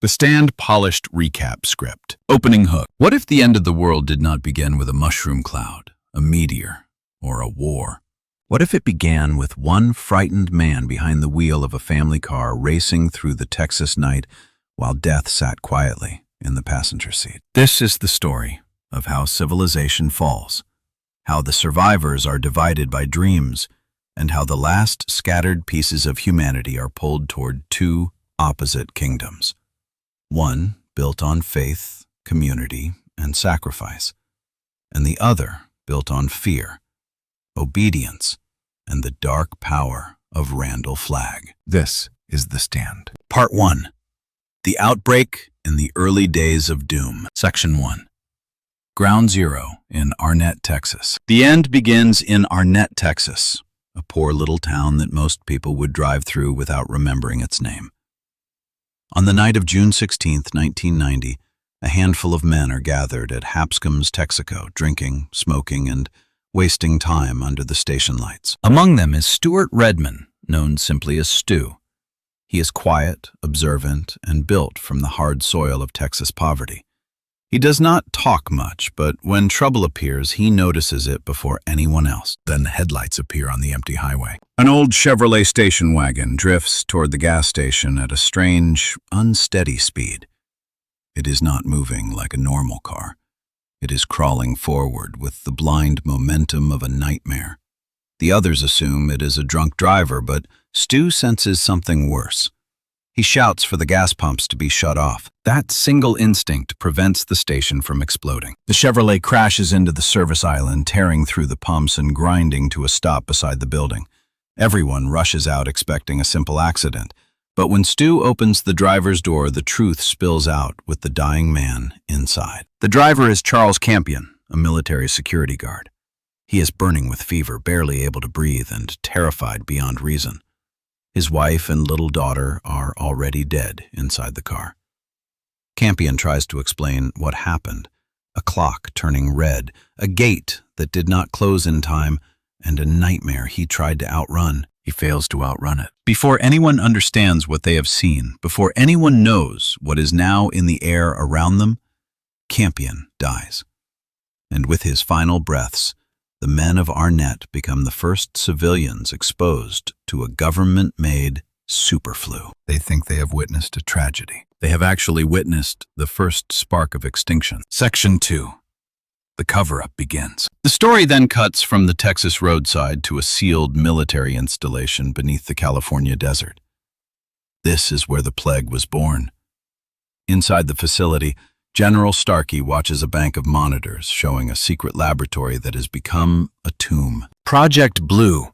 The Stand polished recap script. Opening hook. What if the end of the world did not begin with a mushroom cloud, a meteor, or a war? What if it began with one frightened man behind the wheel of a family car racing through the Texas night while death sat quietly in the passenger seat? This is the story of how civilization falls, how the survivors are divided by dreams, and how the last scattered pieces of humanity are pulled toward two opposite kingdoms. One built on faith, community, and sacrifice, and the other built on fear, obedience, and the dark power of Randall Flagg. This is The Stand. Part 1. The Outbreak in the Early Days of Doom. Section 1. Ground Zero in Arnett, Texas. The end begins in Arnett, Texas, a poor little town that most people would drive through without remembering its name. On the night of June 16, 1990, a handful of men are gathered at Hampscomb's Texaco, drinking, smoking, and wasting time under the station lights. Among them is Stuart Redman, known simply as Stu. He is quiet, observant, and built from the hard soil of Texas poverty. He does not talk much, but when trouble appears, he notices it before anyone else. Then the headlights appear on the empty highway. An old Chevrolet station wagon drifts toward the gas station at a strange, unsteady speed. It is not moving like a normal car. It is crawling forward with the blind momentum of a nightmare. The others assume it is a drunk driver, but Stu senses something worse. He shouts for the gas pumps to be shut off. That single instinct prevents the station from exploding. The Chevrolet crashes into the service island, tearing through the pumps and grinding to a stop beside the building. Everyone rushes out expecting a simple accident. But when Stu opens the driver's door, the truth spills out with the dying man inside. The driver is Charles Campion, a military security guard. He is burning with fever, barely able to breathe, and terrified beyond reason. His wife and little daughter are already dead inside the car. Campion tries to explain what happened. A clock turning red, a gate that did not close in time, and a nightmare he tried to outrun. He fails to outrun it. Before anyone understands what they have seen, before anyone knows what is now in the air around them, Campion dies. And with his final breaths, the men of Arnett become the first civilians exposed to a government-made superflu. They think they have witnessed a tragedy. They have actually witnessed the first spark of extinction. Section 2. The cover-up begins. The story then cuts from the Texas roadside to a sealed military installation beneath the California desert. This is where the plague was born. Inside the facility, General Starkey watches a bank of monitors showing a secret laboratory that has become a tomb. Project Blue,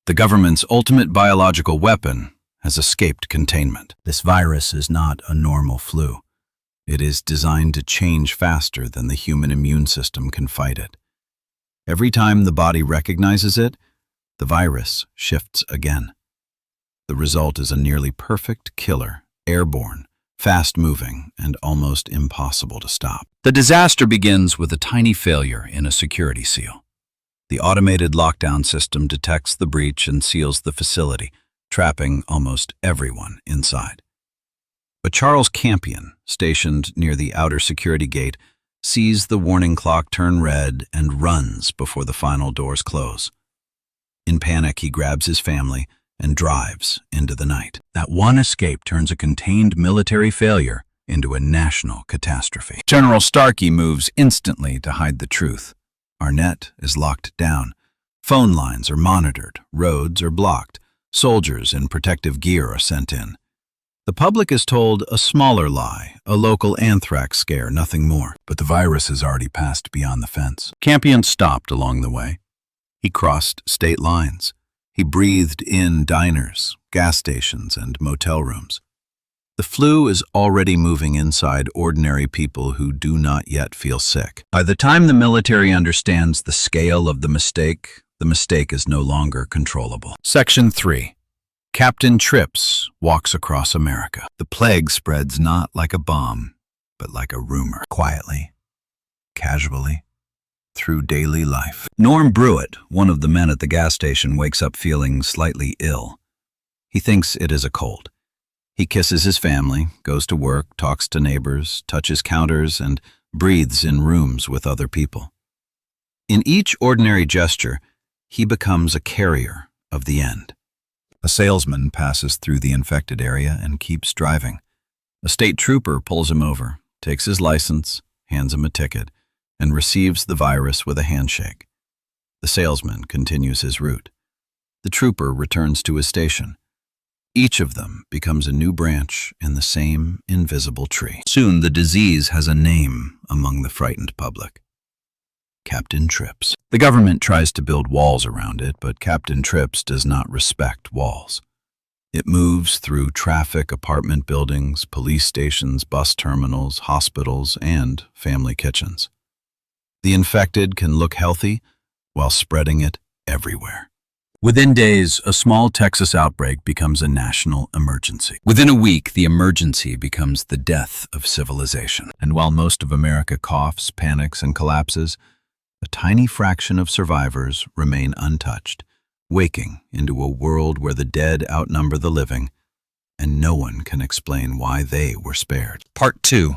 the government's ultimate biological weapon, has escaped containment. This virus is not a normal flu. It is designed to change faster than the human immune system can fight it. Every time the body recognizes it, the virus shifts again. The result is a nearly perfect killer, airborne, fast-moving, and almost impossible to stop. The disaster begins with a tiny failure in a security seal. The automated lockdown system detects the breach and seals the facility, trapping almost everyone inside. But Charles Campion, stationed near the outer security gate, sees the warning clock turn red and runs before the final doors close. In panic, he grabs his family and drives into the night. That one escape turns a contained military failure into a national catastrophe. General Starkey moves instantly to hide the truth. Arnett is locked down. Phone lines are monitored, roads are blocked, soldiers in protective gear are sent in. The public is told a smaller lie, a local anthrax scare, nothing more. But the virus has already passed beyond the fence. Campion stopped along the way. He crossed state lines. He breathed in diners, gas stations, and motel rooms. The flu is already moving inside ordinary people who do not yet feel sick. By the time the military understands the scale of the mistake is no longer controllable. Section 3. Captain Trips walks across America. The plague spreads not like a bomb, but like a rumor, quietly, casually, through daily life. Norm Brewitt, one of the men at the gas station, wakes up feeling slightly ill. He thinks it is a cold. He kisses his family, goes to work, talks to neighbors, touches counters, and breathes in rooms with other people. In each ordinary gesture, he becomes a carrier of the end. A salesman passes through the infected area and keeps driving. A state trooper pulls him over, takes his license, hands him a ticket, and receives the virus with a handshake. The salesman continues his route. The trooper returns to his station. Each of them becomes a new branch in the same invisible tree. Soon the disease has a name among the frightened public. Captain Trips. The government tries to build walls around it, but Captain Trips does not respect walls. It moves through traffic, apartment buildings, police stations, bus terminals, hospitals, and family kitchens. The infected can look healthy while spreading it everywhere. Within days, a small Texas outbreak becomes a national emergency. Within a week, the emergency becomes the death of civilization. And while most of America coughs, panics, and collapses, a tiny fraction of survivors remain untouched, waking into a world where the dead outnumber the living, and no one can explain why they were spared. Part 2.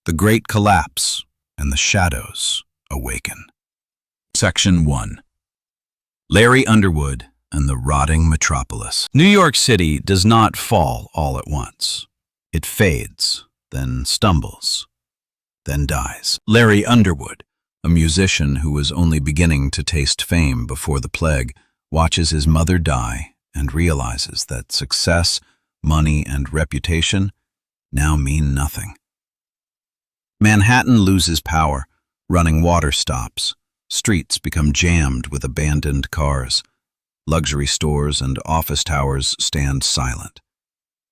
The Great Collapse and the Shadows Awaken. Section 1. Larry Underwood and the Rotting Metropolis. New York City does not fall all at once. It fades, then stumbles, then dies. Larry Underwood, a musician who was only beginning to taste fame before the plague, watches his mother die and realizes that success, money, and reputation now mean nothing. Manhattan loses power, running water stops. Streets become jammed with abandoned cars. Luxury stores and office towers stand silent.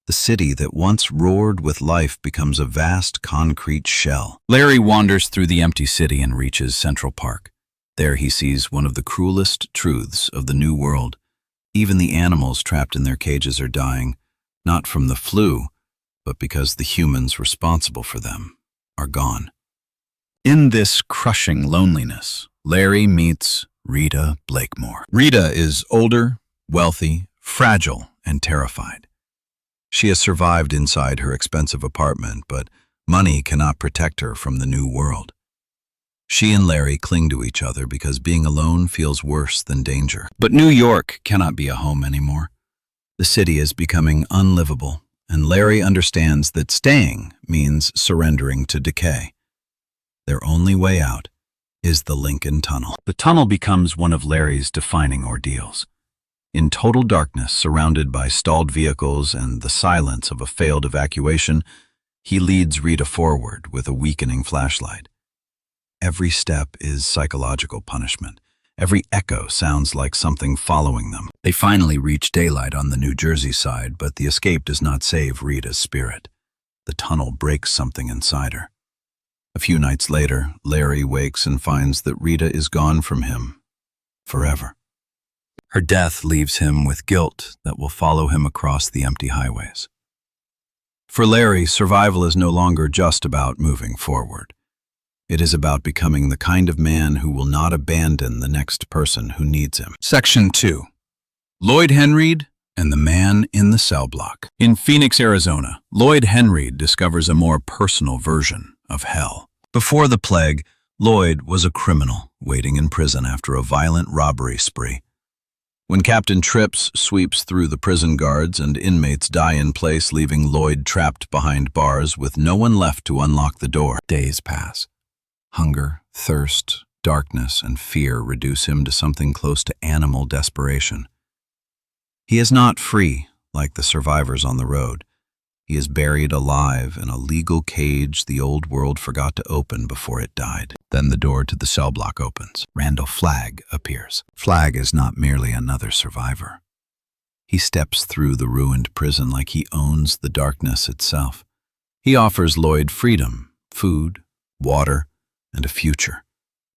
The city that once roared with life becomes a vast concrete shell. Larry wanders through the empty city and reaches Central Park. There he sees one of the cruelest truths of the New World. Even the animals trapped in their cages are dying, not from the flu, but because the humans responsible for them are gone. In this crushing loneliness, Larry meets Rita Blakemore. Rita is older, wealthy, fragile, and terrified. She has survived inside her expensive apartment, but money cannot protect her from the new world. She and Larry cling to each other because being alone feels worse than danger. But New York cannot be a home anymore. The city is becoming unlivable, and Larry understands that staying means surrendering to decay. Their only way out is the Lincoln Tunnel. The tunnel becomes one of Larry's defining ordeals. In total darkness, surrounded by stalled vehicles and the silence of a failed evacuation, he leads Rita forward with a weakening flashlight. Every step is psychological punishment. Every echo sounds like something following them. They finally reach daylight on the New Jersey side, but the escape does not save Rita's spirit. The tunnel breaks something inside her. A few nights later, Larry wakes and finds that Rita is gone from him forever. Her death leaves him with guilt that will follow him across the empty highways. For Larry, survival is no longer just about moving forward. It is about becoming the kind of man who will not abandon the next person who needs him. Section 2. Lloyd Henreid and the Man in the Cell Block. In Phoenix, Arizona, Lloyd Henreid discovers a more personal version of hell. Before the plague, Lloyd was a criminal waiting in prison after a violent robbery spree. When Captain Trips sweeps through the prison guards and inmates die in place, leaving Lloyd trapped behind bars with no one left to unlock the door. Days pass. Hunger, thirst, darkness, and fear reduce him to something close to animal desperation. He is not free like the survivors on the road. He is buried alive in a legal cage the old world forgot to open before it died. Then the door to the cell block opens. Randall Flagg appears. Flagg is not merely another survivor. He steps through the ruined prison like he owns the darkness itself. He offers Lloyd freedom, food, water, and a future.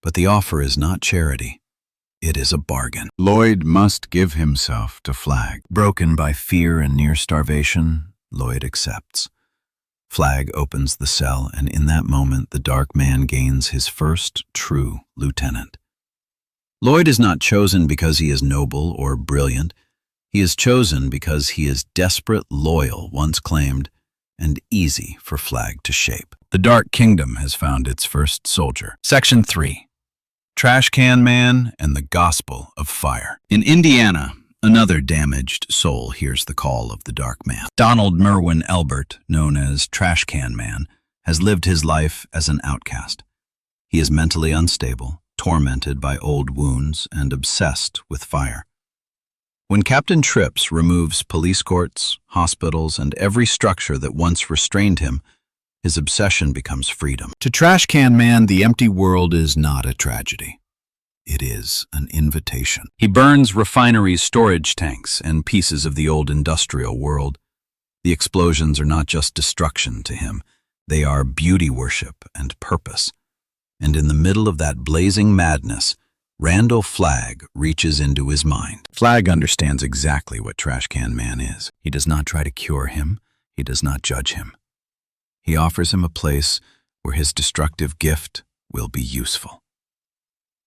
But the offer is not charity. It is a bargain. Lloyd must give himself to Flagg. Broken by fear and near starvation, Lloyd accepts. Flagg opens the cell, and in that moment the dark man gains his first true lieutenant. Lloyd is not chosen because he is noble or brilliant. He is chosen because he is desperate, loyal, once claimed, and easy for Flagg to shape. The Dark Kingdom has found its first soldier. Section 3. Trash Can Man and the Gospel of Fire. In Indiana, another damaged soul hears the call of the Dark Man. Donald Merwin Elbert, known as Trash Can Man, has lived his life as an outcast. He is mentally unstable, tormented by old wounds, and obsessed with fire. When Captain Trips removes police courts, hospitals, and every structure that once restrained him, his obsession becomes freedom. To Trash Can Man, the empty world is not a tragedy. It is an invitation. He burns refineries, storage tanks, and pieces of the old industrial world. The explosions are not just destruction to him. They are beauty worship and purpose. And in the middle of that blazing madness, Randall Flagg reaches into his mind. Flagg understands exactly what Trash Can Man is. He does not try to cure him. He does not judge him. He offers him a place where his destructive gift will be useful.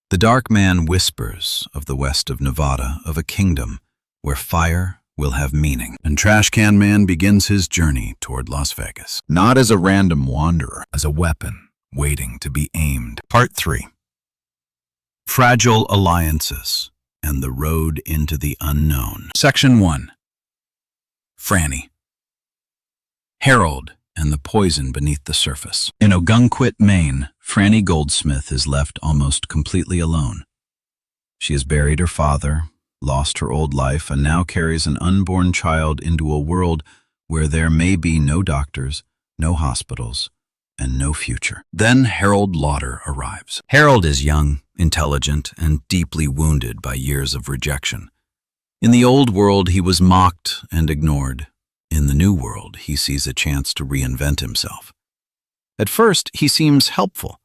The Dark Man whispers of the west of Nevada, of a kingdom where fire will have meaning. And Trash Can Man begins his journey toward Las Vegas, not as a random wanderer, as a weapon waiting to be aimed. Part 3. Fragile Alliances and the Road into the Unknown. Section 1. Frannie. Harold and the poison beneath the surface. In Ogunquit, Maine, Frannie Goldsmith is left almost completely alone. She has buried her father, lost her old life, and now carries an unborn child into a world where there may be no doctors, no hospitals, and no future. Then Harold Lauder arrives. Harold is young, intelligent, and deeply wounded by years of rejection. In the old world, he was mocked and ignored. In the new world, he sees a chance to reinvent himself. At first, he seems helpful.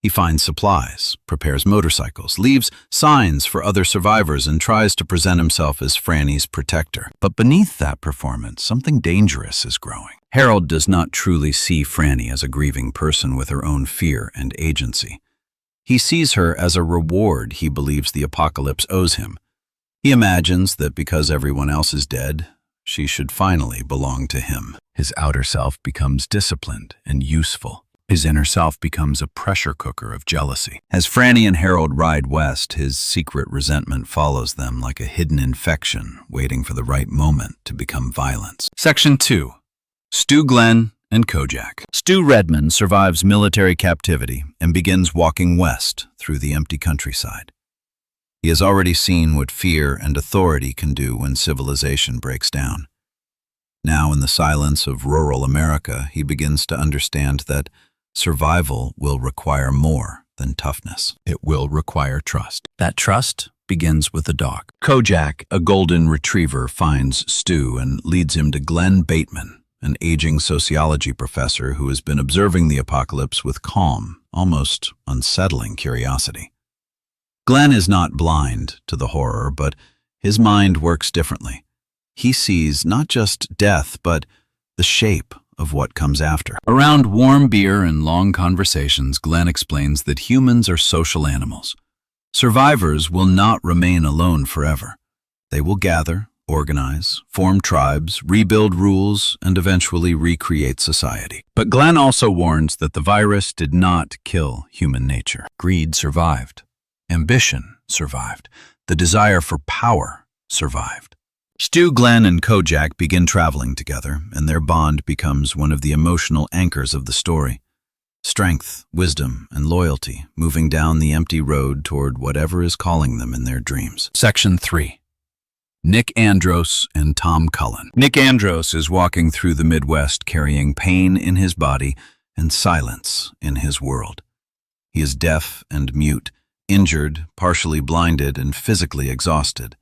He finds supplies, prepares motorcycles, leaves signs for other survivors, and tries to present himself as Frannie's protector. But beneath that performance, something dangerous is growing. Harold does not truly see Frannie as a grieving person with her own fear and agency. He sees her as a reward he believes the apocalypse owes him. He imagines that because everyone else is dead, she should finally belong to him. His outer self becomes disciplined and useful. His inner self becomes a pressure cooker of jealousy. As Frannie and Harold ride west, his secret resentment follows them like a hidden infection, waiting for the right moment to become violence. Section 2. Stu Glenn and Kojak. Stu Redmond survives military captivity and begins walking west through the empty countryside. He has already seen what fear and authority can do when civilization breaks down. Now, in the silence of rural America, he begins to understand that survival will require more than toughness. It will require trust. That trust begins with a dog. Kojak, a golden retriever, finds Stu and leads him to Glenn Bateman, an aging sociology professor who has been observing the apocalypse with calm, almost unsettling curiosity. Glenn is not blind to the horror, but his mind works differently. He sees not just death, but the shape of what comes after. Around warm beer and long conversations, Glenn explains that humans are social animals. Survivors will not remain alone forever. They will gather, organize, form tribes, rebuild rules, and eventually recreate society. But Glenn also warns that the virus did not kill human nature. Greed survived. Ambition survived. The desire for power survived. Stu, Glenn, and Kojak begin traveling together, and their bond becomes one of the emotional anchors of the story. Strength, wisdom, and loyalty moving down the empty road toward whatever is calling them in their dreams. Section 3. Nick Andros and Tom Cullen. Nick Andros is walking through the Midwest carrying pain in his body and silence in his world. He is deaf and mute, injured, partially blinded, and physically exhausted,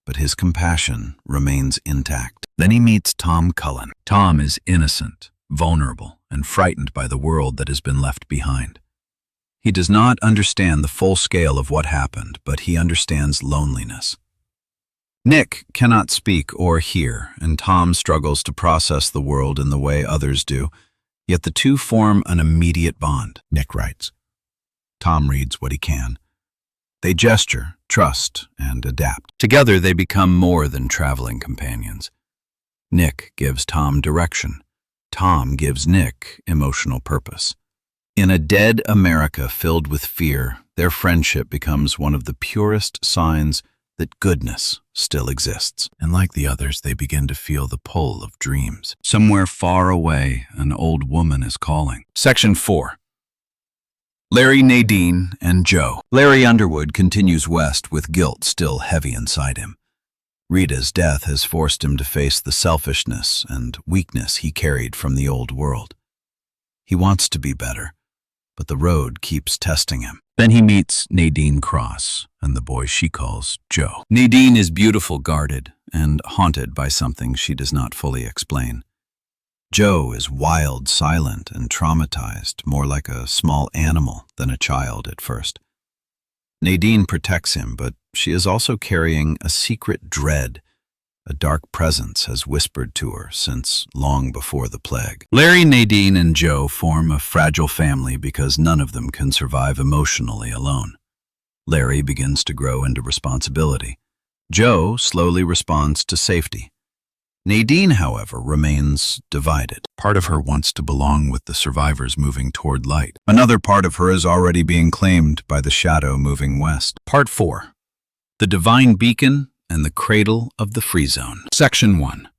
but his compassion remains intact. Then he meets Tom Cullen. Tom is innocent, vulnerable, and frightened by the world that has been left behind. He does not understand the full scale of what happened, but he understands loneliness. Nick cannot speak or hear, and Tom struggles to process the world in the way others do, yet the two form an immediate bond. Nick writes. Tom reads what he can. They gesture, trust, and adapt. Together, they become more than traveling companions. Nick gives Tom direction. Tom gives Nick emotional purpose. In a dead America filled with fear, their friendship becomes one of the purest signs that goodness still exists. And like the others, they begin to feel the pull of dreams. Somewhere far away, an old woman is calling. Section 4. Larry, Nadine, and Joe. Larry Underwood continues west with guilt still heavy inside him. Rita's death has forced him to face the selfishness and weakness he carried from the old world. He wants to be better, but the road keeps testing him. Then he meets Nadine Cross and the boy she calls Joe. Nadine is beautiful, guarded, and haunted by something she does not fully explain. Joe is wild, silent, and traumatized, more like a small animal than a child at first. Nadine protects him, but she is also carrying a secret dread. A dark presence has whispered to her since long before the plague. Larry, Nadine, and Joe form a fragile family because none of them can survive emotionally alone. Larry begins to grow into responsibility. Joe slowly responds to safety. Nadine, however, remains divided. Part of her wants to belong with the survivors moving toward light. Another part of her is already being claimed by the shadow moving west. Part 4. The Divine Beacon and the Cradle of the Free Zone. Section 1.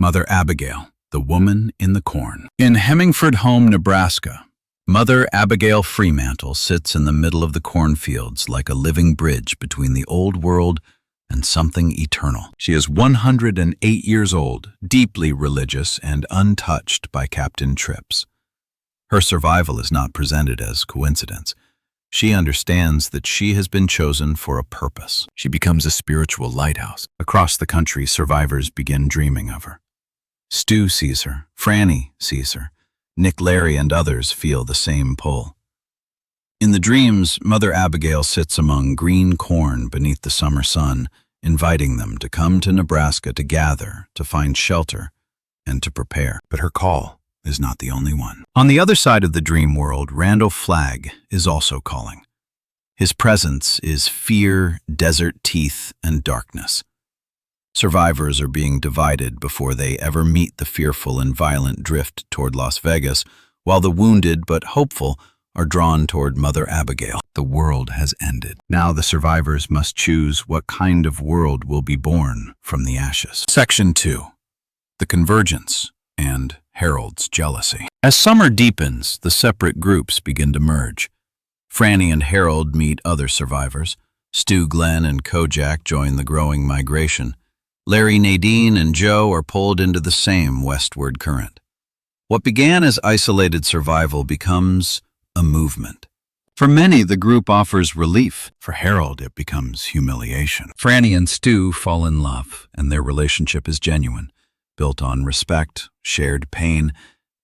Mother Abagail, the Woman in the Corn. In Hemingford Home, Nebraska, Mother Abagail Fremantle sits in the middle of the cornfields like a living bridge between the old world and something eternal. She is 108 years old, deeply religious, and untouched by Captain Trips. Her survival is not presented as coincidence. She understands that she has been chosen for a purpose. She becomes a spiritual lighthouse. Across the country, survivors begin dreaming of her. Stu sees her, Frannie sees her, Nick, Larry, and others feel the same pull. In the dreams, Mother Abagail sits among green corn beneath the summer sun, inviting them to come to Nebraska to gather, to find shelter, and to prepare. But her call is not the only one. On the other side of the dream world, Randall Flagg is also calling. His presence is fear, desert teeth, and darkness. Survivors are being divided before they ever meet the fearful and violent drift toward Las Vegas, while the wounded but hopeful are drawn toward Mother Abagail. The world has ended. Now the survivors must choose what kind of world will be born from the ashes. Section 2. The Convergence and Harold's Jealousy. As summer deepens, the separate groups begin to merge. Frannie and Harold meet other survivors. Stu, Glenn, and Kojak join the growing migration. Larry, Nadine, and Joe are pulled into the same westward current. What began as isolated survival becomes a movement. For many, the group offers relief. For Harold, it becomes humiliation. Frannie and Stu fall in love, and their relationship is genuine, built on respect, shared pain,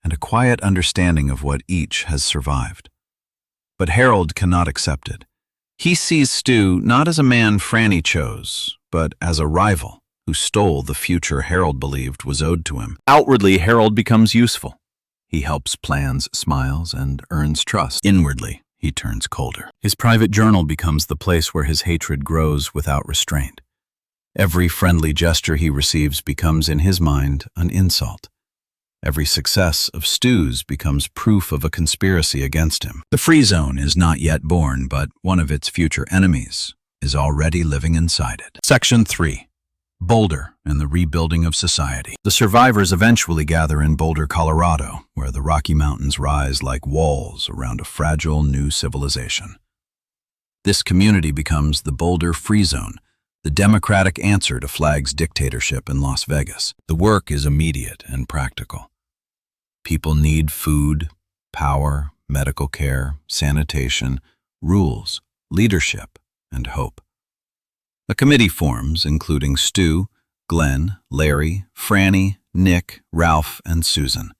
and a quiet understanding of what each has survived. But Harold cannot accept it. He sees Stu not as a man Frannie chose, but as a rival who stole the future Harold believed was owed to him. Outwardly, Harold becomes useful. He helps plans, smiles, and earns trust. Inwardly, he turns colder. His private journal becomes the place where his hatred grows without restraint. Every friendly gesture he receives becomes, in his mind, an insult. Every success of Stu's becomes proof of a conspiracy against him. The Free Zone is not yet born, but one of its future enemies is already living inside it. Section 3. Boulder and the Rebuilding of Society. The survivors eventually gather in Boulder, Colorado, where the Rocky Mountains rise like walls around a fragile new civilization. This community becomes the Boulder Free Zone, the democratic answer to Flagg's dictatorship in Las Vegas. The work is immediate and practical. People need food, power, medical care, sanitation, rules, leadership, and hope. A committee forms, including Stu, Glenn, Larry, Frannie, Nick, Ralph, and Susan.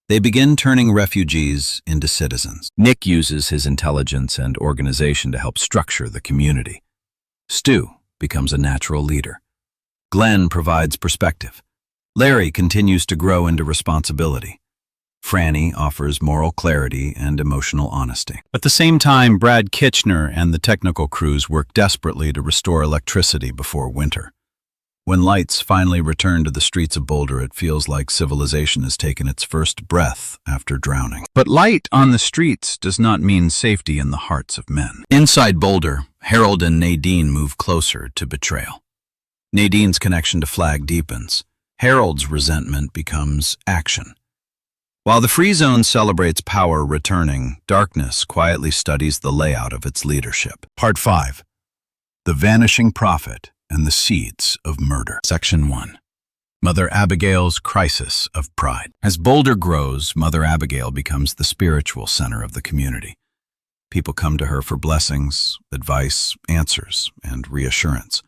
They begin turning refugees into citizens. Nick uses his intelligence and organization to help structure the community. Stu becomes a natural leader. Glenn provides perspective. Larry continues to grow into responsibility. Frannie offers moral clarity and emotional honesty. At the same time, Brad Kitchener and the technical crews work desperately to restore electricity before winter. When lights finally return to the streets of Boulder, it feels like civilization has taken its first breath after drowning. But light on the streets does not mean safety in the hearts of men. Inside Boulder, Harold and Nadine move closer to betrayal. Nadine's connection to Flagg deepens. Harold's resentment becomes action. While the Free Zone celebrates power returning, darkness quietly studies the layout of its leadership. Part 5. The Vanishing Prophet and the Seeds of Murder. Section 1. Mother Abagail's Crisis of Pride. As Boulder grows, Mother Abagail becomes the spiritual center of the community. People come to her for blessings, advice, answers, and reassurance.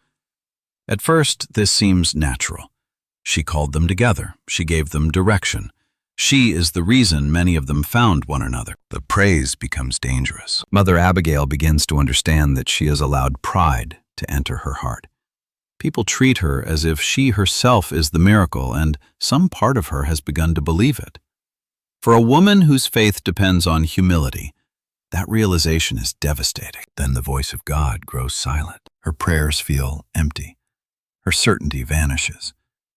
At first, this seems natural. She called them together. She gave them direction. She is the reason many of them found one another. The praise becomes dangerous. Mother Abagail begins to understand that she has allowed pride to enter her heart. People treat her as if she herself is the miracle, and some part of her has begun to believe it. For a woman whose faith depends on humility, that realization is devastating. Then the voice of God grows silent. Her prayers feel empty. Her certainty vanishes.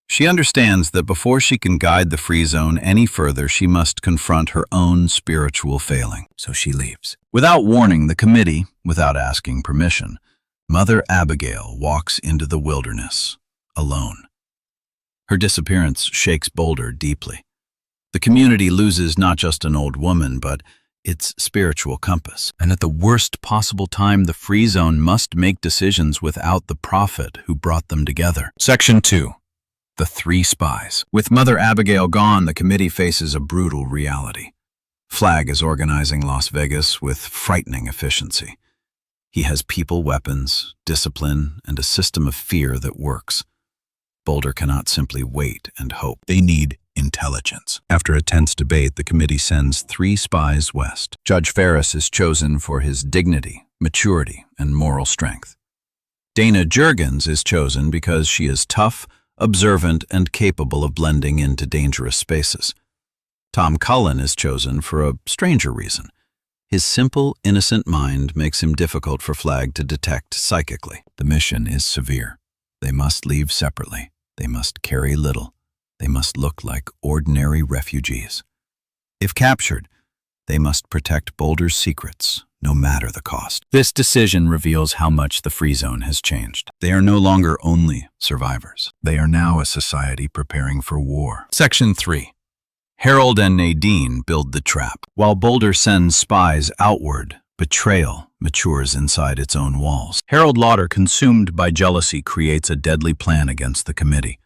She understands that before she can guide the Free Zone any further, she must confront her own spiritual failing. So she leaves. Without warning the committee, without asking permission, Mother Abagail walks into the wilderness, alone. Her disappearance shakes Boulder deeply. The community loses not just an old woman, but its spiritual compass. And at the worst possible time, the Free Zone must make decisions without the prophet who brought them together. Section 2. The Three Spies. With Mother Abagail gone, the committee faces a brutal reality. Flagg is organizing Las Vegas with frightening efficiency. He has people, weapons, discipline, and a system of fear that works. Boulder cannot simply wait and hope. They need intelligence. After a tense debate, the committee sends 3 spies west. Judge Ferris is chosen for his dignity, maturity, and moral strength. Dana Jurgens is chosen because she is tough, observant, and capable of blending into dangerous spaces. Tom Cullen is chosen for a stranger reason. His simple, innocent mind makes him difficult for Flagg to detect psychically. The mission is severe. They must leave separately. They must carry little. They must look like ordinary refugees. If captured, they must protect Boulder's secrets, no matter the cost. This decision reveals how much the Free Zone has changed. They are no longer only survivors. They are now a society preparing for war. Section 3. Harold and Nadine build the trap. While Boulder sends spies outward, betrayal matures inside its own walls. Harold Lauder, consumed by jealousy, creates a deadly plan against the committee.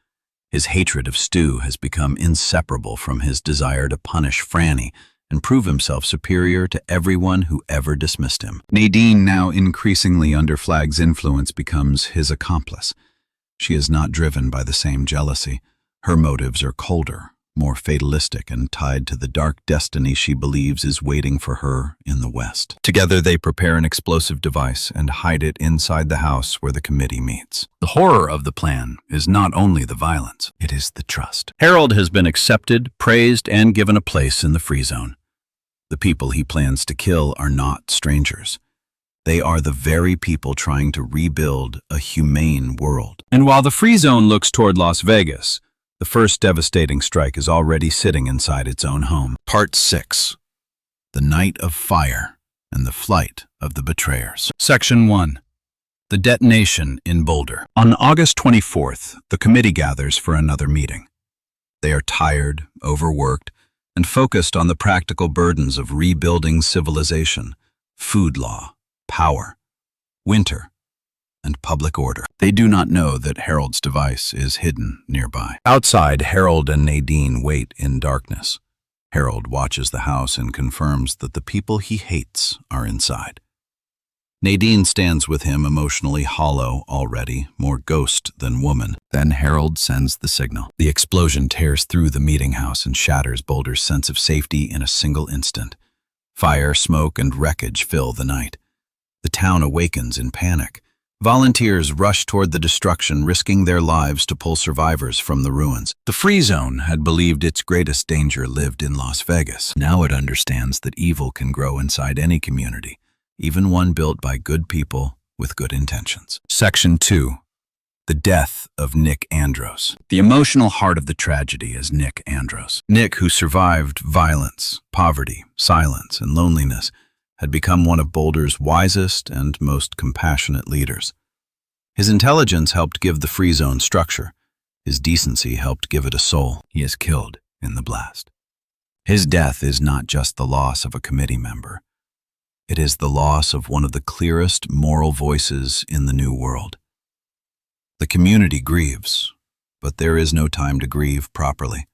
His hatred of Stu has become inseparable from his desire to punish Frannie and prove himself superior to everyone who ever dismissed him. Nadine, now increasingly under Flagg's influence, becomes his accomplice. She is not driven by the same jealousy. Her motives are colder, more fatalistic, and tied to the dark destiny she believes is waiting for her in the West. Together they prepare an explosive device and hide it inside the house where the committee meets. The horror of the plan is not only the violence, it is the trust. Harold has been accepted, praised, and given a place in the Free Zone. The people he plans to kill are not strangers. They are the very people trying to rebuild a humane world. And while the Free Zone looks toward Las Vegas, the first devastating strike is already sitting inside its own home. Part 6. The Night of Fire and the Flight of the Betrayers. Section 1. The Detonation in Boulder. On August 24th, the committee gathers for another meeting. They are tired, overworked, and focused on the practical burdens of rebuilding civilization, food law, power, winter, and public order. They do not know that Harold's device is hidden nearby. Outside, Harold and Nadine wait in darkness. Harold watches the house and confirms that the people he hates are inside. Nadine stands with him, emotionally hollow already, more ghost than woman. Then Harold sends the signal. The explosion tears through the meeting house and shatters Boulder's sense of safety in a single instant. Fire, smoke, and wreckage fill the night. The town awakens in panic. Volunteers rush toward the destruction, risking their lives to pull survivors from the ruins. The Free Zone had believed its greatest danger lived in Las Vegas. Now it understands that evil can grow inside any community, even one built by good people with good intentions. Section 2. The death of Nick Andros. The emotional heart of the tragedy is Nick Andros. Nick, who survived violence, poverty, silence, and loneliness, had become one of Boulder's wisest and most compassionate leaders. His intelligence helped give the Free Zone structure. His decency helped give it a soul. He is killed in the blast. His death is not just the loss of a committee member. It is the loss of one of the clearest moral voices in the new world. The community grieves, but there is no time to grieve properly.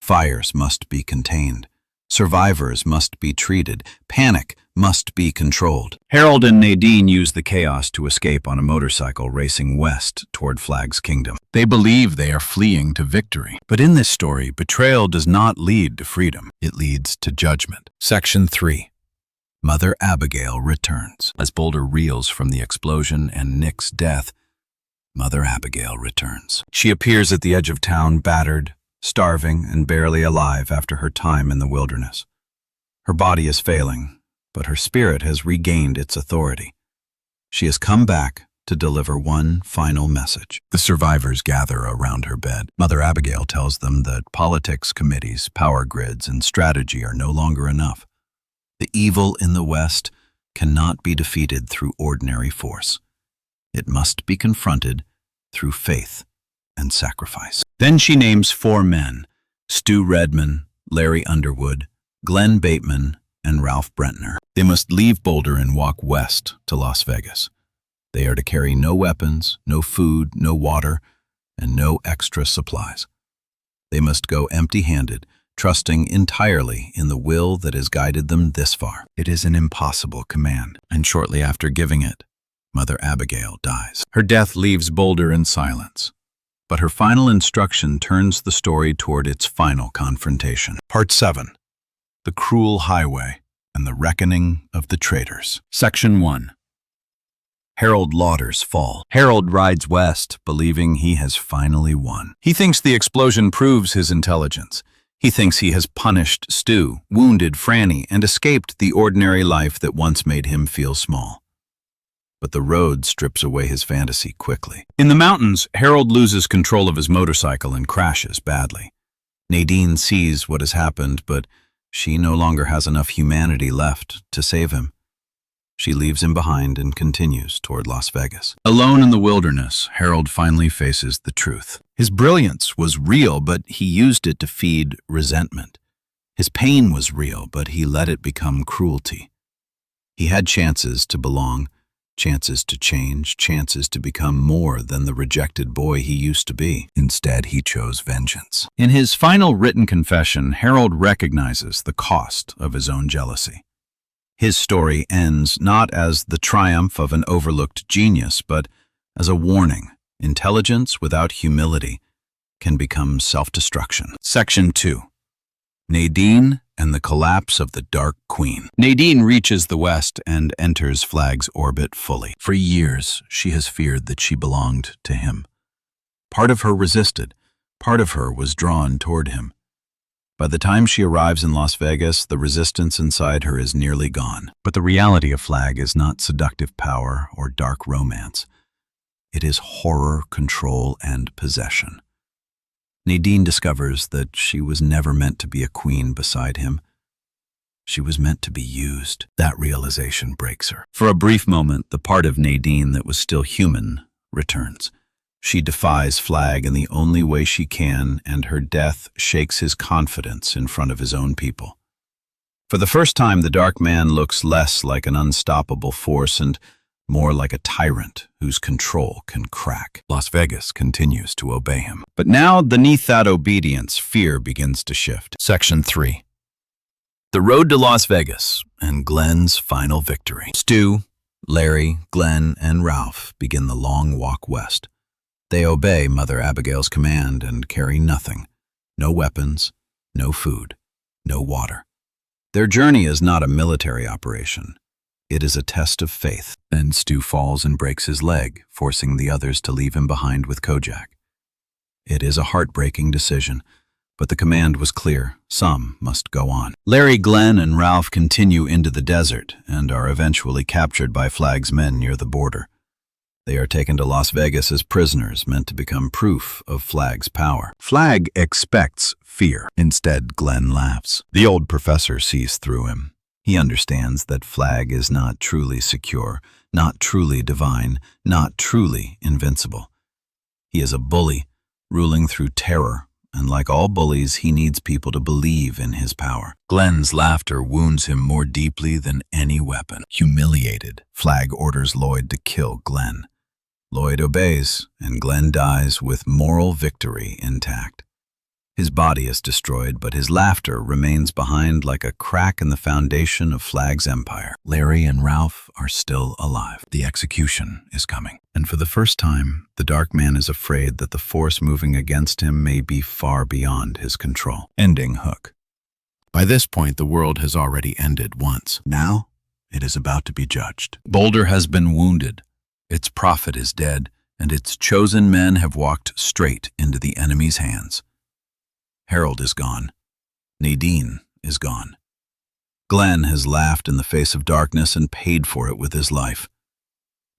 Fires must be contained. Survivors must be treated. Panic must be controlled. Harold and Nadine use the chaos to escape on a motorcycle racing west toward Flagg's kingdom. They believe they are fleeing to victory. But in this story, betrayal does not lead to freedom. It leads to judgment. Section 3. Mother Abagail returns. As Boulder reels from the explosion and Nick's death, Mother Abagail returns. She appears at the edge of town, battered, starving, and barely alive after her time in the wilderness. Her body is failing, but her spirit has regained its authority. She has come back to deliver one final message. The survivors gather around her bed. Mother Abagail tells them that politics, committees, power grids, and strategy are no longer enough. The evil in the West cannot be defeated through ordinary force. It must be confronted through faith and sacrifice. Then she names 4 men: Stu Redman, Larry Underwood, Glenn Bateman, and Ralph Brentner. They must leave Boulder and walk west to Las Vegas. They are to carry no weapons, no food, no water, and no extra supplies. They must go empty-handed, trusting entirely in the will that has guided them this far. It is an impossible command, and shortly after giving it, Mother Abagail dies. Her death leaves Boulder in silence, but her final instruction turns the story toward its final confrontation. Part 7. The Cruel Highway and the Reckoning of the Traitors. Section 1. Harold Lauder's fall. Harold rides west, believing he has finally won. He thinks the explosion proves his intelligence. He thinks he has punished Stu, wounded Frannie, and escaped the ordinary life that once made him feel small. But the road strips away his fantasy quickly. In the mountains, Harold loses control of his motorcycle and crashes badly. Nadine sees what has happened, but she no longer has enough humanity left to save him. She leaves him behind and continues toward Las Vegas. Alone in the wilderness, Harold finally faces the truth. His brilliance was real, but he used it to feed resentment. His pain was real, but he let it become cruelty. He had chances to belong, chances to change, chances to become more than the rejected boy he used to be. Instead, he chose vengeance. In his final written confession, Harold recognizes the cost of his own jealousy. His story ends not as the triumph of an overlooked genius, but as a warning. Intelligence without humility can become self-destruction. Section 2. Nadine and the collapse of the Dark Queen. Nadine reaches the west and enters Flagg's orbit fully. For years, she has feared that she belonged to him. Part of her resisted. Part of her was drawn toward him. By the time she arrives in Las Vegas, the resistance inside her is nearly gone. But the reality of Flagg is not seductive power or dark romance. It is horror, control, and possession. Nadine discovers that she was never meant to be a queen beside him. She was meant to be used. That realization breaks her. For a brief moment, the part of Nadine that was still human returns. She defies Flagg in the only way she can, and her death shakes his confidence in front of his own people. For the first time, the Dark Man looks less like an unstoppable force and more like a tyrant whose control can crack. Las Vegas continues to obey him. But now, beneath that obedience, fear begins to shift. Section 3. The road to Las Vegas and Glenn's final victory. Stu, Larry, Glenn, and Ralph begin the long walk west. They obey Mother Abagail's command and carry nothing. No weapons, no food, no water. Their journey is not a military operation. It is a test of faith. Then Stu falls and breaks his leg, forcing the others to leave him behind with Kojak. It is a heartbreaking decision, but the command was clear. Some must go on. Larry, Glenn, and Ralph continue into the desert and are eventually captured by Flagg's men near the border. They are taken to Las Vegas as prisoners, meant to become proof of Flagg's power. Flagg expects fear. Instead, Glenn laughs. The old professor sees through him. He understands that Flagg is not truly secure, not truly divine, not truly invincible. He is a bully, ruling through terror, and like all bullies, he needs people to believe in his power. Glenn's laughter wounds him more deeply than any weapon. Humiliated, Flagg orders Lloyd to kill Glenn. Lloyd obeys, and Glenn dies with moral victory intact. His body is destroyed, but his laughter remains behind like a crack in the foundation of Flagg's empire. Larry and Ralph are still alive. The execution is coming. And for the first time, the Dark Man is afraid that the force moving against him may be far beyond his control. Ending hook. By this point, the world has already ended once. Now, it is about to be judged. Boulder has been wounded. Its prophet is dead, and its chosen men have walked straight into the enemy's hands. Harold is gone. Nadine is gone. Glenn has laughed in the face of darkness and paid for it with his life.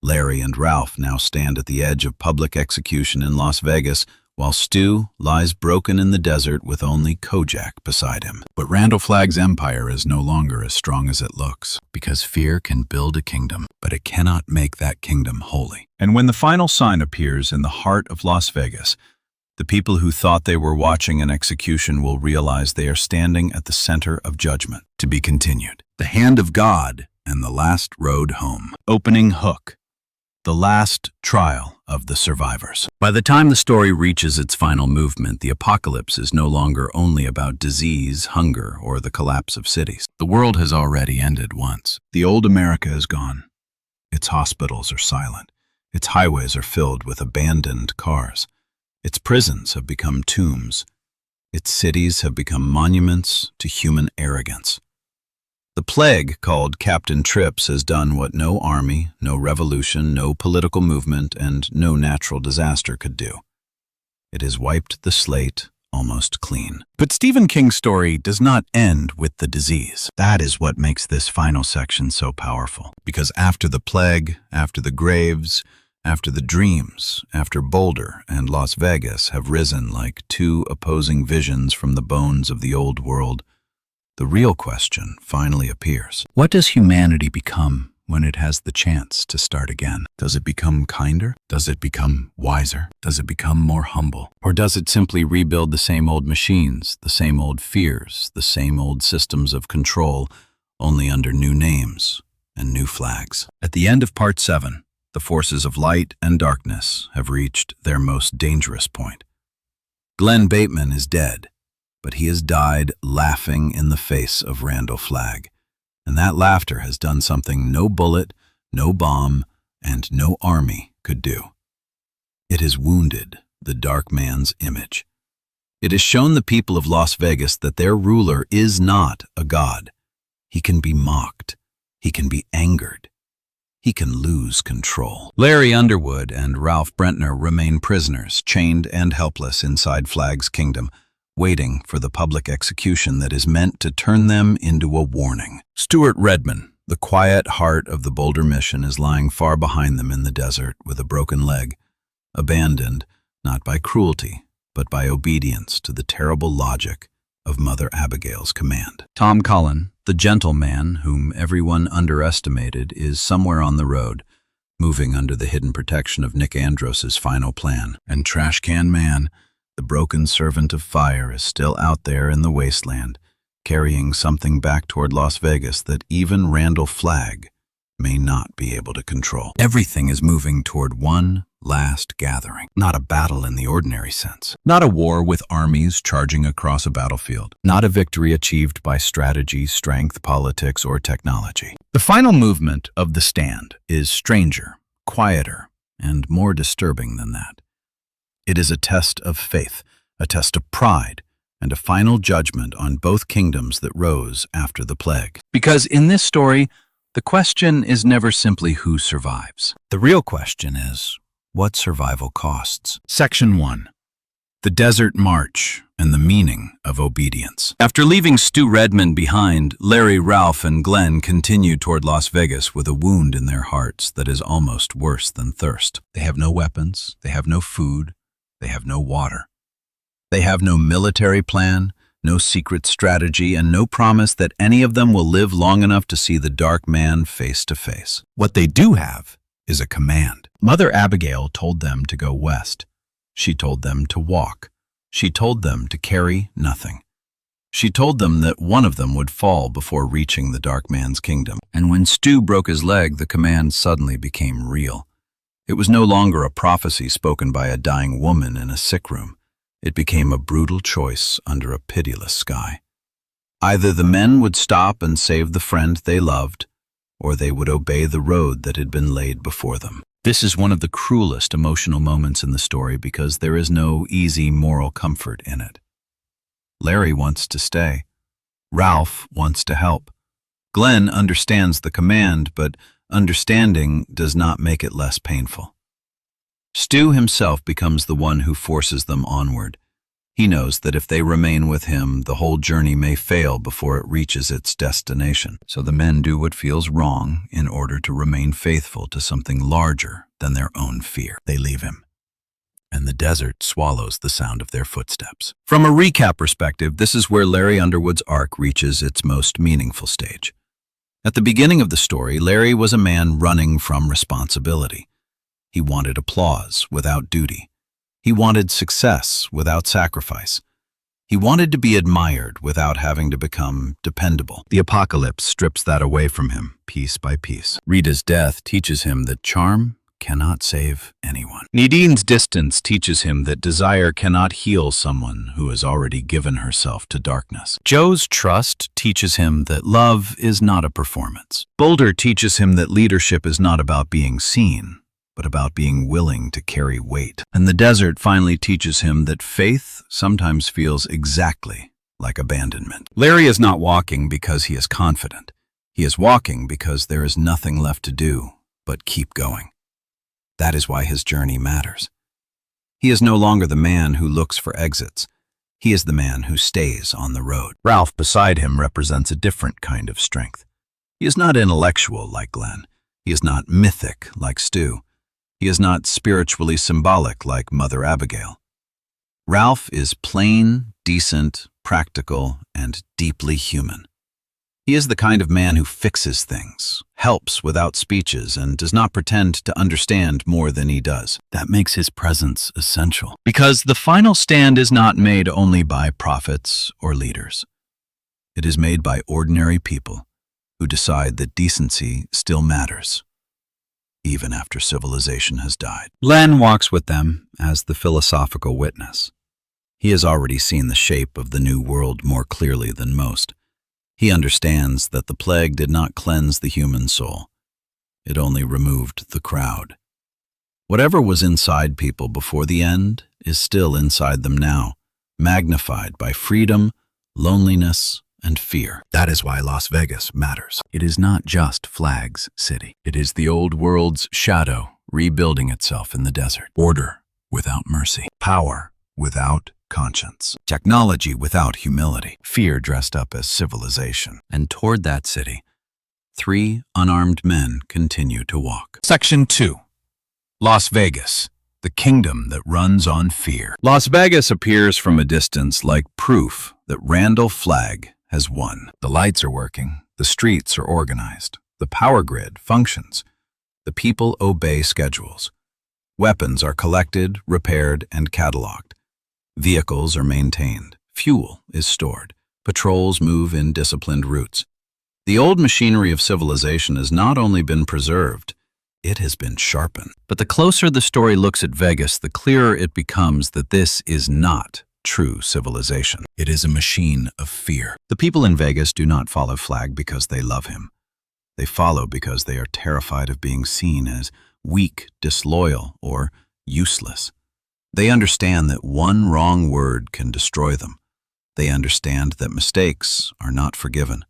Larry and Ralph now stand at the edge of public execution in Las Vegas, while Stu lies broken in the desert with only Kojak beside him. But Randall Flagg's empire is no longer as strong as it looks, because fear can build a kingdom, but it cannot make that kingdom holy. And when the final sign appears in the heart of Las Vegas, the people who thought they were watching an execution will realize they are standing at the center of judgment. To be continued. The Hand of God and the Last Road Home. Opening hook. The last trial of the survivors. By the time the story reaches its final movement, the apocalypse is no longer only about disease, hunger, or the collapse of cities. The world has already ended once. The old America is gone. Its hospitals are silent. Its highways are filled with abandoned cars. Its prisons have become tombs. Its cities have become monuments to human arrogance. The plague called Captain Trips has done what no army, no revolution, no political movement, and no natural disaster could do. It has wiped the slate almost clean. But Stephen King's story does not end with the disease. That is what makes this final section so powerful. Because after the plague, after the graves, after the dreams, after Boulder and Las Vegas have risen like two opposing visions from the bones of the old world, the real question finally appears. What does humanity become when it has the chance to start again? Does it become kinder? Does it become wiser? Does it become more humble? Or does it simply rebuild the same old machines, the same old fears, the same old systems of control, only under new names and new flags? At the end of Part 7, the forces of light and darkness have reached their most dangerous point. Glenn Bateman is dead, but he has died laughing in the face of Randall Flagg. And that laughter has done something no bullet, no bomb, and no army could do. It has wounded the Dark Man's image. It has shown the people of Las Vegas that their ruler is not a god. He can be mocked. He can be angered. He can lose control. Larry Underwood and Ralph Brentner remain prisoners, chained and helpless inside Flagg's kingdom, waiting for the public execution that is meant to turn them into a warning. Stuart Redman, the quiet heart of the Boulder mission, is lying far behind them in the desert with a broken leg, abandoned not by cruelty, but by obedience to the terrible logic of Mother Abagail's command. Tom Cullen, the gentleman whom everyone underestimated, is somewhere on the road, moving under the hidden protection of Nick Andros's final plan. And Trash Can Man, the broken servant of fire, is still out there in the wasteland, carrying something back toward Las Vegas that even Randall Flagg may not be able to control. Everything is moving toward one last gathering, not a battle in the ordinary sense, not a war with armies charging across a battlefield, not a victory achieved by strategy, strength, politics, or technology. The final movement of the stand is stranger, quieter, and more disturbing than that. It is a test of faith, a test of pride, and a final judgment on both kingdoms that rose after the plague. Because in this story, The question is never simply who survives. The real question is, what survival costs? Section 1. The Desert March and the Meaning of Obedience. After leaving Stu Redmond behind, Larry, Ralph, and Glenn continued toward Las Vegas with a wound in their hearts that is almost worse than thirst. They have no weapons, they have no food, they have no water. They have no military plan, no secret strategy, and no promise that any of them will live long enough to see the dark man face to face. What they do have is a command. Mother Abagail told them to go west. She told them to walk. She told them to carry nothing. She told them that one of them would fall before reaching the dark man's kingdom. And when Stu broke his leg, the command suddenly became real. It was no longer a prophecy spoken by a dying woman in a sick room. It became a brutal choice under a pitiless sky. Either the men would stop and save the friend they loved, or they would obey the road that had been laid before them. This is one of the cruelest emotional moments in the story because there is no easy moral comfort in it. Larry wants to stay. Ralph wants to help. Glenn understands the command, but understanding does not make it less painful. Stu himself becomes the one who forces them onward. He knows that if they remain with him, the whole journey may fail before it reaches its destination. So the men do what feels wrong in order to remain faithful to something larger than their own fear. They leave him, and the desert swallows the sound of their footsteps. From a recap perspective, this is where Larry Underwood's arc reaches its most meaningful stage. At the beginning of the story, Larry was a man running from responsibility. He wanted applause without duty. He wanted success without sacrifice. He wanted to be admired without having to become dependable. The apocalypse strips that away from him, piece by piece. Rita's death teaches him that charm cannot save anyone. Nadine's distance teaches him that desire cannot heal someone who has already given herself to darkness. Joe's trust teaches him that love is not a performance. Boulder teaches him that leadership is not about being seen, but about being willing to carry weight. And the desert finally teaches him that faith sometimes feels exactly like abandonment. Larry is not walking because he is confident. He is walking because there is nothing left to do but keep going. That is why his journey matters. He is no longer the man who looks for exits. He is the man who stays on the road. Ralph beside him represents a different kind of strength. He is not intellectual like Glenn. He is not mythic like Stu. He is not spiritually symbolic like Mother Abagail. Ralph is plain, decent, practical, and deeply human. He is the kind of man who fixes things, helps without speeches, and does not pretend to understand more than he does. That makes his presence essential, because the final stand is not made only by prophets or leaders. It is made by ordinary people who decide that decency still matters, even after civilization has died. Len walks with them as the philosophical witness. He has already seen the shape of the new world more clearly than most. He understands that the plague did not cleanse the human soul. It only removed the crowd. Whatever was inside people before the end is still inside them now, magnified by freedom, loneliness, and fear. That is why Las Vegas matters. It is not just Flagg's city. It is the old world's shadow rebuilding itself in the desert. Order without mercy. Power without conscience. Technology without humility. Fear dressed up as civilization. And toward that city, 3 unarmed men continue to walk. Section 2. Las Vegas, the kingdom that runs on fear. Las Vegas appears from a distance like proof that Randall Flagg has won. The lights are working, the streets are organized, the power grid functions, the people obey schedules. Weapons are collected, repaired, and cataloged. Vehicles are maintained, fuel is stored, patrols move in disciplined routes. The old machinery of civilization has not only been preserved, it has been sharpened. But the closer the story looks at Vegas, the clearer it becomes that this is not true civilization. It is a machine of fear. The people in Vegas do not follow Flagg because they love him. They follow because they are terrified of being seen as weak, disloyal, or useless. They understand that one wrong word can destroy them. They understand that mistakes are not forgiven.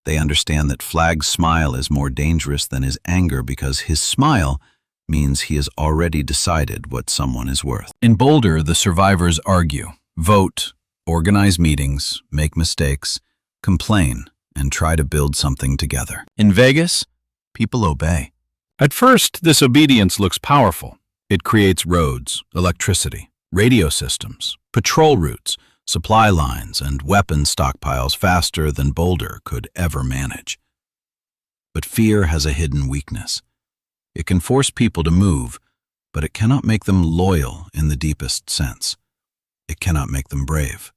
They understand that Flagg's smile is more dangerous than his anger because his smile means he has already decided what someone is worth. In Boulder, the survivors argue, vote, organize meetings, make mistakes, complain, and try to build something together. In Vegas, people obey. At first, this obedience looks powerful. It creates roads, electricity, radio systems, patrol routes, supply lines, and weapon stockpiles faster than Boulder could ever manage. But fear has a hidden weakness. It can force people to move, but it cannot make them loyal in the deepest sense. It cannot make them brave.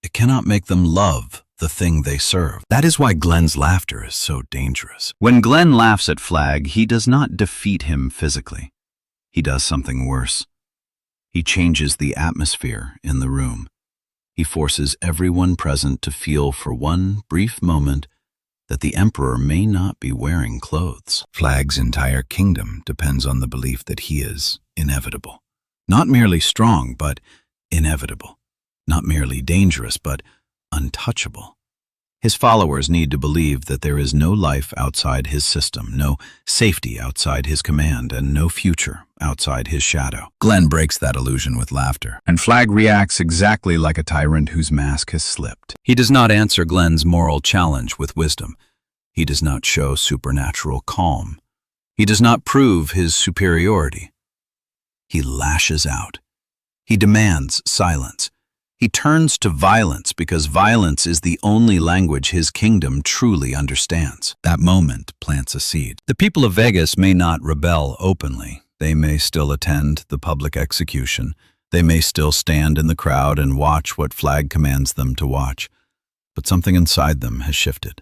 It cannot make them love the thing they serve. That is why Glenn's laughter is so dangerous. When Glenn laughs at Flagg, he does not defeat him physically. He does something worse. He changes the atmosphere in the room. He forces everyone present to feel for one brief moment that the emperor may not be wearing clothes. Flagg's entire kingdom depends on the belief that he is inevitable. Not merely strong, but inevitable. Not merely dangerous, but untouchable. His followers need to believe that there is no life outside his system, no safety outside his command, and no future outside his shadow. Glenn breaks that illusion with laughter, and Flagg reacts exactly like a tyrant whose mask has slipped. He does not answer Glenn's moral challenge with wisdom. He does not show supernatural calm. He does not prove his superiority. He lashes out. He demands silence. He turns to violence because violence is the only language his kingdom truly understands. That moment plants a seed. The people of Vegas may not rebel openly. They may still attend the public execution. They may still stand in the crowd and watch what Flagg commands them to watch. But something inside them has shifted.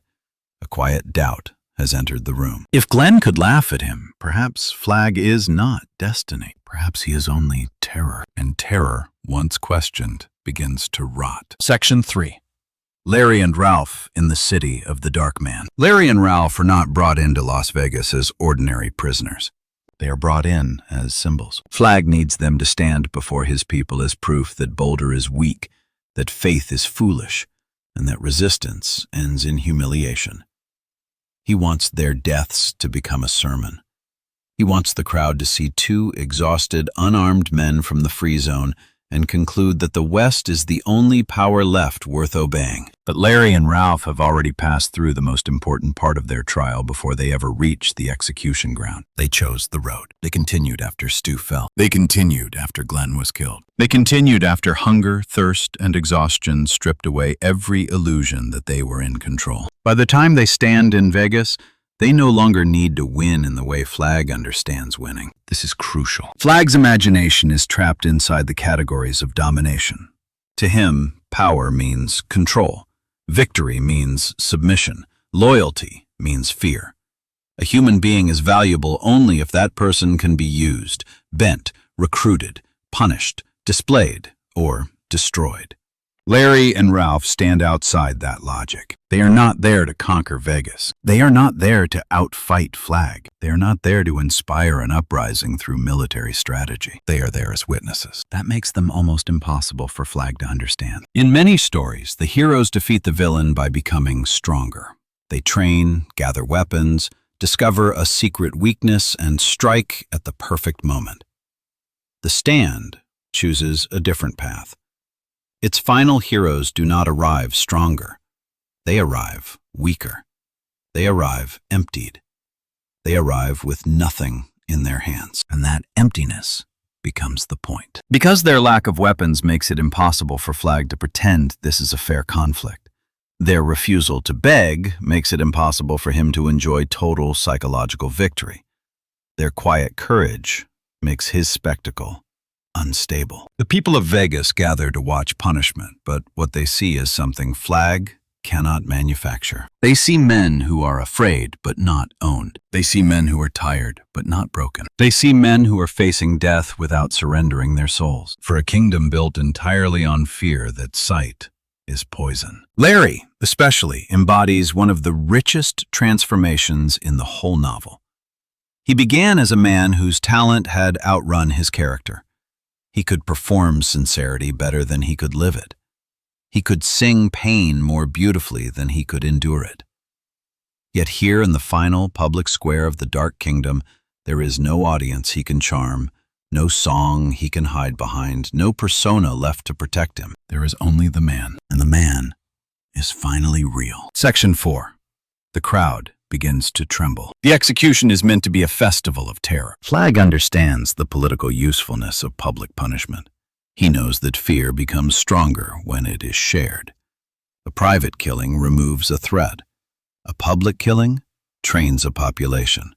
A quiet doubt has entered the room. If Glenn could laugh at him, perhaps Flagg is not destiny. Perhaps he is only terror. And terror, once questioned, begins to rot. Section 3. Larry and Ralph in the City of the Dark Man. Larry and Ralph are not brought into Las Vegas as ordinary prisoners. They are brought in as symbols. Flagg needs them to stand before his people as proof that Boulder is weak, that faith is foolish, and that resistance ends in humiliation. He wants their deaths to become a sermon. He wants the crowd to see two exhausted, unarmed men from the free zone and conclude that the West is the only power left worth obeying. But Larry and Ralph have already passed through the most important part of their trial before they ever reached the execution ground. They chose the road. They continued after Stu fell. They continued after Glenn was killed. They continued after hunger, thirst, and exhaustion stripped away every illusion that they were in control. By the time they stand in Vegas, they no longer need to win in the way Flagg understands winning. This is crucial. Flagg's imagination is trapped inside the categories of domination. To him, power means control. Victory means submission. Loyalty means fear. A human being is valuable only if that person can be used, bent, recruited, punished, displayed, or destroyed. Larry and Ralph stand outside that logic. They are not there to conquer Vegas. They are not there to outfight Flagg. They are not there to inspire an uprising through military strategy. They are there as witnesses. That makes them almost impossible for Flagg to understand. In many stories, the heroes defeat the villain by becoming stronger. They train, gather weapons, discover a secret weakness, and strike at the perfect moment. The Stand chooses a different path. Its final heroes do not arrive stronger. They arrive weaker. They arrive emptied. They arrive with nothing in their hands. And that emptiness becomes the point. Because their lack of weapons makes it impossible for Flagg to pretend this is a fair conflict. Their refusal to beg makes it impossible for him to enjoy total psychological victory. Their quiet courage makes his spectacle unstable. The people of Vegas gather to watch punishment, but what they see is something Flagg cannot manufacture. They see men who are afraid but not owned. They see men who are tired but not broken. They see men who are facing death without surrendering their souls. For a kingdom built entirely on fear that sight is poison. Larry, especially, embodies one of the richest transformations in the whole novel. He began as a man whose talent had outrun his character. He could perform sincerity better than he could live it. He could sing pain more beautifully than he could endure it. Yet here in the final public square of the Dark Kingdom, there is no audience he can charm, no song he can hide behind, no persona left to protect him. There is only the man, and the man is finally real. Section 4. The crowd begins to tremble. The execution is meant to be a festival of terror. Flagg understands the political usefulness of public punishment. He knows that fear becomes stronger when it is shared. A private killing removes a threat. A public killing trains a population.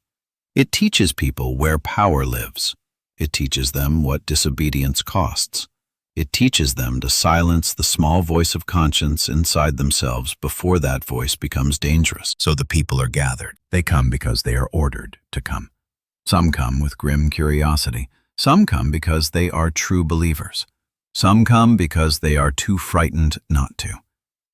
It teaches people where power lives. It teaches them what disobedience costs. It teaches them to silence the small voice of conscience inside themselves before that voice becomes dangerous. So the people are gathered. They come because they are ordered to come. Some come with grim curiosity. Some come because they are true believers. Some come because they are too frightened not to.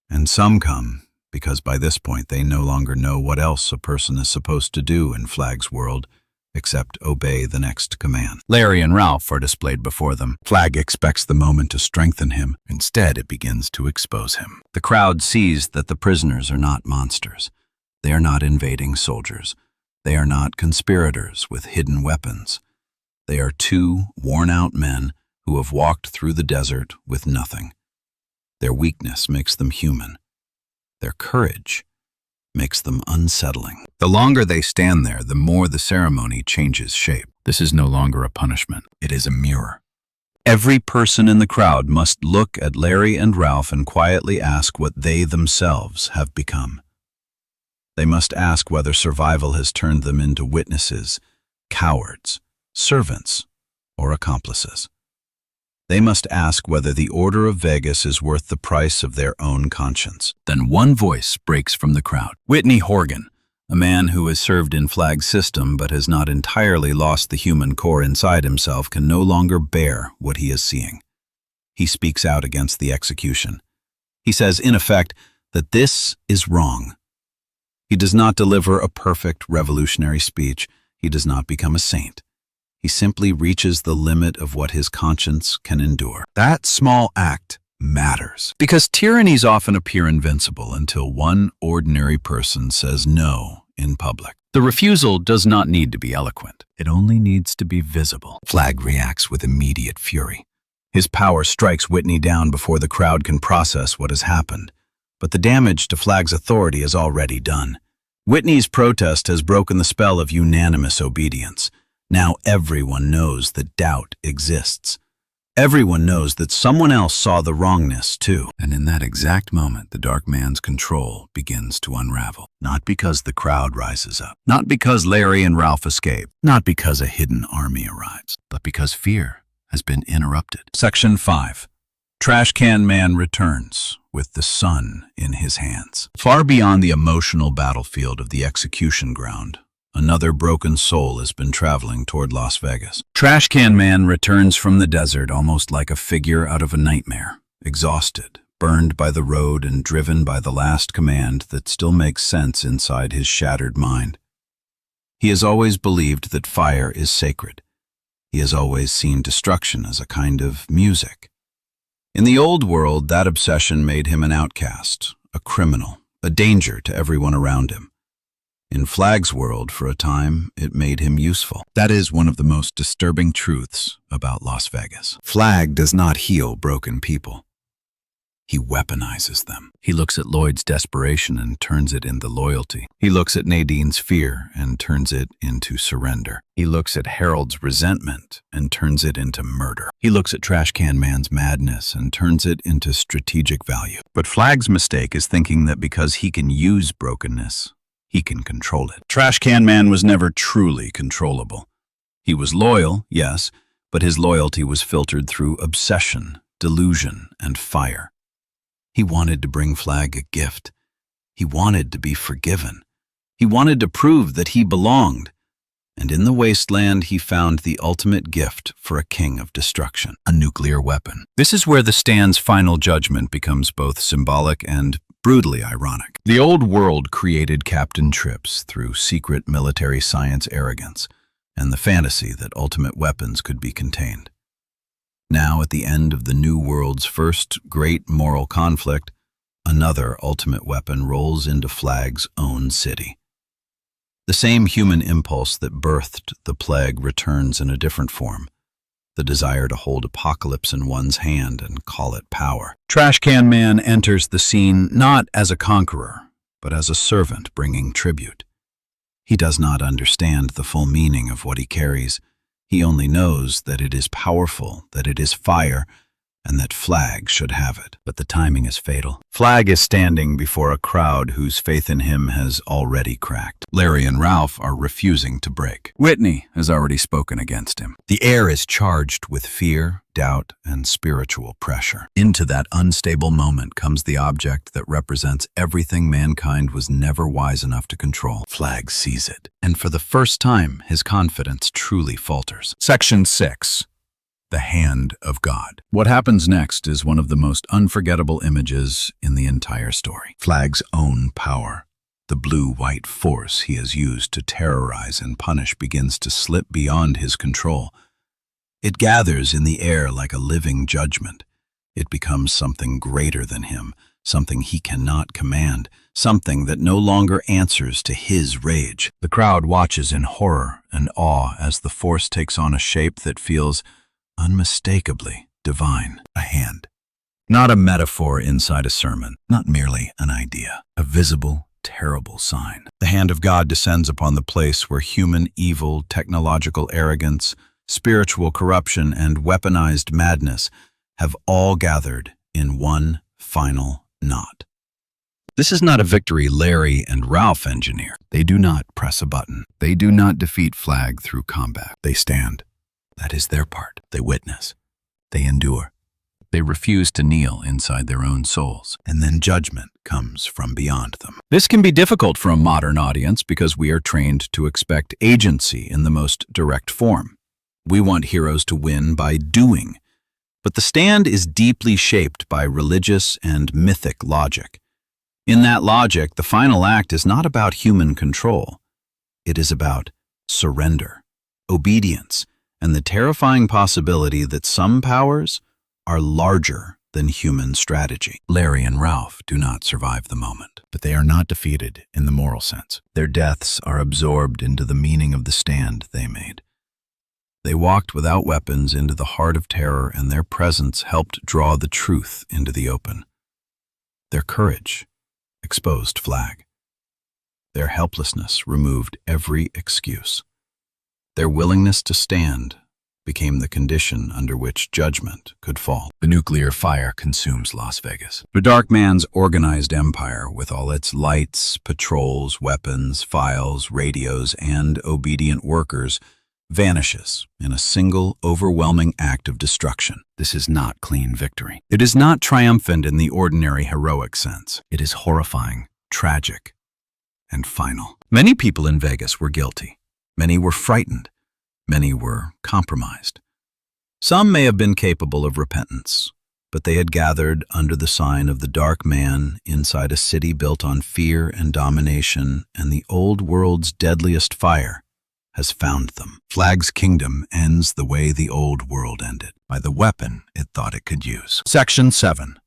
And some come because by this point they no longer know what else a person is supposed to do in Flagg's world except obey the next command. Larry and Ralph are displayed before them. Flagg expects the moment to strengthen him. Instead, it begins to expose him. The crowd sees that the prisoners are not monsters. They are not invading soldiers. They are not conspirators with hidden weapons. They are two worn-out men who have walked through the desert with nothing. Their weakness makes them human. Their courage makes them unsettling. The longer they stand there, the more the ceremony changes shape. This is no longer a punishment. It is a mirror. Every person in the crowd must look at Larry and Ralph and quietly ask what they themselves have become. They must ask whether survival has turned them into witnesses, cowards, servants, or accomplices. They must ask whether the Order of Vegas is worth the price of their own conscience. Then one voice breaks from the crowd. Whitney Horgan, a man who has served in Flagg's system but has not entirely lost the human core inside himself, can no longer bear what he is seeing. He speaks out against the execution. He says, in effect, that this is wrong. He does not deliver a perfect revolutionary speech. He does not become a saint. He simply reaches the limit of what his conscience can endure. That small act matters, because tyrannies often appear invincible until one ordinary person says no in public. The refusal does not need to be eloquent. It only needs to be visible. Flagg reacts with immediate fury. His power strikes Whitney down before the crowd can process what has happened. But the damage to Flagg's authority is already done. Whitney's protest has broken the spell of unanimous obedience. Now everyone knows that doubt exists. Everyone knows that someone else saw the wrongness too. And in that exact moment, the dark man's control begins to unravel. Not because the crowd rises up, not because Larry and Ralph escape, not because a hidden army arrives, but because fear has been interrupted. Section 5. Trash Can Man returns with the sun in his hands. Far beyond the emotional battlefield of the execution ground, another broken soul has been traveling toward Las Vegas. Trash Can Man returns from the desert almost like a figure out of a nightmare, exhausted, burned by the road and driven by the last command that still makes sense inside his shattered mind. He has always believed that fire is sacred. He has always seen destruction as a kind of music. In the old world, that obsession made him an outcast, a criminal, a danger to everyone around him. In Flagg's world, for a time, it made him useful. That is one of the most disturbing truths about Las Vegas. Flagg does not heal broken people. He weaponizes them. He looks at Lloyd's desperation and turns it into loyalty. He looks at Nadine's fear and turns it into surrender. He looks at Harold's resentment and turns it into murder. He looks at Trash Can Man's madness and turns it into strategic value. But Flagg's mistake is thinking that because he can use brokenness, he can control it. Trash Can Man was never truly controllable. He was loyal, yes, but his loyalty was filtered through obsession, delusion, and fire. He wanted to bring Flagg a gift. He wanted to be forgiven. He wanted to prove that he belonged. And in the wasteland, he found the ultimate gift for a king of destruction, a nuclear weapon. This is where the Stand's final judgment becomes both symbolic and brutally ironic. The old world created Captain Trips through secret military science arrogance and the fantasy that ultimate weapons could be contained. Now, at the end of the new world's first great moral conflict, another ultimate weapon rolls into Flagg's own city. The same human impulse that birthed the plague returns in a different form. The desire to hold apocalypse in one's hand and call it power. Trash Can Man enters the scene not as a conqueror, but as a servant bringing tribute. He does not understand the full meaning of what he carries. He only knows that it is powerful, that it is fire, and that Flagg should have it. But the timing is fatal. Flagg is standing before a crowd whose faith in him has already cracked. Larry and Ralph are refusing to break. Whitney has already spoken against him. The air is charged with fear, doubt, and spiritual pressure. Into that unstable moment comes the object that represents everything mankind was never wise enough to control. Flagg sees it, and for the first time, his confidence truly falters. Section 6. The Hand of God. What happens next is one of the most unforgettable images in the entire story. Flagg's own power, the blue-white force he has used to terrorize and punish, begins to slip beyond his control. It gathers in the air like a living judgment. It becomes something greater than him, something he cannot command, something that no longer answers to his rage. The crowd watches in horror and awe as the force takes on a shape that feels unmistakably divine. A hand. Not a metaphor inside a sermon, not merely an idea. A visible, terrible sign. The hand of God descends upon the place where human evil, technological arrogance, spiritual corruption, and weaponized madness have all gathered in one final knot. This is not a victory Larry and Ralph engineer. They do not press a button. They do not defeat Flagg through combat. They stand. That is their part. They witness. They endure. They refuse to kneel inside their own souls. And then judgment comes from beyond them. This can be difficult for a modern audience because we are trained to expect agency in the most direct form. We want heroes to win by doing. But the stand is deeply shaped by religious and mythic logic. In that logic, the final act is not about human control. It is about surrender, obedience, and the terrifying possibility that some powers are larger than human strategy. Larry and Ralph do not survive the moment, but they are not defeated in the moral sense. Their deaths are absorbed into the meaning of the stand they made. They walked without weapons into the heart of terror, and their presence helped draw the truth into the open. Their courage exposed Flagg. Their helplessness removed every excuse. Their willingness to stand became the condition under which judgment could fall. The nuclear fire consumes Las Vegas. The Dark Man's organized empire, with all its lights, patrols, weapons, files, radios, and obedient workers, vanishes in a single, overwhelming act of destruction. This is not clean victory. It is not triumphant in the ordinary heroic sense. It is horrifying, tragic, and final. Many people in Vegas were guilty. Many were frightened. Many were compromised. Some may have been capable of repentance, but they had gathered under the sign of the Dark Man inside a city built on fear and domination, and the old world's deadliest fire has found them. Flagg's kingdom ends the way the old world ended, by the weapon it thought it could use. Section 7.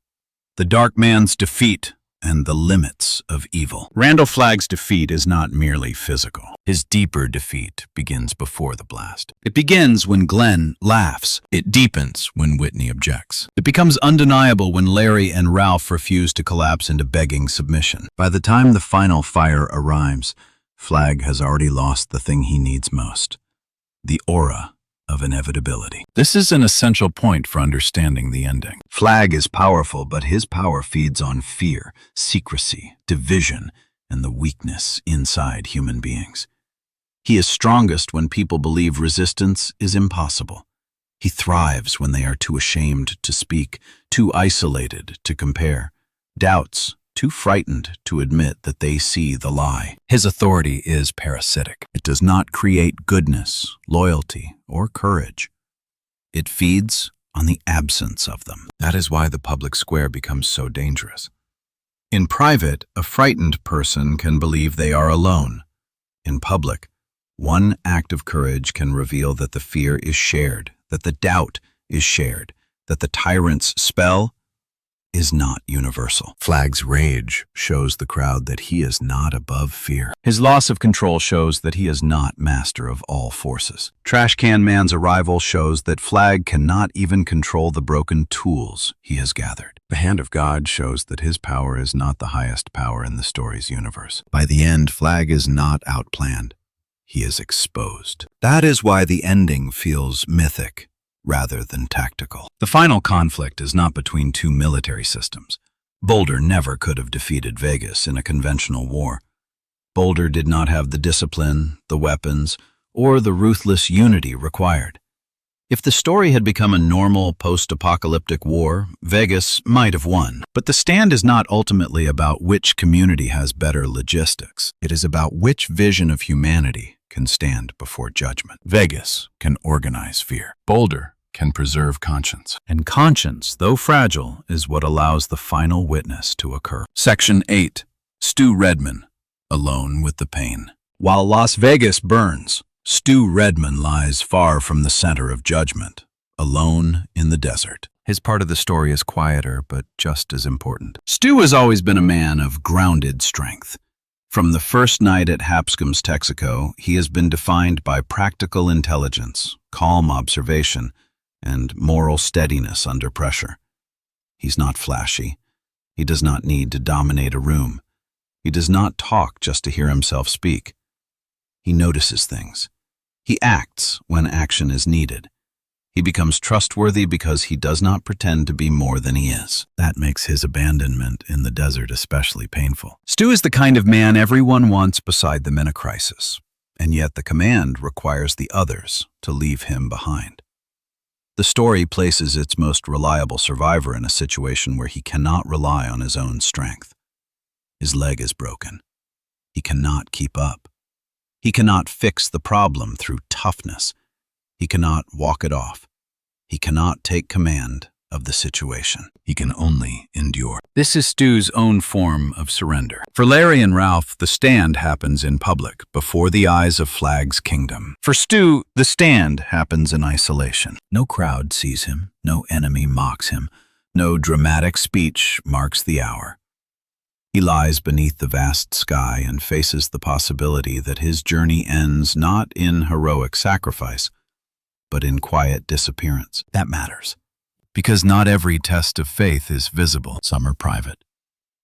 The Dark Man's defeat and the limits of evil. Randall Flagg's defeat is not merely physical. His deeper defeat begins before the blast. It begins when Glenn laughs. It deepens when Whitney objects. It becomes undeniable when Larry and Ralph refuse to collapse into begging submission. By the time the final fire arrives, Flagg has already lost the thing he needs most, the aura of inevitability. This is an essential point for understanding the ending. Flagg is powerful, but his power feeds on fear, secrecy, division, and the weakness inside human beings. He is strongest when people believe resistance is impossible. He thrives when they are too ashamed to speak, too isolated to compare, doubts, too frightened to admit that they see the lie. His authority is parasitic. It does not create goodness, loyalty, or courage. It feeds on the absence of them. That is why the public square becomes so dangerous. In private, a frightened person can believe they are alone. In public, one act of courage can reveal that the fear is shared, that the doubt is shared, that the tyrant's spell is not universal. Flagg's rage shows the crowd that he is not above fear. His loss of control shows that he is not master of all forces. Trash Can Man's arrival shows that Flagg cannot even control the broken tools he has gathered. The hand of God shows that his power is not the highest power in the story's universe. By the end, Flagg is not outplanned. He is exposed. That is why the ending feels mythic rather than tactical. The final conflict is not between two military systems. Boulder never could have defeated Vegas in a conventional war. Boulder did not have the discipline, the weapons, or the ruthless unity required. If the story had become a normal post-apocalyptic war, Vegas might have won. But the stand is not ultimately about which community has better logistics. It is about which vision of humanity can stand before judgment. Vegas can organize fear. Boulder can preserve conscience. And conscience, though fragile, is what allows the final witness to occur. Section 8. Stu Redman, alone with the pain. While Las Vegas burns, Stu Redman lies far from the center of judgment, alone in the desert. His part of the story is quieter, but just as important. Stu has always been a man of grounded strength. From the first night at Hapscom's Texaco, he has been defined by practical intelligence, calm observation, and moral steadiness under pressure. He's not flashy. He does not need to dominate a room. He does not talk just to hear himself speak. He notices things. He acts when action is needed. He becomes trustworthy because he does not pretend to be more than he is. That makes his abandonment in the desert especially painful. Stu is the kind of man everyone wants beside them in a crisis, and yet the command requires the others to leave him behind. The story places its most reliable survivor in a situation where he cannot rely on his own strength. His leg is broken. He cannot keep up. He cannot fix the problem through toughness. He cannot walk it off. He cannot take command of the situation. He can only endure. This is Stu's own form of surrender. For Larry and Ralph, the stand happens in public, before the eyes of Flagg's kingdom. For Stu, the stand happens in isolation. No crowd sees him. No enemy mocks him. No dramatic speech marks the hour. He lies beneath the vast sky and faces the possibility that his journey ends not in heroic sacrifice, but in quiet disappearance. That matters, because not every test of faith is visible. Some are private.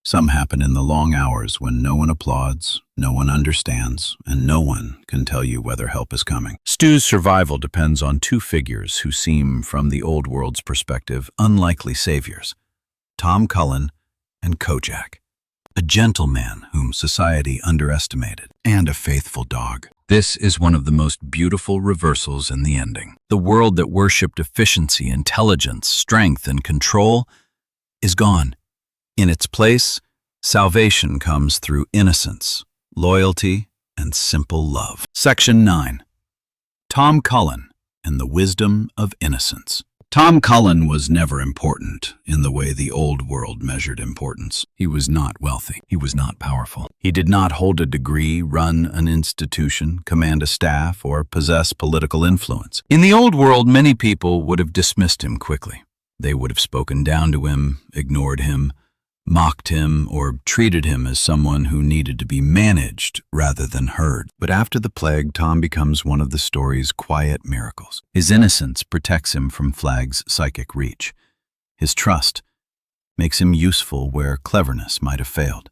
Some happen in the long hours when no one applauds, no one understands, and no one can tell you whether help is coming. Stu's survival depends on two figures who seem, from the old world's perspective, unlikely saviors: Tom Cullen and Kojak. A gentleman whom society underestimated, and a faithful dog. This is one of the most beautiful reversals in the ending. The world that worshipped efficiency, intelligence, strength, and control is gone. In its place, salvation comes through innocence, loyalty, and simple love. Section 9. Tom Cullen and the wisdom of innocence. Tom Cullen was never important in the way the old world measured importance. He was not wealthy. He was not powerful. He did not hold a degree, run an institution, command a staff, or possess political influence. In the old world, many people would have dismissed him quickly. They would have spoken down to him, ignored him, mocked him, or treated him as someone who needed to be managed rather than heard. But after the plague, Tom becomes one of the story's quiet miracles. His innocence protects him from Flagg's psychic reach. His trust makes him useful where cleverness might have failed.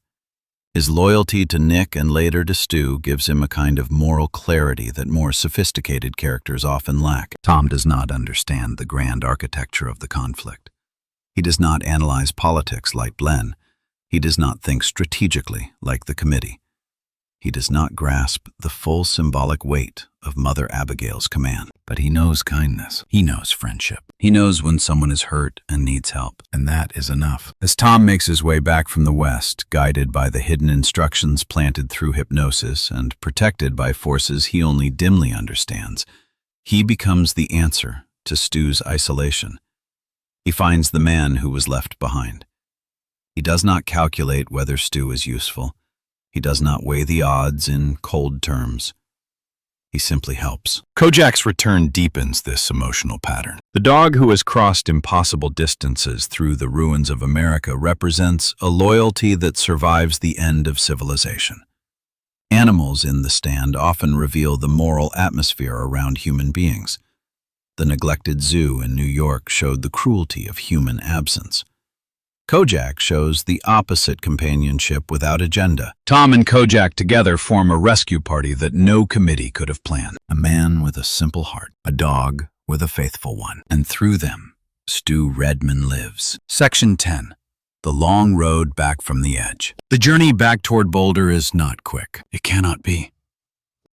His loyalty to Nick and later to Stu gives him a kind of moral clarity that more sophisticated characters often lack. Tom does not understand the grand architecture of the conflict. He does not analyze politics like Glenn. He does not think strategically like the committee. He does not grasp the full symbolic weight of Mother Abagail's command. But he knows kindness. He knows friendship. He knows when someone is hurt and needs help, and that is enough. As Tom makes his way back from the West, guided by the hidden instructions planted through hypnosis and protected by forces he only dimly understands, he becomes the answer to Stu's isolation. He finds the man who was left behind. He does not calculate whether Stu is useful. He does not weigh the odds in cold terms. He simply helps. Kojak's return deepens this emotional pattern. The dog who has crossed impossible distances through the ruins of America represents a loyalty that survives the end of civilization. Animals in the stand often reveal the moral atmosphere around human beings. The neglected zoo in New York showed the cruelty of human absence. Kojak shows the opposite companionship without agenda. Tom and Kojak together form a rescue party that no committee could have planned. A man with a simple heart, a dog with a faithful one, and through them, Stu Redman lives. Section 10. The long road back from the edge. The journey back toward Boulder is not quick. It cannot be.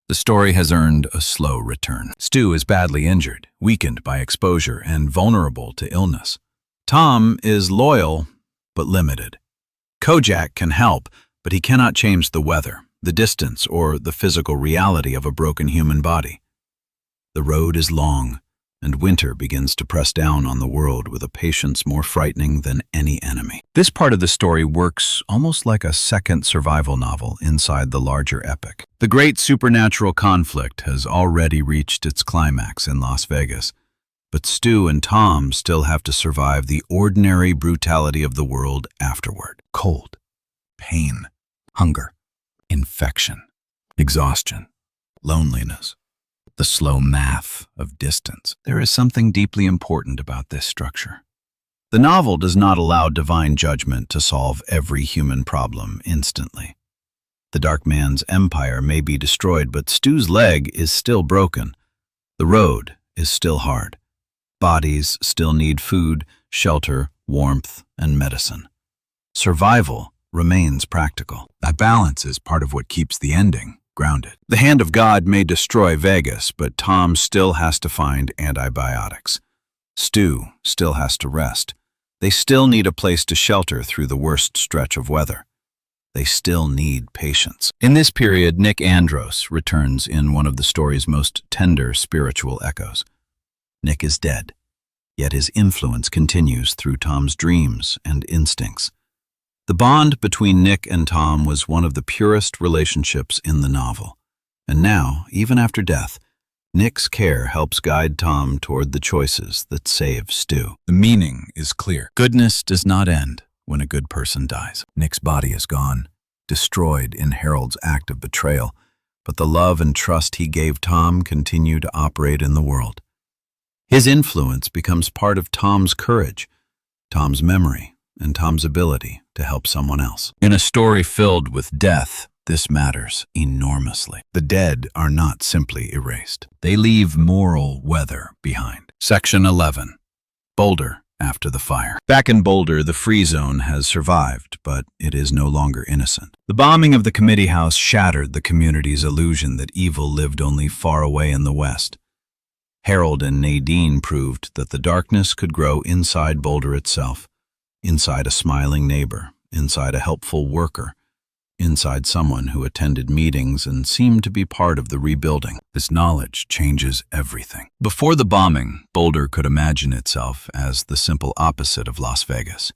The story has earned a slow return. Stu is badly injured, weakened by exposure, and vulnerable to illness. Tom is loyal, but limited. Kojak can help, but he cannot change the weather, the distance, or the physical reality of a broken human body. The road is long, and winter begins to press down on the world with a patience more frightening than any enemy. This part of the story works almost like a second survival novel inside the larger epic. The great supernatural conflict has already reached its climax in Las Vegas, but Stu and Tom still have to survive the ordinary brutality of the world afterward. Cold, pain, hunger, infection, exhaustion, loneliness, the slow math of distance. There is something deeply important about this structure. The novel does not allow divine judgment to solve every human problem instantly. The Dark Man's empire may be destroyed, but Stu's leg is still broken. The road is still hard. Bodies still need food, shelter, warmth, and medicine. Survival remains practical. That balance is part of what keeps the ending grounded. The hand of God may destroy Vegas, but Tom still has to find antibiotics. Stu still has to rest. They still need a place to shelter through the worst stretch of weather. They still need patience. In this period, Nick Andros returns in one of the story's most tender spiritual echoes. Nick is dead, yet his influence continues through Tom's dreams and instincts. The bond between Nick and Tom was one of the purest relationships in the novel. And now, even after death, Nick's care helps guide Tom toward the choices that save Stu. The meaning is clear. Goodness does not end when a good person dies. Nick's body is gone, destroyed in Harold's act of betrayal, but the love and trust he gave Tom continue to operate in the world. His influence becomes part of Tom's courage, Tom's memory, and Tom's ability to help someone else. In a story filled with death, this matters enormously. The dead are not simply erased. They leave moral weather behind. Section 11. Boulder after the fire. Back in Boulder, the free zone has survived, but it is no longer innocent. The bombing of the committee house shattered the community's illusion that evil lived only far away in the west. Harold and Nadine proved that the darkness could grow inside Boulder itself, inside a smiling neighbor, inside a helpful worker, inside someone who attended meetings and seemed to be part of the rebuilding. This knowledge changes everything. Before the bombing, Boulder could imagine itself as the simple opposite of Las Vegas.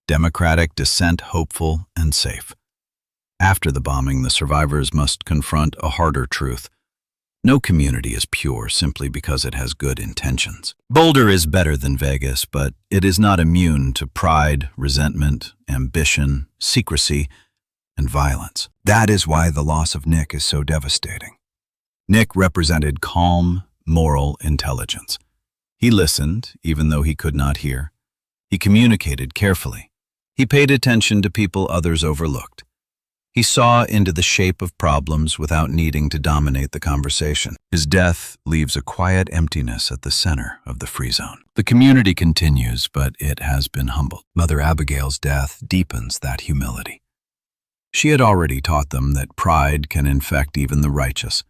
Democratic, dissent, hopeful, and safe. After the bombing, the survivors must confront a harder truth. No community is pure simply because it has good intentions. Boulder is better than Vegas, but it is not immune to pride, resentment, ambition, secrecy, and violence. That is why the loss of Nick is so devastating. Nick represented calm, moral intelligence. He listened, even though he could not hear. He communicated carefully. He paid attention to people others overlooked. He saw into the shape of problems without needing to dominate the conversation. His death leaves a quiet emptiness at the center of the free zone. The community continues, but it has been humbled. Mother Abagail's death deepens that humility. She had already taught them that pride can infect even the righteous.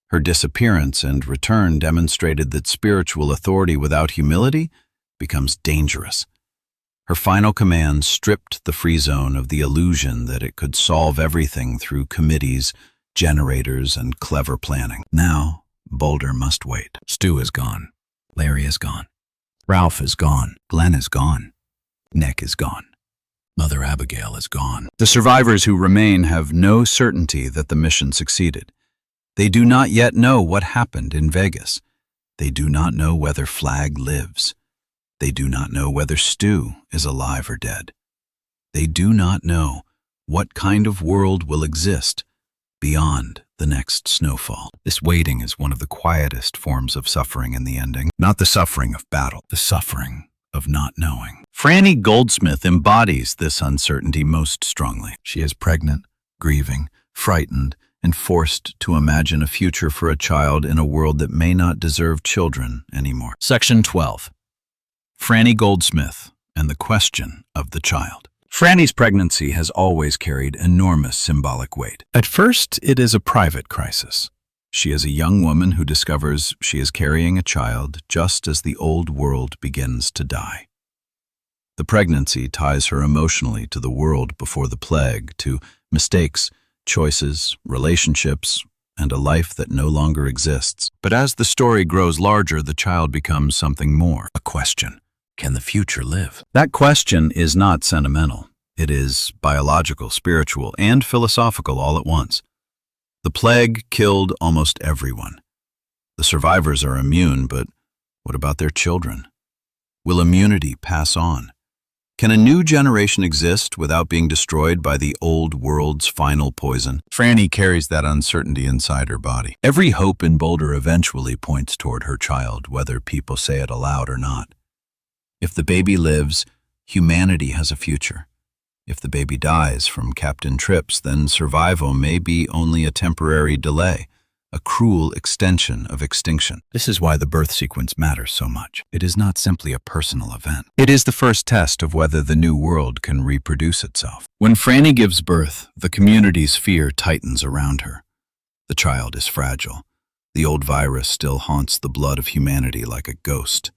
Her disappearance and return demonstrated that spiritual authority without humility becomes dangerous. Her final command stripped the free zone of the illusion that it could solve everything through committees, generators, and clever planning. Now, Boulder must wait. Stu is gone. Larry is gone. Ralph is gone. Glenn is gone. Nick is gone. Mother Abagail is gone. The survivors who remain have no certainty that the mission succeeded. They do not yet know what happened in Vegas. They do not know whether Flagg lives. They do not know whether Stu is alive or dead. They do not know what kind of world will exist beyond the next snowfall. This waiting is one of the quietest forms of suffering in the ending. Not the suffering of battle, the suffering of not knowing. Frannie Goldsmith embodies this uncertainty most strongly. She is pregnant, grieving, frightened, and forced to imagine a future for a child in a world that may not deserve children anymore. Section 12. Frannie Goldsmith and the question of the child. Frannie's pregnancy has always carried enormous symbolic weight. At first, it is a private crisis. She is a young woman who discovers she is carrying a child just as the old world begins to die. The pregnancy ties her emotionally to the world before the plague, to mistakes, choices, relationships, and a life that no longer exists. But as the story grows larger, the child becomes something more, a question. Can the future live? That question is not sentimental. It is biological, spiritual, and philosophical all at once. The plague killed almost everyone. The survivors are immune, but what about their children? Will immunity pass on? Can a new generation exist without being destroyed by the old world's final poison? Frannie carries that uncertainty inside her body. Every hope in Boulder eventually points toward her child, whether people say it aloud or not. If the baby lives, humanity has a future. If the baby dies from Captain Trips, then survival may be only a temporary delay, a cruel extension of extinction. This is why the birth sequence matters so much. It is not simply a personal event. It is the first test of whether the new world can reproduce itself. When Frannie gives birth, the community's fear tightens around her. The child is fragile. The old virus still haunts the blood of humanity like a ghost.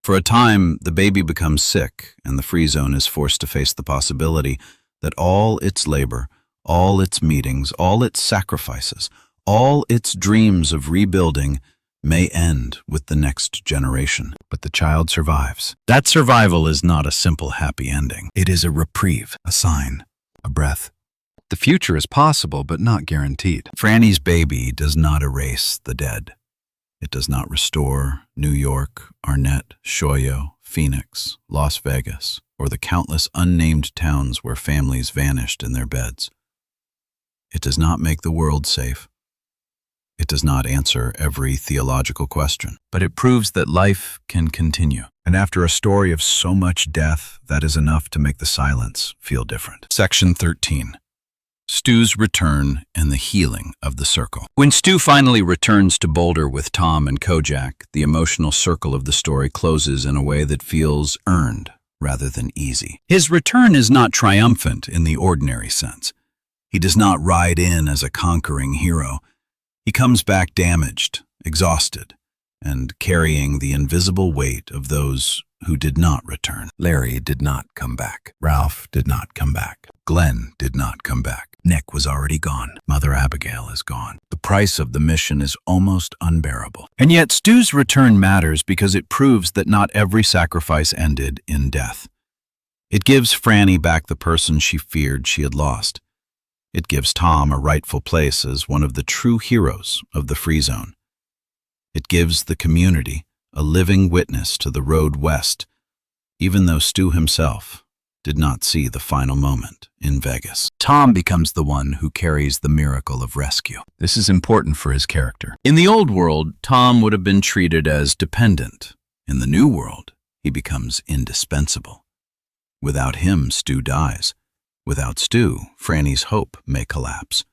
For a time, the baby becomes sick, and the free zone is forced to face the possibility that all its labor, all its meetings, all its sacrifices, all its dreams of rebuilding may end with the next generation. But the child survives. That survival is not a simple happy ending. It is a reprieve, a sign, a breath. The future is possible, but not guaranteed. Frannie's baby does not erase the dead. It does not restore New York, Arnett, Shoyo, Phoenix, Las Vegas, or the countless unnamed towns where families vanished in their beds. It does not make the world safe. It does not answer every theological question, but it proves that life can continue. And after a story of so much death, that is enough to make the silence feel different. Section 13. Stu's return and the healing of the circle. When Stu finally returns to Boulder with Tom and Kojak, the emotional circle of the story closes in a way that feels earned rather than easy. His return is not triumphant in the ordinary sense. He does not ride in as a conquering hero. He comes back damaged, exhausted, and carrying the invisible weight of those who did not return. Larry did not come back. Ralph did not come back. Glenn did not come back. Nick was already gone. Mother Abagail is gone. The price of the mission is almost unbearable. And yet Stu's return matters because it proves that not every sacrifice ended in death. It gives Frannie back the person she feared she had lost. It gives Tom a rightful place as one of the true heroes of the Free Zone. It gives the community a living witness to the road west, even though Stu himself did not see the final moment in Vegas. Tom becomes the one who carries the miracle of rescue. This is important for his character. In the old world, Tom would have been treated as dependent. In the new world, he becomes indispensable. Without him, Stu dies. Without Stu, Frannie's hope may collapse.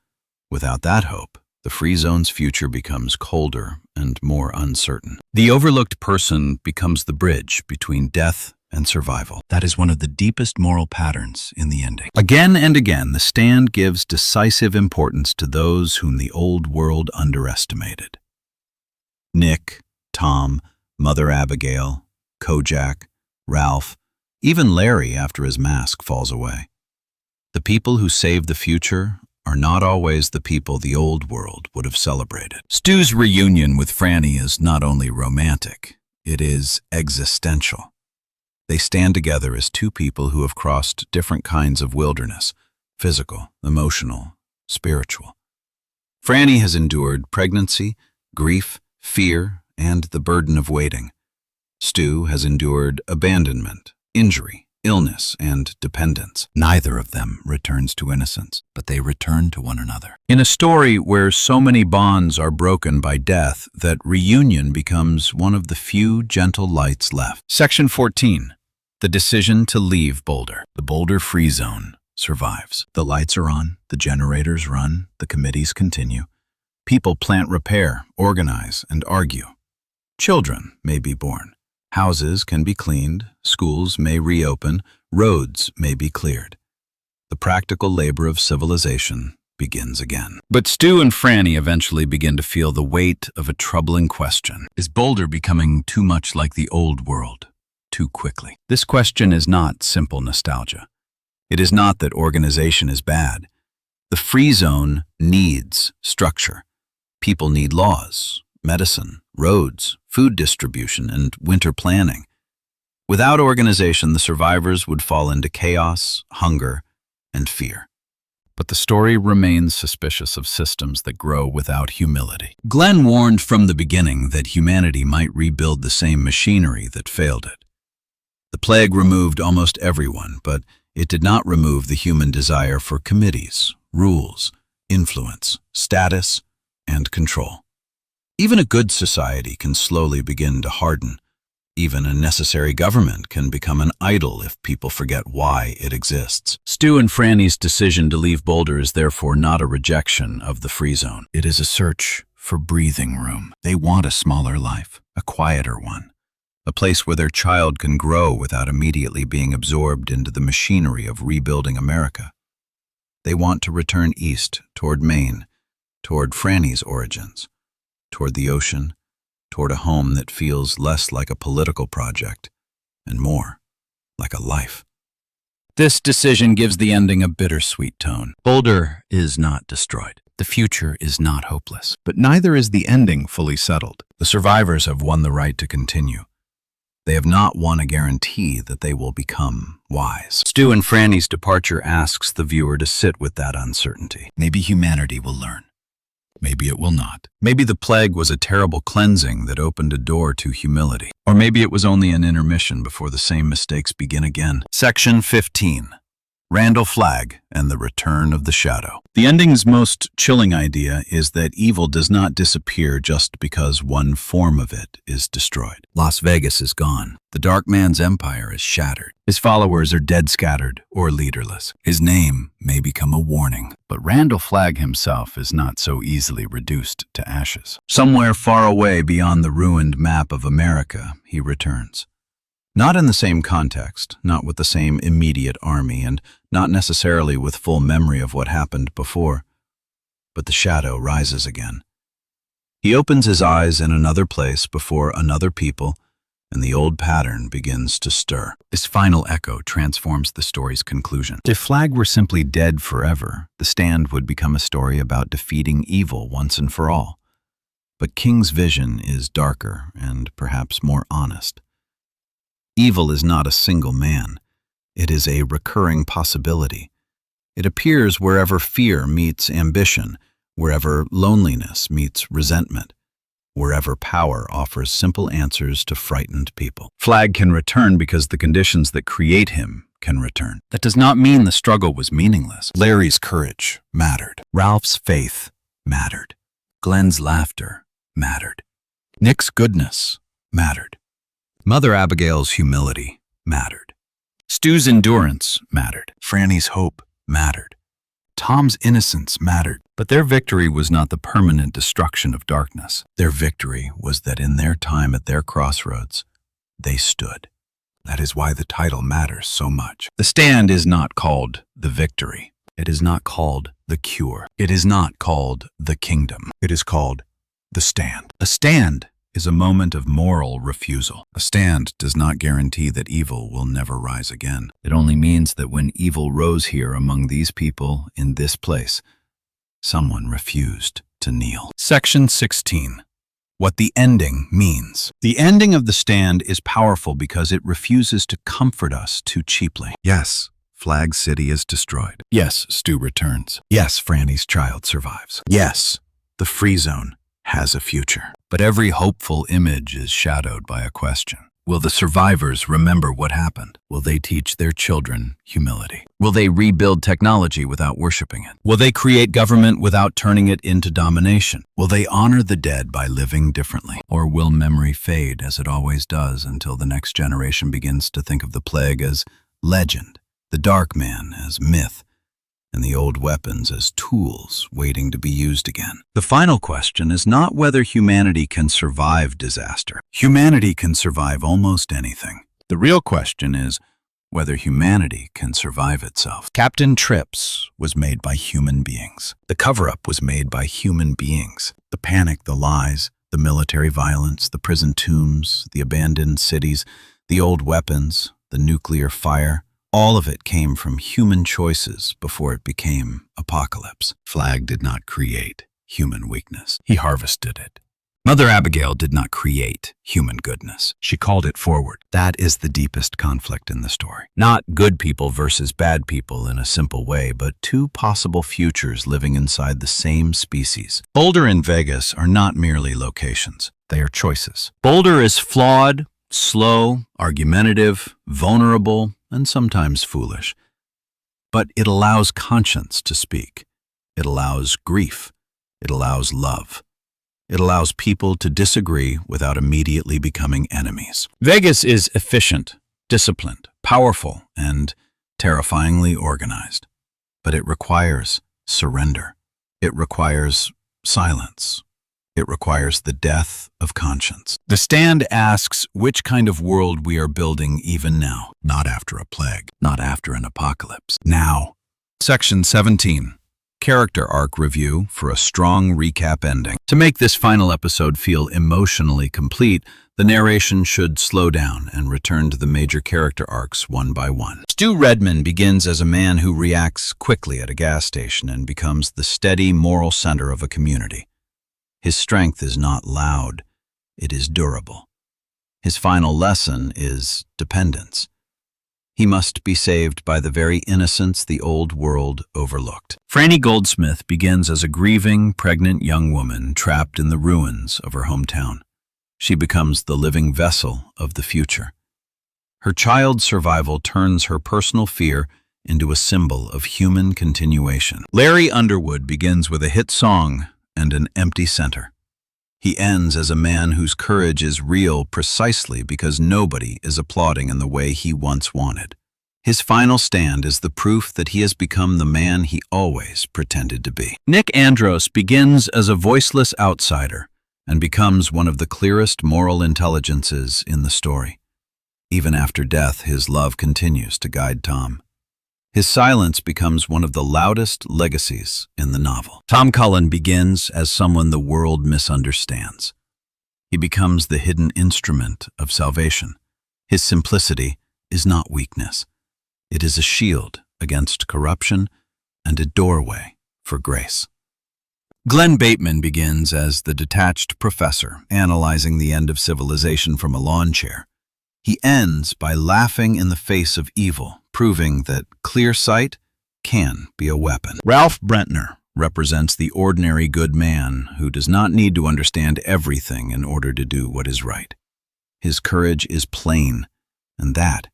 Without that hope, the Free Zone's future becomes colder and more uncertain. The overlooked person becomes the bridge between death and survival. That is one of the deepest moral patterns in the ending. Again and again, the stand gives decisive importance to those whom the old world underestimated. Nick, Tom, Mother Abagail, Kojak, Ralph, even Larry after his mask falls away. The people who save the future are not always the people the old world would have celebrated. Stu's reunion with Frannie is not only romantic, it is existential. They stand together as two people who have crossed different kinds of wilderness, physical, emotional, spiritual. Frannie has endured pregnancy, grief, fear, and the burden of waiting. Stu has endured abandonment, injury, illness, and dependence. Neither of them returns to innocence, but they return to one another. In a story where so many bonds are broken by death that reunion becomes one of the few gentle lights left. Section 14. The decision to leave Boulder. The Boulder Free Zone survives. The lights are on, the generators run, the committees continue. People plant repair, organize, and argue. Children may be born. Houses can be cleaned, schools may reopen, roads may be cleared. The practical labor of civilization begins again. But Stu and Frannie eventually begin to feel the weight of a troubling question. Is Boulder becoming too much like the old world, too quickly? This question is not simple nostalgia. It is not that organization is bad. The free zone needs structure. People need laws, medicine, roads, food distribution, and winter planning. Without organization, the survivors would fall into chaos, hunger, and fear. But the story remains suspicious of systems that grow without humility. Glenn warned from the beginning that humanity might rebuild the same machinery that failed it. The plague removed almost everyone, but it did not remove the human desire for committees, rules, influence, status, and control. Even a good society can slowly begin to harden. Even a necessary government can become an idol if people forget why it exists. Stu and Frannie's decision to leave Boulder is therefore not a rejection of the free zone. It is a search for breathing room. They want a smaller life, a quieter one, a place where their child can grow without immediately being absorbed into the machinery of rebuilding America. They want to return east, toward Maine, toward Frannie's origins, toward the ocean, toward a home that feels less like a political project and more like a life. This decision gives the ending a bittersweet tone. Boulder is not destroyed. The future is not hopeless, but neither is the ending fully settled. The survivors have won the right to continue. They have not won a guarantee that they will become wise. Stu and Frannie's departure asks the viewer to sit with that uncertainty. Maybe humanity will learn. Maybe it will not. Maybe the plague was a terrible cleansing that opened a door to humility. Or maybe it was only an intermission before the same mistakes begin again. Section 15. Randall Flagg and the Return of the Shadow. The ending's most chilling idea is that evil does not disappear just because one form of it is destroyed. Las Vegas is gone. The Dark Man's empire is shattered. His followers are dead scattered or leaderless. His name may become a warning, but Randall Flagg himself is not so easily reduced to ashes. Somewhere far away beyond the ruined map of America, he returns. Not in the same context, not with the same immediate army, and not necessarily with full memory of what happened before. But the shadow rises again. He opens his eyes in another place before another people, and the old pattern begins to stir. This final echo transforms the story's conclusion. If Flagg were simply dead forever, The Stand would become a story about defeating evil once and for all. But King's vision is darker and perhaps more honest. Evil is not a single man. It is a recurring possibility. It appears wherever fear meets ambition, wherever loneliness meets resentment, wherever power offers simple answers to frightened people. Flagg can return because the conditions that create him can return. That does not mean the struggle was meaningless. Larry's courage mattered. Ralph's faith mattered. Glenn's laughter mattered. Nick's goodness mattered. Mother Abagail's humility mattered. Stu's endurance mattered. Frannie's hope mattered. Tom's innocence mattered. But their victory was not the permanent destruction of darkness. Their victory was that in their time at their crossroads, they stood. That is why the title matters so much. The Stand is not called the victory. It is not called the cure. It is not called the kingdom. It is called the stand. A stand is a moment of moral refusal. A stand does not guarantee that evil will never rise again. It only means that when evil rose here among these people in this place, someone refused to kneel. Section 16. What the ending means. The ending of The Stand is powerful because it refuses to comfort us too cheaply. Yes, Flagg City is destroyed. Yes, Stu returns. Yes, Frannie's child survives. Yes, the free zone has a future. But every hopeful image is shadowed by a question. Will the survivors remember what happened? Will they teach their children humility? Will they rebuild technology without worshiping it? Will they create government without turning it into domination? Will they honor the dead by living differently? Or will memory fade as it always does until the next generation begins to think of the plague as legend, the dark man as myth, and the old weapons as tools waiting to be used again? The final question is not whether humanity can survive disaster. Humanity can survive almost anything. The real question is whether humanity can survive itself. Captain Trips was made by human beings. The cover-up was made by human beings. The panic, the lies, the military violence, the prison tombs, the abandoned cities, the old weapons, the nuclear fire, all of it came from human choices before it became apocalypse. Flagg did not create human weakness. He harvested it. Mother Abagail did not create human goodness. She called it forward. That is the deepest conflict in the story. Not good people versus bad people in a simple way, but two possible futures living inside the same species. Boulder and Vegas are not merely locations. They are choices. Boulder is flawed, slow, argumentative, vulnerable, and sometimes foolish. But it allows conscience to speak. It allows grief. It allows love. It allows people to disagree without immediately becoming enemies. Vegas is efficient, disciplined, powerful, and terrifyingly organized. But it requires surrender. It requires silence. It requires the death of conscience. The Stand asks which kind of world we are building even now, not after a plague, not after an apocalypse. Now. Section 17. Character arc review for a strong recap ending. To make this final episode feel emotionally complete, the narration should slow down and return to the major character arcs one by one. Stu Redmond begins as a man who reacts quickly at a gas station and becomes the steady moral center of a community. His strength is not loud, it is durable. His final lesson is dependence. He must be saved by the very innocence the old world overlooked. Frannie Goldsmith begins as a grieving, pregnant young woman trapped in the ruins of her hometown. She becomes the living vessel of the future. Her child's survival turns her personal fear into a symbol of human continuation. Larry Underwood begins with a hit song and an empty center. He ends as a man whose courage is real precisely because nobody is applauding in the way he once wanted. His final stand is the proof that he has become the man he always pretended to be. Nick Andros begins as a voiceless outsider and becomes one of the clearest moral intelligences in the story. Even after death, his love continues to guide Tom. His silence becomes one of the loudest legacies in the novel. Tom Cullen begins as someone the world misunderstands. He becomes the hidden instrument of salvation. His simplicity is not weakness. It is a shield against corruption and a doorway for grace. Glenn Bateman begins as the detached professor, analyzing the end of civilization from a lawn chair. He ends by laughing in the face of evil, proving that clear sight can be a weapon. Ralph Brentner represents the ordinary good man who does not need to understand everything in order to do what is right. His courage is plain, and that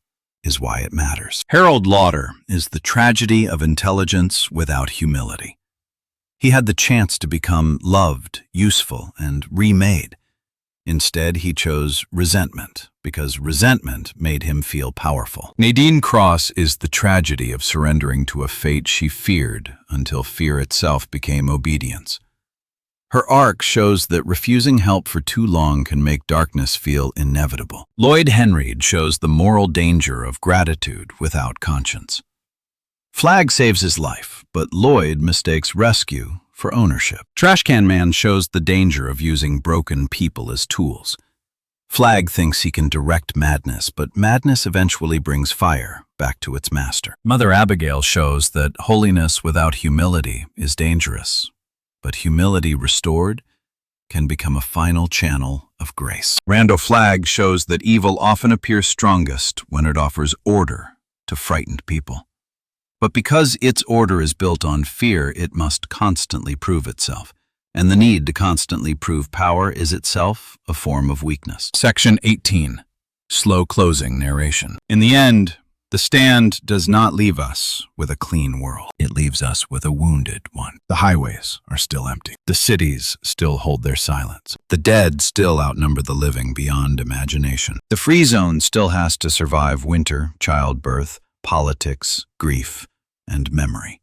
is why it matters. Harold Lauder is the tragedy of intelligence without humility. He had the chance to become loved, useful, and remade. Instead, he chose resentment, because resentment made him feel powerful. Nadine Cross is the tragedy of surrendering to a fate she feared until fear itself became obedience. Her arc shows that refusing help for too long can make darkness feel inevitable. Lloyd Henreid shows the moral danger of gratitude without conscience. Flagg saves his life, but Lloyd mistakes rescue for ownership. Trashcan Man shows the danger of using broken people as tools. Flagg thinks he can direct madness, but madness eventually brings fire back to its master. Mother Abagail shows that holiness without humility is dangerous, but humility restored can become a final channel of grace. Randall Flagg shows that evil often appears strongest when it offers order to frightened people. But because its order is built on fear, it must constantly prove itself. and the need to constantly prove power is itself a form of weakness. Section 18. Slow closing narration. In the end, the stand does not leave us with a clean world. It leaves us with a wounded one. The highways are still empty. The cities still hold their silence. The dead still outnumber the living beyond imagination. The free zone still has to survive winter, childbirth, politics, grief, and memory.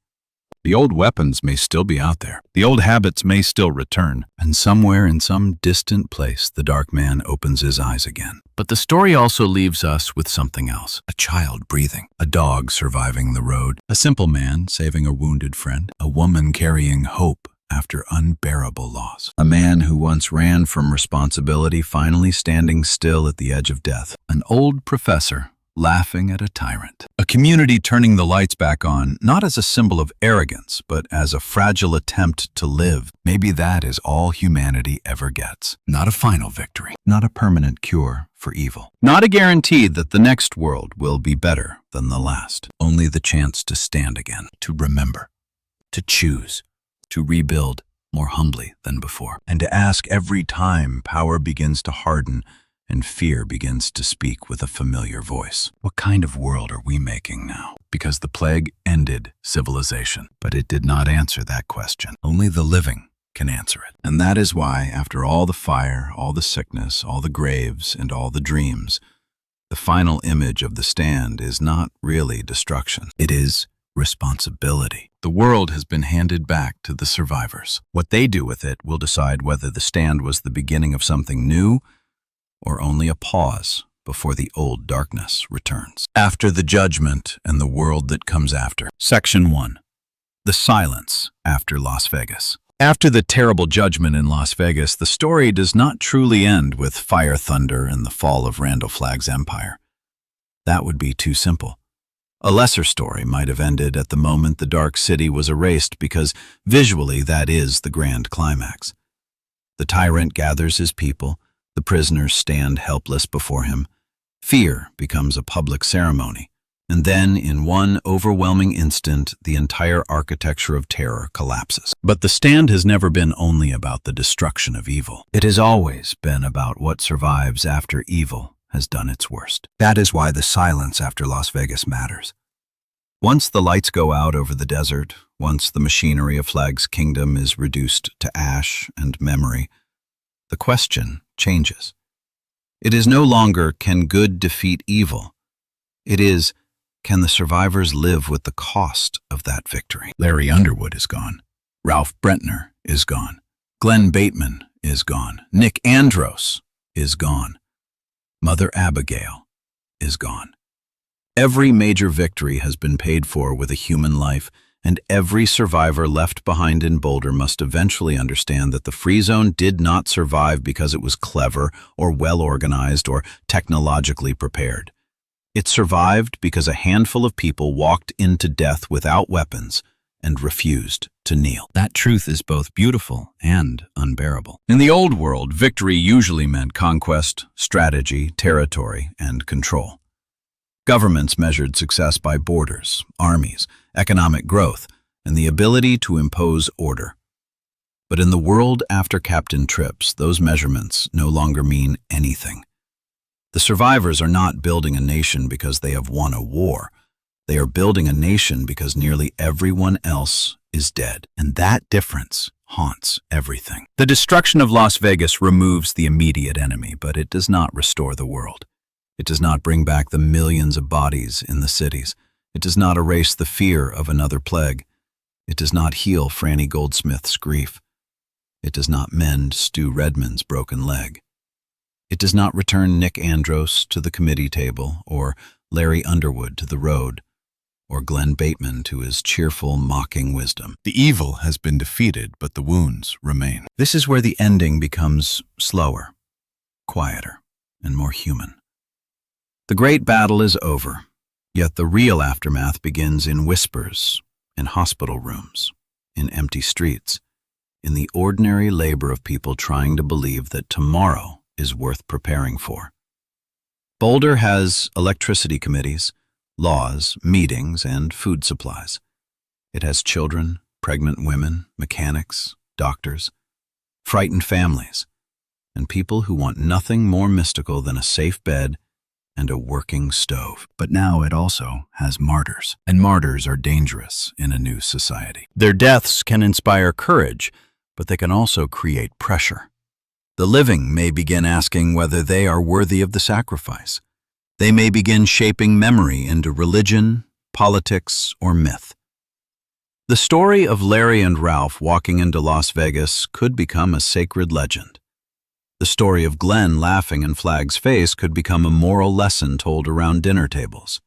The old weapons may still be out there. The old habits may still return. And somewhere in some distant place, the dark man opens his eyes again. But the story also leaves us with something else. A child breathing. A dog surviving the road. A simple man saving a wounded friend. A woman carrying hope after unbearable loss. A man who once ran from responsibility finally standing still at the edge of death. An old professor laughing at a tyrant. A community turning the lights back on, not as a symbol of arrogance, but as a fragile attempt to live. Maybe that is all humanity ever gets. Not a final victory. Not a permanent cure for evil. Not a guarantee that the next world will be better than the last. Only the chance to stand again, to remember, to choose, to rebuild more humbly than before, and to ask every time power begins to harden and fear begins to speak with a familiar voice. What kind of world are we making now? Because the plague ended civilization, but it did not answer that question. Only the living can answer it. And that is why, after all the fire, all the sickness, all the graves, and all the dreams, the final image of the stand is not really destruction. It is responsibility. The world has been handed back to the survivors. What they do with it will decide whether the stand was the beginning of something new or only a pause before the old darkness returns. After the judgment and the world that comes after. Section 1. The silence after Las Vegas. After the terrible judgment in Las Vegas, the story does not truly end with fire, thunder, and the fall of Randall Flagg's empire. That would be too simple. A lesser story might have ended at the moment the dark city was erased, because visually that is the grand climax. The tyrant gathers his people. The prisoners stand helpless before him. Fear becomes a public ceremony, and then, in one overwhelming instant, the entire architecture of terror collapses. But the stand has never been only about the destruction of evil. It has always been about what survives after evil has done its worst. That is why the silence after Las Vegas matters. Once the lights go out over the desert, once the machinery of Flagg's kingdom is reduced to ash and memory, the question changes. It is no longer, can good defeat evil? It is, can the survivors live with the cost of that victory? Larry Underwood is gone. Ralph Brentner is gone. Glenn Bateman is gone. Nick Andros is gone. Mother Abagail is gone. Every major victory has been paid for with a human life, and every survivor left behind in Boulder must eventually understand that the free zone did not survive because it was clever or well-organized or technologically prepared. It survived because a handful of people walked into death without weapons and refused to kneel. That truth is both beautiful and unbearable. In the old world, victory usually meant conquest, strategy, territory, and control. Governments measured success by borders, armies, economic growth, and the ability to impose order. But in the world after Captain Trips, those measurements no longer mean anything. The survivors are not building a nation because they have won a war. They are building a nation because nearly everyone else is dead. And that difference haunts everything. The destruction of Las Vegas removes the immediate enemy, but it does not restore the world. It does not bring back the millions of bodies in the cities. It does not erase the fear of another plague. It does not heal Frannie Goldsmith's grief. It does not mend Stu Redmond's broken leg. It does not return Nick Andros to the committee table, or Larry Underwood to the road, or Glenn Bateman to his cheerful, mocking wisdom. The evil has been defeated, but the wounds remain. This is where the ending becomes slower, quieter, and more human. The great battle is over, yet the real aftermath begins in whispers, in hospital rooms, in empty streets, in the ordinary labor of people trying to believe that tomorrow is worth preparing for. Boulder has electricity committees, laws, meetings, and food supplies. It has children, pregnant women, mechanics, doctors, frightened families, and people who want nothing more mystical than a safe bed and a working stove. But now it also has martyrs, and martyrs are dangerous in a new society. Their deaths can inspire courage, but they can also create pressure. The living may begin asking whether they are worthy of the sacrifice. They may begin shaping memory into religion, politics, or myth. The story of Larry and Ralph walking into Las Vegas could become a sacred legend. The story of Glenn laughing in Flagg's face could become a moral lesson told around dinner tables.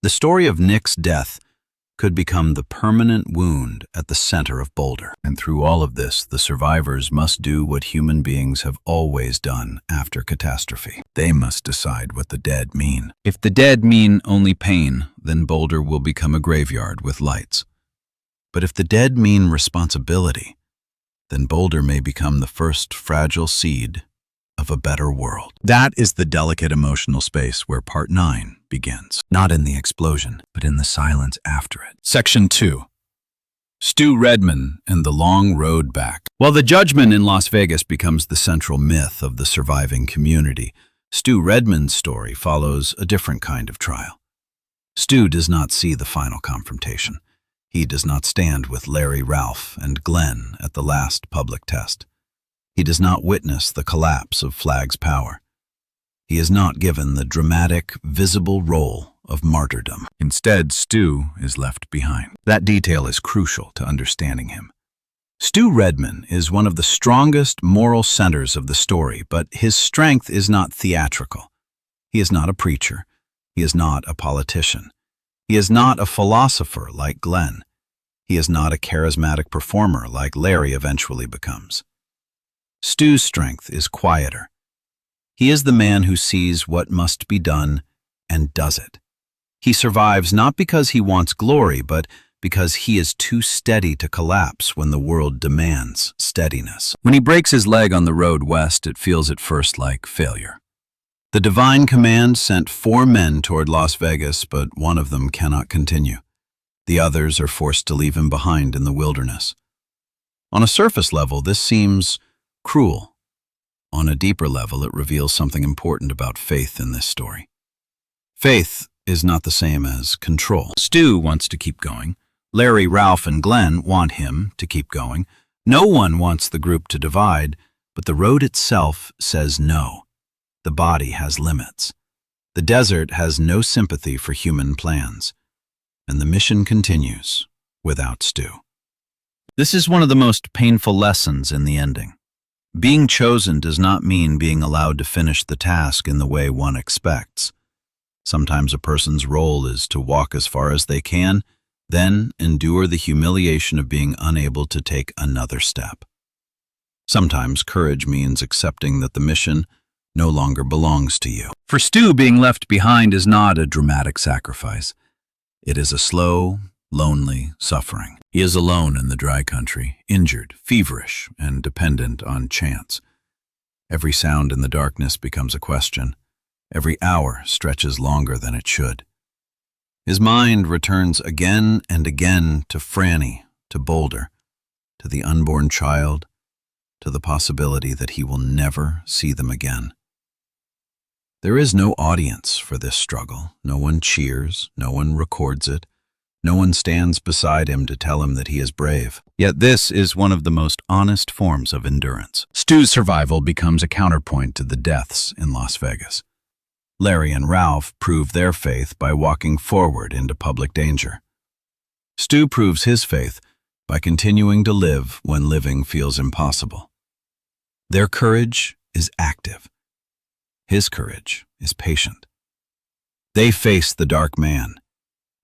The story of Nick's death could become the permanent wound at the center of Boulder. And through all of this, the survivors must do what human beings have always done after catastrophe. They must decide what the dead mean. If the dead mean only pain, then Boulder will become a graveyard with lights. But if the dead mean responsibility, then Boulder may become the first fragile seed of a better world. That is the delicate emotional space where Part 9 begins. Not in the explosion, but in the silence after it. Section 2. Stu Redman and the Long Road Back. While the judgment in Las Vegas becomes the central myth of the surviving community, Stu Redman's story follows a different kind of trial. Stu does not see the final confrontation. He does not stand with Larry, Ralph, and Glenn at the last public test. He does not witness the collapse of Flagg's power. He is not given the dramatic, visible role of martyrdom. Instead, Stu is left behind. That detail is crucial to understanding him. Stu Redman is one of the strongest moral centers of the story, but his strength is not theatrical. He is not a preacher. He is not a politician. He is not a philosopher like Glenn. He is not a charismatic performer like Larry eventually becomes. Stu's strength is quieter. He is the man who sees what must be done and does it. He survives not because he wants glory, but because he is too steady to collapse when the world demands steadiness. When he breaks his leg on the road west, it feels at first like failure. The divine command sent 4 men toward Las Vegas, but one of them cannot continue. The others are forced to leave him behind in the wilderness. On a surface level, this seems cruel. On a deeper level, it reveals something important about faith in this story. Faith is not the same as control. Stu wants to keep going. Larry, Ralph, and Glenn want him to keep going. No one wants the group to divide, but the road itself says no. The body has limits. The desert has no sympathy for human plans. And the mission continues without Stu. This is one of the most painful lessons in the ending. Being chosen does not mean being allowed to finish the task in the way one expects. Sometimes a person's role is to walk as far as they can, then endure the humiliation of being unable to take another step. Sometimes courage means accepting that the mission no longer belongs to you. For Stu, being left behind is not a dramatic sacrifice. It is a slow, lonely suffering. He is alone in the dry country, injured, feverish, and dependent on chance. Every sound in the darkness becomes a question. Every hour stretches longer than it should. His mind returns again and again to Frannie, to Boulder, to the unborn child, to the possibility that he will never see them again. There is no audience for this struggle. No one cheers, no one records it, no one stands beside him to tell him that he is brave. Yet this is one of the most honest forms of endurance. Stu's survival becomes a counterpoint to the deaths in Las Vegas. Larry and Ralph prove their faith by walking forward into public danger. Stu proves his faith by continuing to live when living feels impossible. Their courage is active. His courage is patient. They face the dark man.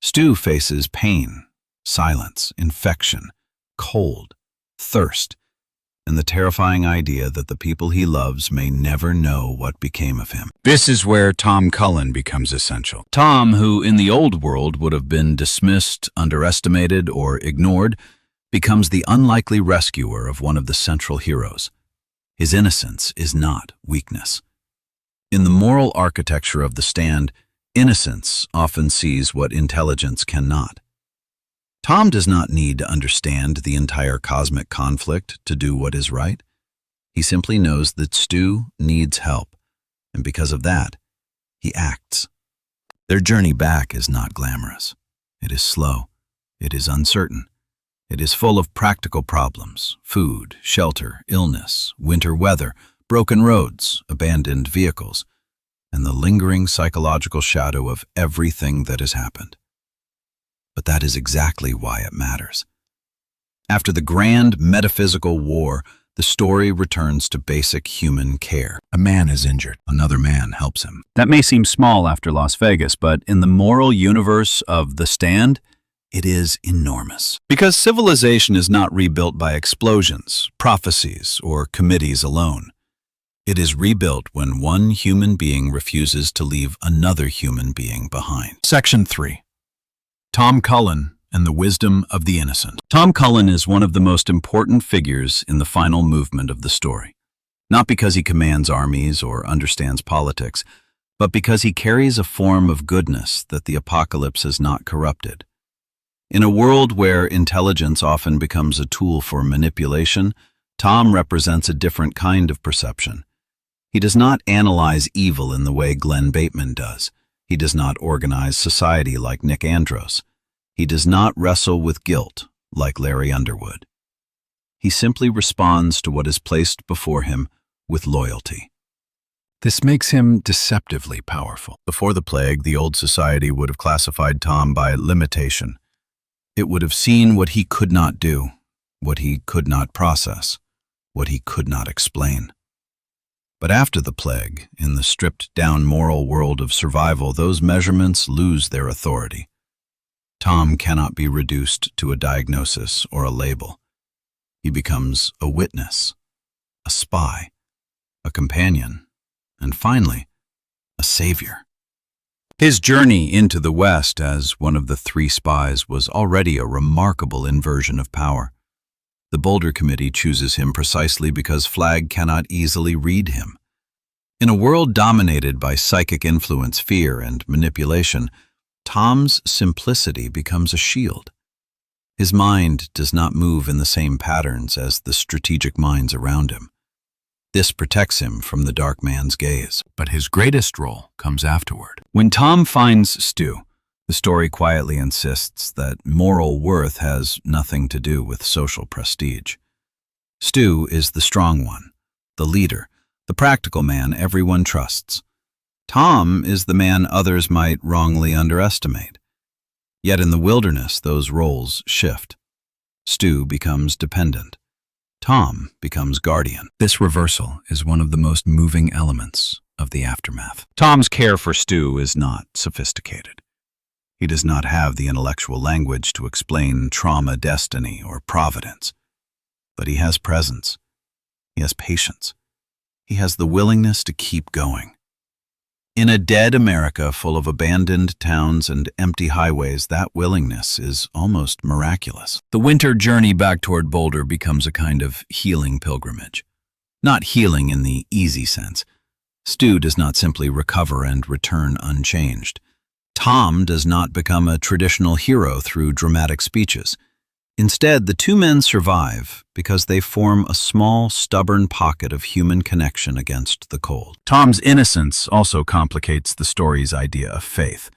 Stu faces pain, silence, infection, cold, thirst, and the terrifying idea that the people he loves may never know what became of him. This is where Tom Cullen becomes essential. Tom, who in the old world would have been dismissed, underestimated, or ignored, becomes the unlikely rescuer of one of the central heroes. His innocence is not weakness. In the moral architecture of the Stand, innocence often sees what intelligence cannot. Tom does not need to understand the entire cosmic conflict to do what is right. He simply knows that Stu needs help, and because of that, he acts. Their journey back is not glamorous. It is slow. It is uncertain. It is full of practical problems: food, shelter, illness, winter weather, broken roads, abandoned vehicles, and the lingering psychological shadow of everything that has happened. But that is exactly why it matters. After the grand metaphysical war, the story returns to basic human care. A man is injured. Another man helps him. That may seem small after Las Vegas, but in the moral universe of The Stand, it is enormous. Because civilization is not rebuilt by explosions, prophecies, or committees alone. It is rebuilt when one human being refuses to leave another human being behind. Section 3. Tom Cullen and the Wisdom of the Innocent. Tom Cullen is one of the most important figures in the final movement of the story. Not because he commands armies or understands politics, but because he carries a form of goodness that the apocalypse has not corrupted. In a world where intelligence often becomes a tool for manipulation, Tom represents a different kind of perception. He does not analyze evil in the way Glenn Bateman does. He does not organize society like Nick Andros. He does not wrestle with guilt like Larry Underwood. He simply responds to what is placed before him with loyalty. This makes him deceptively powerful. Before the plague, the old society would have classified Tom by limitation. It would have seen what he could not do, what he could not process, what he could not explain. But after the plague, in the stripped-down moral world of survival, those measurements lose their authority. Tom cannot be reduced to a diagnosis or a label. He becomes a witness, a spy, a companion, and finally, a savior. His journey into the West as one of the 3 spies was already a remarkable inversion of power. The Boulder Committee chooses him precisely because Flagg cannot easily read him. In a world dominated by psychic influence, fear, and manipulation, Tom's simplicity becomes a shield. His mind does not move in the same patterns as the strategic minds around him. This protects him from the dark man's gaze. But his greatest role comes afterward. When Tom finds Stu, the story quietly insists that moral worth has nothing to do with social prestige. Stu is the strong one, the leader, the practical man everyone trusts. Tom is the man others might wrongly underestimate. Yet in the wilderness, those roles shift. Stu becomes dependent. Tom becomes guardian. This reversal is one of the most moving elements of the aftermath. Tom's care for Stu is not sophisticated. He does not have the intellectual language to explain trauma, destiny, or providence. But he has presence. He has patience. He has the willingness to keep going. In a dead America full of abandoned towns and empty highways, that willingness is almost miraculous. The winter journey back toward Boulder becomes a kind of healing pilgrimage. Not healing in the easy sense. Stu does not simply recover and return unchanged. Tom does not become a traditional hero through dramatic speeches. Instead, the 2 men survive because they form a small, stubborn pocket of human connection against the cold. Tom's innocence also complicates the story's idea of faith.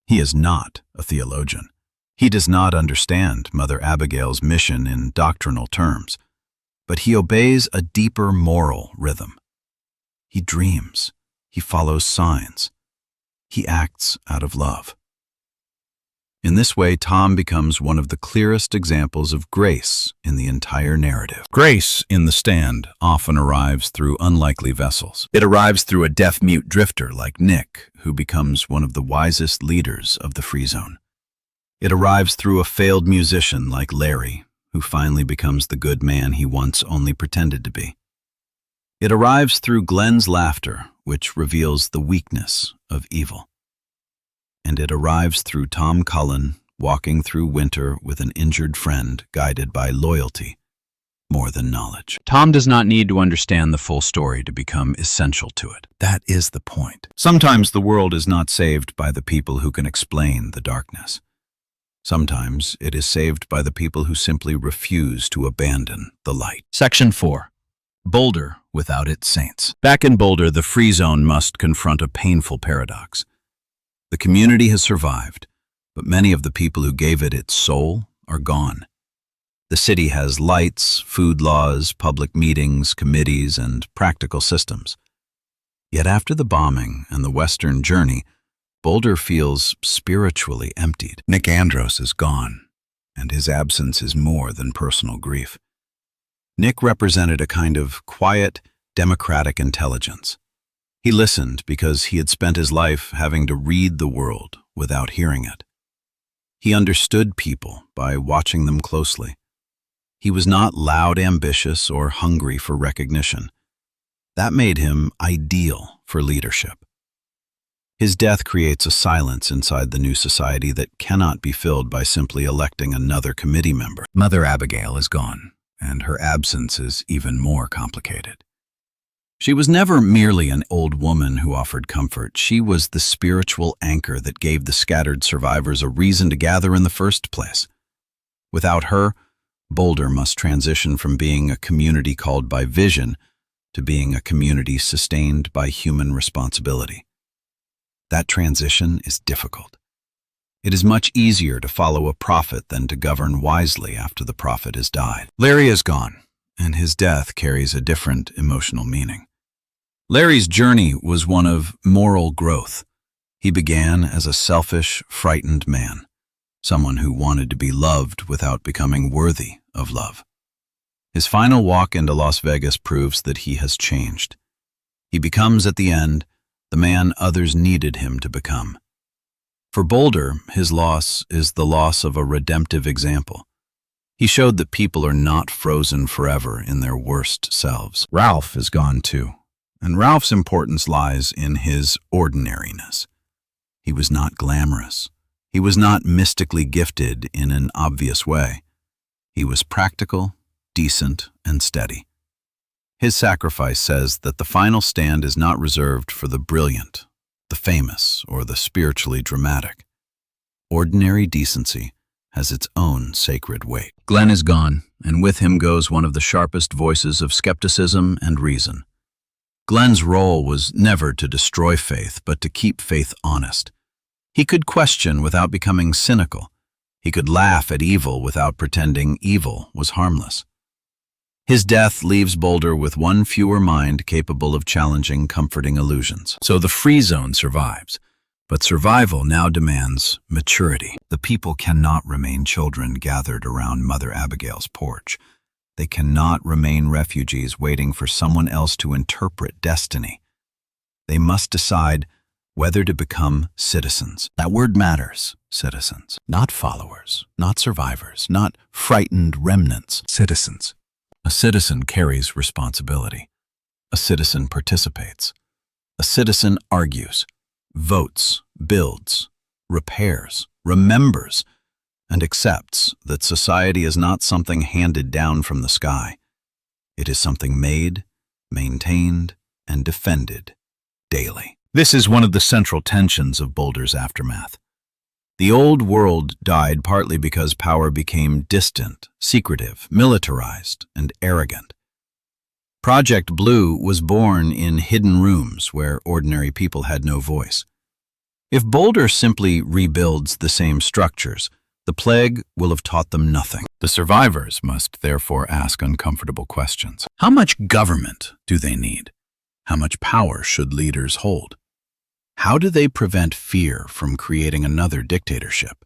He is not a theologian. He does not understand Mother Abagail's mission in doctrinal terms, but he obeys a deeper moral rhythm. He dreams. He follows signs. He acts out of love. In this way, Tom becomes one of the clearest examples of grace in the entire narrative. Grace in The Stand often arrives through unlikely vessels. It arrives through a deaf-mute drifter like Nick, who becomes one of the wisest leaders of the Free Zone. It arrives through a failed musician like Larry, who finally becomes the good man he once only pretended to be. It arrives through Glenn's laughter, which reveals the weakness of evil. And it arrives through Tom Cullen walking through winter with an injured friend guided by loyalty more than knowledge. Tom does not need to understand the full story to become essential to it. That is the point. Sometimes the world is not saved by the people who can explain the darkness. Sometimes it is saved by the people who simply refuse to abandon the light. Section 4. Boulder without its saints. Back in Boulder, the free zone must confront a painful paradox. The community has survived, but many of the people who gave it its soul are gone. The city has lights, food laws, public meetings, committees, and practical systems. Yet after the bombing and the Western journey, Boulder feels spiritually emptied. Nick Andros is gone, and his absence is more than personal grief. Nick represented a kind of quiet, democratic intelligence. He listened because he had spent his life having to read the world without hearing it. He understood people by watching them closely. He was not loud, ambitious, or hungry for recognition. That made him ideal for leadership. His death creates a silence inside the new society that cannot be filled by simply electing another committee member. Mother Abagail is gone, and her absence is even more complicated. She was never merely an old woman who offered comfort. She was the spiritual anchor that gave the scattered survivors a reason to gather in the first place. Without her, Boulder must transition from being a community called by vision to being a community sustained by human responsibility. That transition is difficult. It is much easier to follow a prophet than to govern wisely after the prophet has died. Larry is gone, and his death carries a different emotional meaning. Larry's journey was one of moral growth. He began as a selfish, frightened man, someone who wanted to be loved without becoming worthy of love. His final walk into Las Vegas proves that he has changed. He becomes, at the end, the man others needed him to become. For Boulder, his loss is the loss of a redemptive example. He showed that people are not frozen forever in their worst selves. Ralph is gone too, and Ralph's importance lies in his ordinariness. He was not glamorous. He was not mystically gifted in an obvious way. He was practical, decent, and steady. His sacrifice says that the final stand is not reserved for the brilliant, the famous, or the spiritually dramatic. Ordinary decency has its own sacred weight. Glenn is gone, and with him goes one of the sharpest voices of skepticism and reason. Glenn's role was never to destroy faith, but to keep faith honest. He could question without becoming cynical. He could laugh at evil without pretending evil was harmless. His death leaves Boulder with one fewer mind capable of challenging comforting illusions. So the free zone survives, but survival now demands maturity. The people cannot remain children gathered around Mother Abigail's porch. They cannot remain refugees waiting for someone else to interpret destiny. They must decide whether to become citizens. That word matters, citizens. Not followers, not survivors, not frightened remnants. Citizens. A citizen carries responsibility. A citizen participates. A citizen argues, votes, builds, repairs, remembers, and accepts that society is not something handed down from the sky. It is something made, maintained, and defended daily. This is one of the central tensions of Boulder's aftermath. The old world died partly because power became distant, secretive, militarized, and arrogant. Project Blue was born in hidden rooms where ordinary people had no voice. If Boulder simply rebuilds the same structures, the plague will have taught them nothing. The survivors must therefore ask uncomfortable questions. How much government do they need? How much power should leaders hold? How do they prevent fear from creating another dictatorship?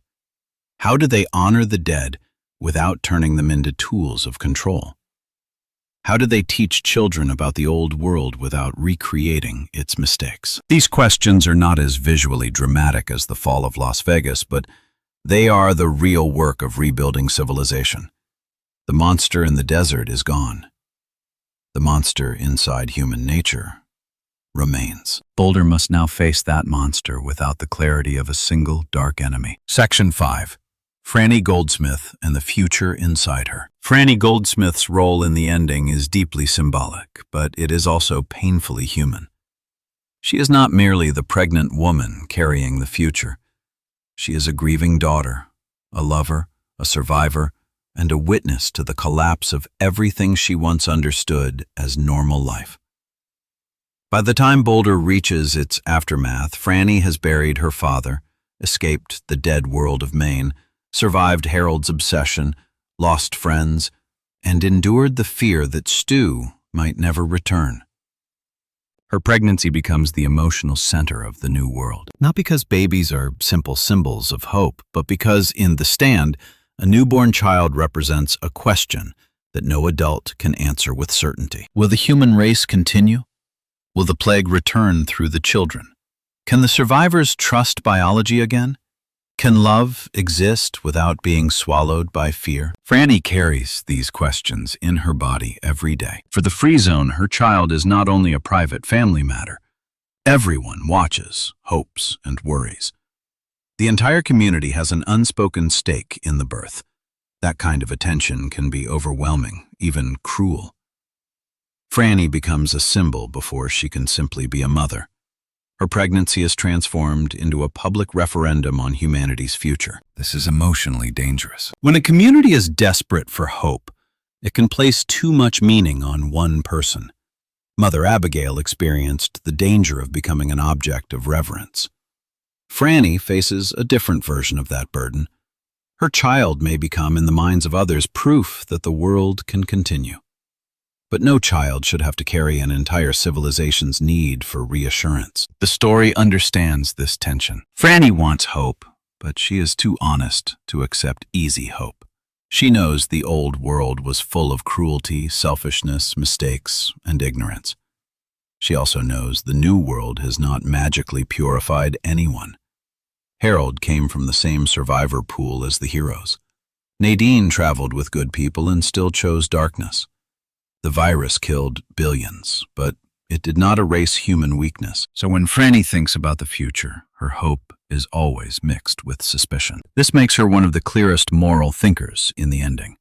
How do they honor the dead without turning them into tools of control? How do they teach children about the old world without recreating its mistakes? These questions are not as visually dramatic as the fall of Las Vegas, but they are the real work of rebuilding civilization. The monster in the desert is gone. The monster inside human nature remains. Boulder must now face that monster without the clarity of a single dark enemy. Section 5. Frannie Goldsmith and the future inside her. Frannie Goldsmith's role in the ending is deeply symbolic, but it is also painfully human. She is not merely the pregnant woman carrying the future. She is a grieving daughter, a lover, a survivor, and a witness to the collapse of everything she once understood as normal life. By the time Boulder reaches its aftermath, Frannie has buried her father, escaped the dead world of Maine, survived Harold's obsession, lost friends, and endured the fear that Stu might never return. Her pregnancy becomes the emotional center of the new world. Not because babies are simple symbols of hope, but because in The Stand, a newborn child represents a question that no adult can answer with certainty. Will the human race continue? Will the plague return through the children? Can the survivors trust biology again? Can love exist without being swallowed by fear? Frannie carries these questions in her body every day. For the Free Zone, her child is not only a private family matter. Everyone watches, hopes, and worries. The entire community has an unspoken stake in the birth. That kind of attention can be overwhelming, even cruel. Frannie becomes a symbol before she can simply be a mother. Her pregnancy is transformed into a public referendum on humanity's future. This is emotionally dangerous. When a community is desperate for hope, it can place too much meaning on one person. Mother Abagail experienced the danger of becoming an object of reverence. Frannie faces a different version of that burden. Her child may become, in the minds of others, proof that the world can continue. But no child should have to carry an entire civilization's need for reassurance. The story understands this tension. Frannie wants hope, but she is too honest to accept easy hope. She knows the old world was full of cruelty, selfishness, mistakes, and ignorance. She also knows the new world has not magically purified anyone. Harold came from the same survivor pool as the heroes. Nadine traveled with good people and still chose darkness. The virus killed billions, but it did not erase human weakness. So when Frannie thinks about the future, her hope is always mixed with suspicion. This makes her one of the clearest moral thinkers in the ending.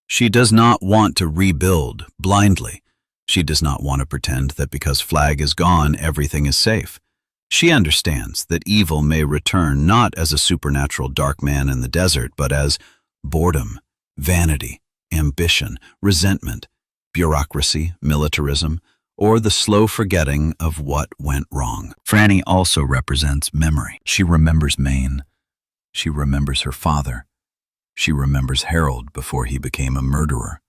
She does not want to rebuild blindly. She does not want to pretend that because Flagg is gone, everything is safe. She understands that evil may return not as a supernatural dark man in the desert, but as boredom, vanity, ambition, resentment, bureaucracy, militarism, or the slow forgetting of what went wrong. Frannie also represents memory. She remembers Maine. She remembers her father. She remembers Harold before he became a murderer.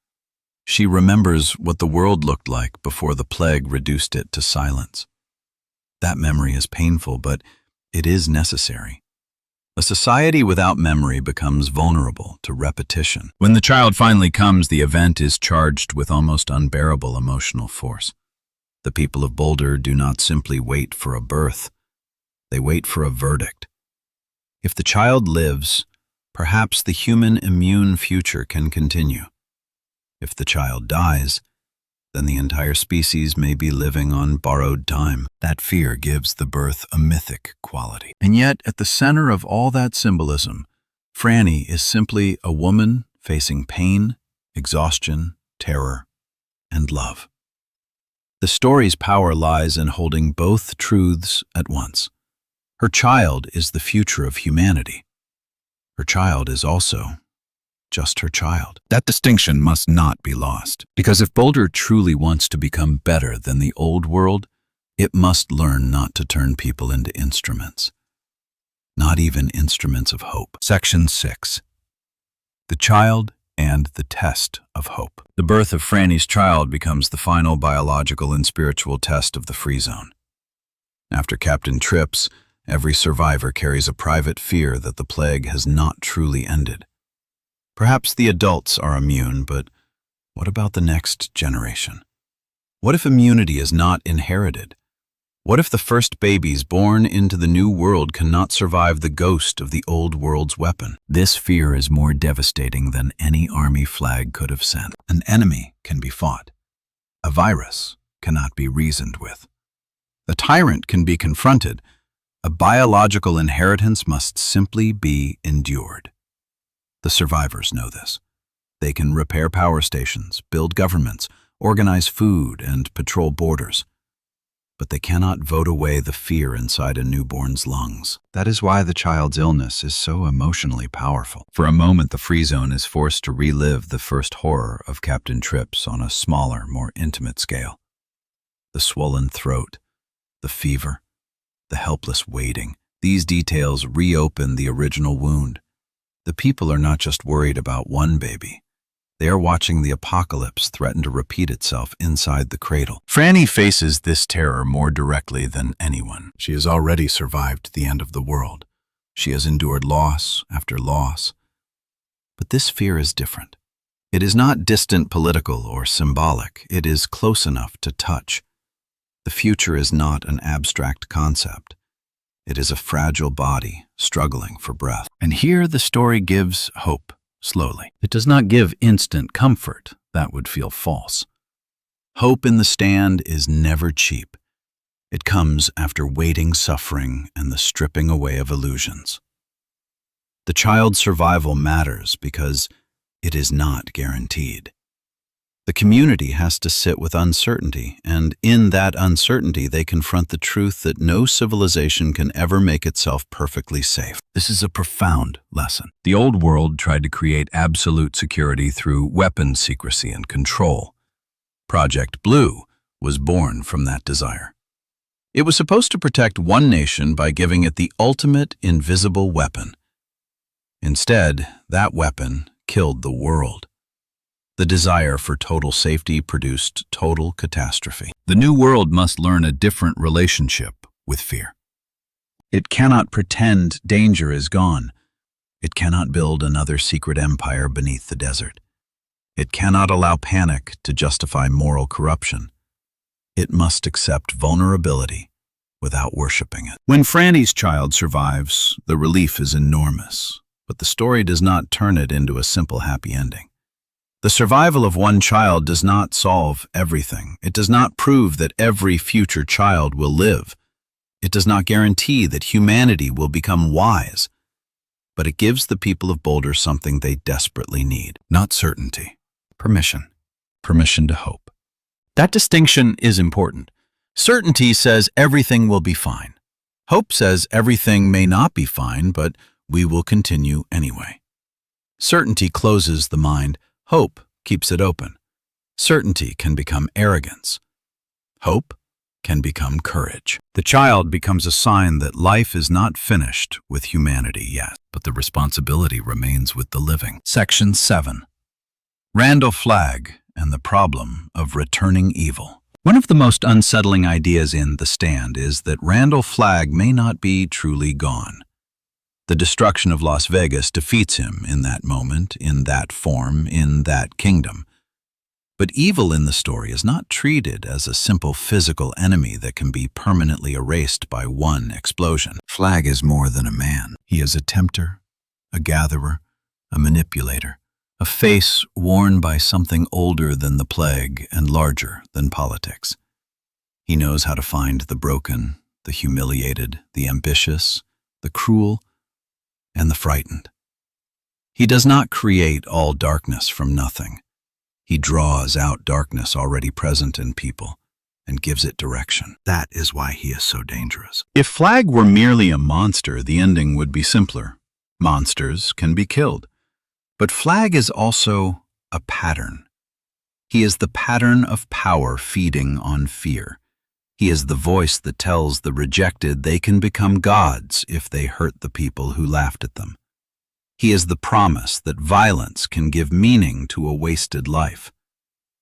She remembers what the world looked like before the plague reduced it to silence. That memory is painful, but it is necessary. A society without memory becomes vulnerable to repetition. When the child finally comes, the event is charged with almost unbearable emotional force. The people of Boulder do not simply wait for a birth. They wait for a verdict. If the child lives, perhaps the human immune future can continue. If the child dies, then the entire species may be living on borrowed time. That fear gives the birth a mythic quality. And yet, at the center of all that symbolism, Frannie is simply a woman facing pain, exhaustion, terror, and love. The story's power lies in holding both truths at once. Her child is the future of humanity. Her child is also just her child. That distinction must not be lost, because if Boulder truly wants to become better than the old world, it must learn not to turn people into instruments. Not even instruments of hope. Section 6. The child and the test of hope. The birth of Frannie's child becomes the final biological and spiritual test of the Free Zone. After Captain Trips, every survivor carries a private fear that the plague has not truly ended. Perhaps the adults are immune, but what about the next generation? What if immunity is not inherited? What if the first babies born into the new world cannot survive the ghost of the old world's weapon? This fear is more devastating than any army Flagg could have sent. An enemy can be fought. A virus cannot be reasoned with. The tyrant can be confronted. A biological inheritance must simply be endured. The survivors know this. They can repair power stations, build governments, organize food, and patrol borders. but they cannot vote away the fear inside a newborn's lungs. That is why the child's illness is so emotionally powerful. For a moment, the Free Zone is forced to relive the first horror of Captain Trips on a smaller, more intimate scale. The swollen throat, the fever, the helpless waiting. These details reopen the original wound. The people are not just worried about one baby. They are watching the apocalypse threaten to repeat itself inside the cradle. Frannie faces this terror more directly than anyone. She has already survived the end of the world. She has endured loss after loss. But this fear is different. It is not distant political or symbolic. It is close enough to touch. The future is not an abstract concept. It is a fragile body struggling for breath. And here the story gives hope. Slowly. It does not give instant comfort. That would feel false. Hope in the stand is never cheap. It comes after waiting, suffering, and the stripping away of illusions. The child's survival matters because it is not guaranteed. The community has to sit with uncertainty, and in that uncertainty they confront the truth that no civilization can ever make itself perfectly safe. This is a profound lesson. The old world tried to create absolute security through weapons secrecy and control. Project Blue was born from that desire. It was supposed to protect one nation by giving it the ultimate invisible weapon. Instead, that weapon killed the world. The desire for total safety produced total catastrophe. The new world must learn a different relationship with fear. It cannot pretend danger is gone. It cannot build another secret empire beneath the desert. It cannot allow panic to justify moral corruption. It must accept vulnerability without worshiping it. When Frannie's child survives, the relief is enormous, but the story does not turn it into a simple happy ending. The survival of one child does not solve everything. It does not prove that every future child will live. It does not guarantee that humanity will become wise. But it gives the people of Boulder something they desperately need. Not certainty. Permission. Permission to hope. That distinction is important. Certainty says everything will be fine. Hope says everything may not be fine, but we will continue anyway. Certainty closes the mind. Hope keeps it open. Certainty can become arrogance. Hope can become courage. The child becomes a sign that life is not finished with humanity yet, but the responsibility remains with the living. Section 7. Randall Flagg and the problem of returning evil. One of the most unsettling ideas in The Stand is that Randall Flagg may not be truly gone. The destruction of Las Vegas defeats him in that moment, in that form, in that kingdom. But evil in the story is not treated as a simple physical enemy that can be permanently erased by one explosion. Flagg is more than a man. He is a tempter, a gatherer, a manipulator, a face worn by something older than the plague and larger than politics. He knows how to find the broken, the humiliated, the ambitious, the cruel, and the frightened. He does not create all darkness from nothing. He draws out darkness already present in people and gives it direction. That is why he is so dangerous. If Flagg were merely a monster, the ending would be simpler. Monsters can be killed. But Flagg is also a pattern. He is the pattern of power feeding on fear. He is the voice that tells the rejected they can become gods if they hurt the people who laughed at them. He is the promise that violence can give meaning to a wasted life.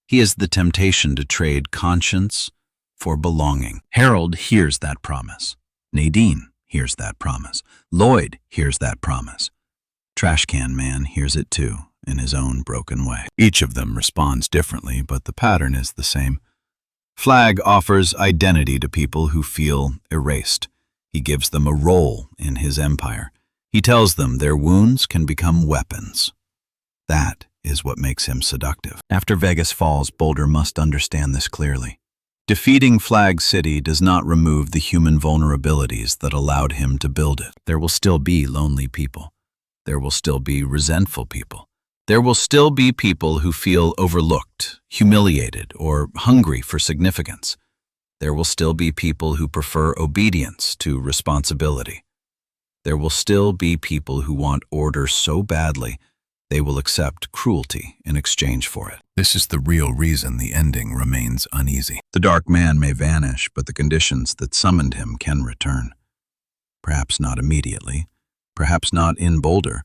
He is the temptation to trade conscience for belonging. Harold hears that promise. Nadine hears that promise. Lloyd hears that promise. Trash Can Man hears it too, in his own broken way. Each of them responds differently, but the pattern is the same. Flagg offers identity to people who feel erased. He gives them a role in his empire. He tells them their wounds can become weapons. That is what makes him seductive. After Vegas falls, Boulder must understand this clearly. Defeating Flagg City does not remove the human vulnerabilities that allowed him to build it. There will still be lonely people. There will still be resentful people. There will still be people who feel overlooked, humiliated, or hungry for significance. There will still be people who prefer obedience to responsibility. There will still be people who want order so badly they will accept cruelty in exchange for it. This is the real reason the ending remains uneasy. The dark man may vanish, but the conditions that summoned him can return. Perhaps not immediately, perhaps not in Boulder,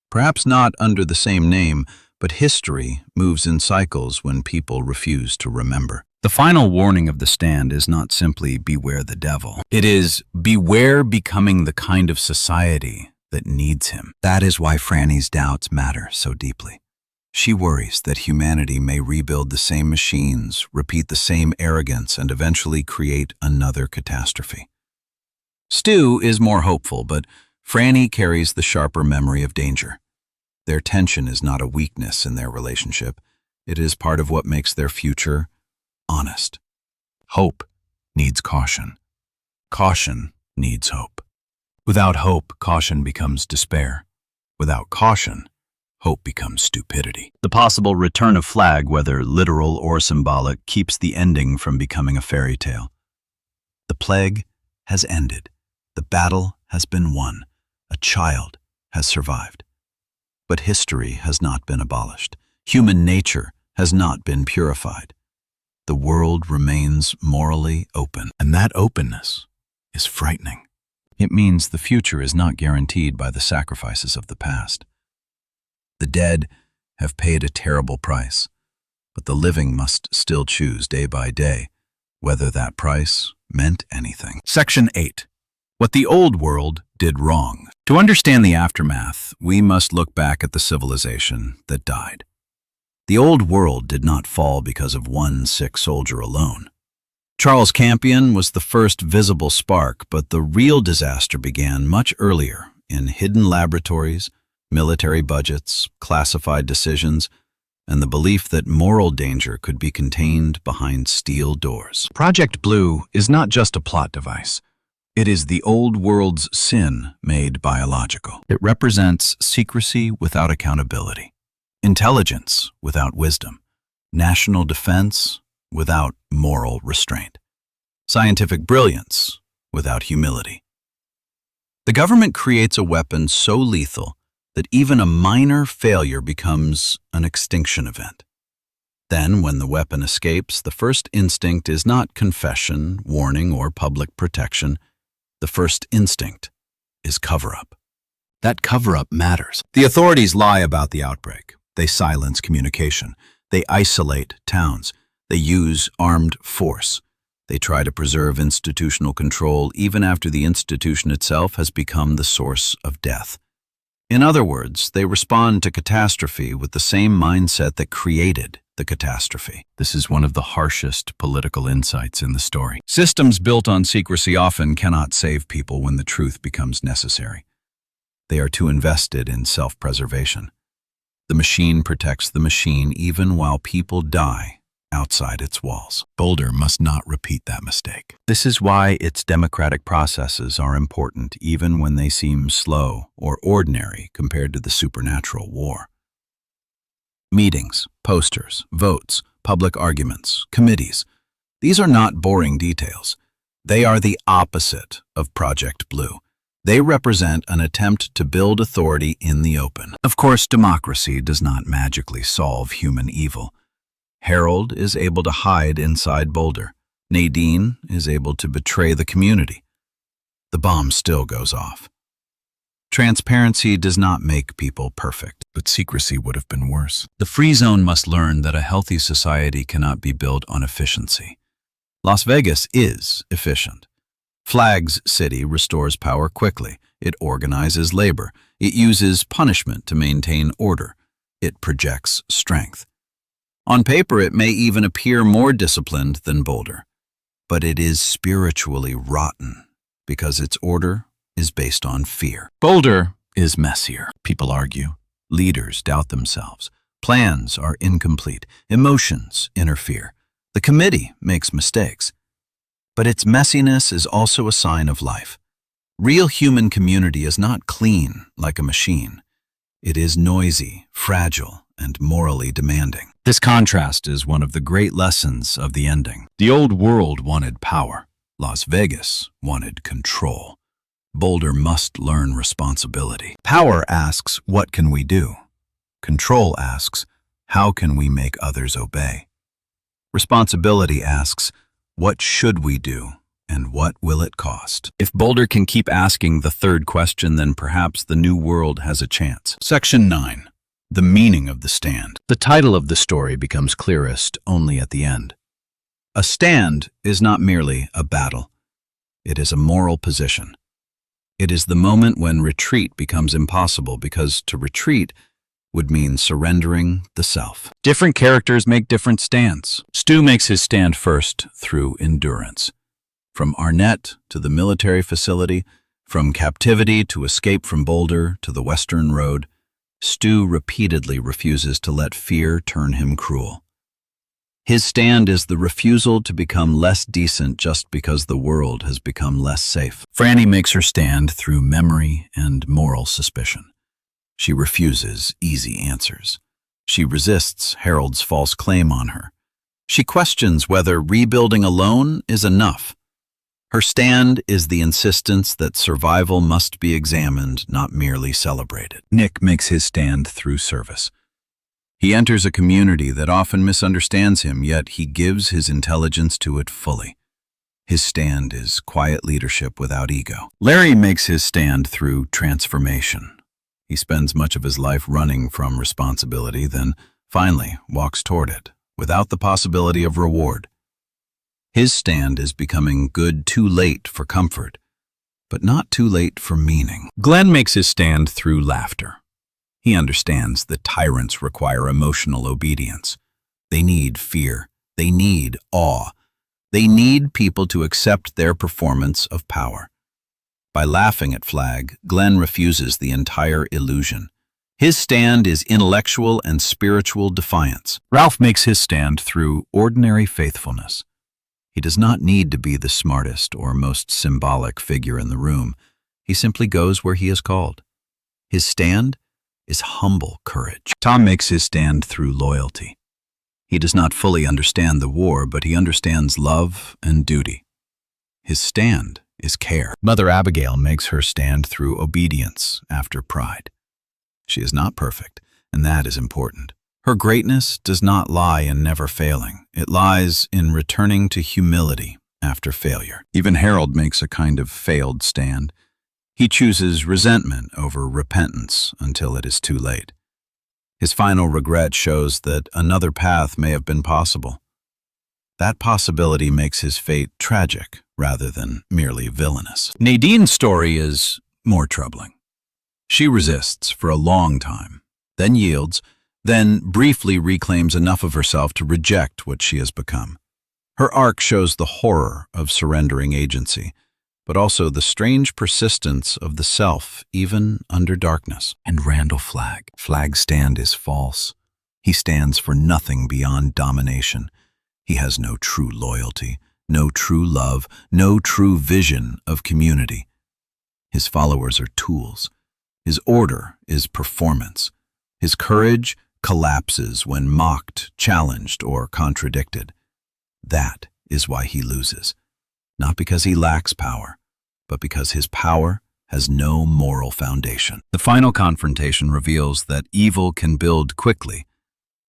perhaps not under the same name, but history moves in cycles when people refuse to remember. The final warning of the stand is not simply beware the devil. It is beware becoming the kind of society that needs him. That is why Frannie's doubts matter so deeply. She worries that humanity may rebuild the same machines, repeat the same arrogance, and eventually create another catastrophe. Stu is more hopeful, but Frannie carries the sharper memory of danger. Their tension is not a weakness in their relationship. It is part of what makes their future honest. Hope needs caution. Caution needs hope. Without hope, caution becomes despair. Without caution, hope becomes stupidity. The possible return of Flagg, whether literal or symbolic, keeps the ending from becoming a fairy tale. The plague has ended. The battle has been won. A child has survived. But history has not been abolished. Human nature has not been purified. The world remains morally open, and that openness is frightening. It means the future is not guaranteed by the sacrifices of the past. The dead have paid a terrible price, but the living must still choose day by day whether that price meant anything. Section 8. What the old world did wrong. To understand the aftermath, we must look back at the civilization that died. The old world did not fall because of one sick soldier alone. Charles Campion was the first visible spark, but the real disaster began much earlier in hidden laboratories, military budgets, classified decisions, and the belief that moral danger could be contained behind steel doors. Project Blue is not just a plot device. It is the old world's sin made biological. It represents secrecy without accountability, intelligence without wisdom, national defense without moral restraint, scientific brilliance without humility. The government creates a weapon so lethal that even a minor failure becomes an extinction event. Then, when the weapon escapes, the first instinct is not confession, warning, or public protection. The first instinct is cover-up. That cover-up matters. The authorities lie about the outbreak. They silence communication. They isolate towns. They use armed force. They try to preserve institutional control even after the institution itself has become the source of death. In other words, they respond to catastrophe with the same mindset that created the catastrophe. This is one of the harshest political insights in the story. Systems built on secrecy often cannot save people when the truth becomes necessary. They are too invested in self-preservation. The machine protects the machine even while people die outside its walls. Boulder must not repeat that mistake. This is why its democratic processes are important even when they seem slow or ordinary compared to the supernatural war. Meetings, posters, votes, public arguments, committees. These are not boring details. They are the opposite of Project Blue. They represent an attempt to build authority in the open. Of course, democracy does not magically solve human evil. Harold is able to hide inside Boulder. Nadine is able to betray the community. The bomb still goes off. Transparency does not make people perfect, but secrecy would have been worse. The free zone must learn that a healthy society cannot be built on efficiency. Las Vegas is efficient. Flagg's city restores power quickly. It organizes labor. It uses punishment to maintain order. It projects strength. On paper, it may even appear more disciplined than Boulder, but it is spiritually rotten because its order is based on fear. Boulder is messier. People argue. Leaders doubt themselves. Plans are incomplete. Emotions interfere. The committee makes mistakes. But its messiness is also a sign of life. Real human community is not clean like a machine. It is noisy, fragile, and morally demanding. This contrast is one of the great lessons of the ending. The old world wanted power. Las Vegas wanted control. Boulder must learn responsibility. Power asks, what can we do? Control asks, how can we make others obey? Responsibility asks, what should we do and what will it cost? If Boulder can keep asking the third question, then perhaps the new world has a chance. Section 9. The meaning of the stand. The title of the story becomes clearest only at the end. A stand is not merely a battle. It is a moral position. It is the moment when retreat becomes impossible, because to retreat would mean surrendering the self. Different characters make different stands. Stu makes his stand first through endurance. From Arnett to the military facility, from captivity to escape from Boulder to the Western Road, Stu repeatedly refuses to let fear turn him cruel. His stand is the refusal to become less decent just because the world has become less safe. Frannie makes her stand through memory and moral suspicion. She refuses easy answers. She resists Harold's false claim on her. She questions whether rebuilding alone is enough. Her stand is the insistence that survival must be examined, not merely celebrated. Nick makes his stand through service. He enters a community that often misunderstands him, yet he gives his intelligence to it fully. His stand is quiet leadership without ego. Larry makes his stand through transformation. He spends much of his life running from responsibility, then finally walks toward it, without the possibility of reward. His stand is becoming good too late for comfort, but not too late for meaning. Glenn makes his stand through laughter. He understands that tyrants require emotional obedience. They need fear. They need awe. They need people to accept their performance of power. By laughing at Flagg, Glenn refuses the entire illusion. His stand is intellectual and spiritual defiance. Ralph makes his stand through ordinary faithfulness. He does not need to be the smartest or most symbolic figure in the room. He simply goes where he is called. His stand is humble courage. Tom makes his stand through loyalty. He does not fully understand the war, but he understands love and duty. His stand is care. Mother Abagail makes her stand through obedience after pride. She is not perfect, and that is important. Her greatness does not lie in never failing. It lies in returning to humility after failure. Even Harold makes a kind of failed stand. He chooses resentment over repentance until it is too late. His final regret shows that another path may have been possible. That possibility makes his fate tragic rather than merely villainous. Nadine's story is more troubling. She resists for a long time, then yields, then briefly reclaims enough of herself to reject what she has become. Her arc shows the horror of surrendering agency, but also the strange persistence of the self, even under darkness. And Randall Flagg. Flagg's stand is false. He stands for nothing beyond domination. He has no true loyalty, no true love, no true vision of community. His followers are tools. His order is performance. His courage collapses when mocked, challenged, or contradicted. That is why he loses. Not because he lacks power, but because his power has no moral foundation. The final confrontation reveals that evil can build quickly,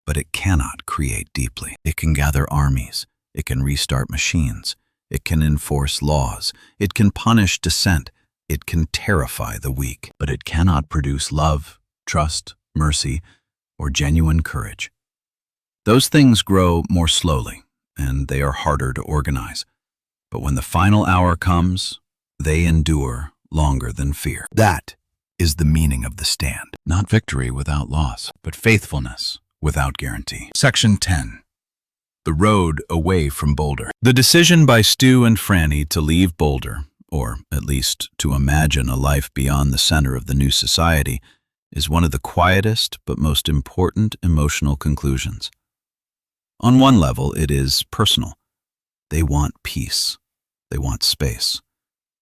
but it cannot create deeply. It can gather armies. It can restart machines. It can enforce laws. It can punish dissent. It can terrify the weak, but it cannot produce love, trust, mercy, or genuine courage. Those things grow more slowly, and they are harder to organize. But when the final hour comes, they endure longer than fear. That is the meaning of the stand. Not victory without loss, but faithfulness without guarantee. Section 10. The road away from Boulder. The decision by Stu and Frannie to leave Boulder, or at least to imagine a life beyond the center of the new society, is one of the quietest but most important emotional conclusions. On one level, it is personal. They want peace. They want space.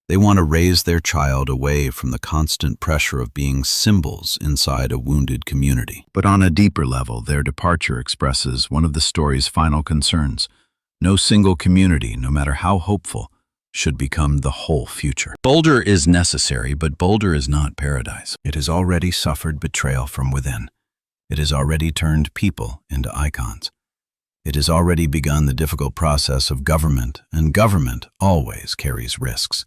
They want to raise their child away from the constant pressure of being symbols inside a wounded community. But on a deeper level, their departure expresses one of the story's final concerns. No single community, no matter how hopeful, should become the whole future. Boulder is necessary, but Boulder is not paradise. It has already suffered betrayal from within. It has already turned people into icons. It has already begun the difficult process of government, and government always carries risks.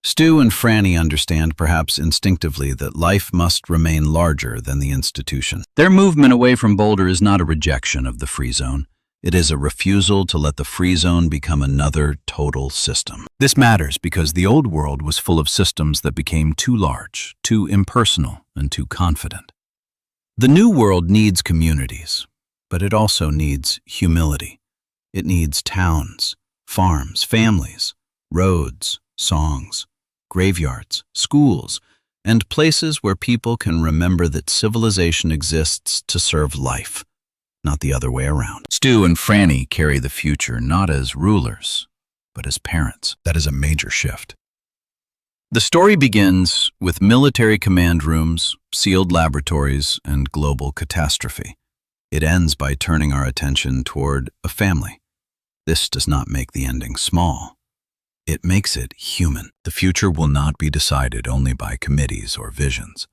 Stu and Frannie understand, perhaps instinctively, that life must remain larger than the institution. Their movement away from Boulder is not a rejection of the free zone. It is a refusal to let the free zone become another total system. This matters because the old world was full of systems that became too large, too impersonal, and too confident. The new world needs communities, but it also needs humility. It needs towns, farms, families, roads, songs, graveyards, schools, and places where people can remember that civilization exists to serve life, not the other way around. Stu and Frannie carry the future not as rulers, but as parents. That is a major shift. The story begins with military command rooms, sealed laboratories, and global catastrophe. It ends by turning our attention toward a family. This does not make the ending small. It makes it human. The future will not be decided only by committees or visions.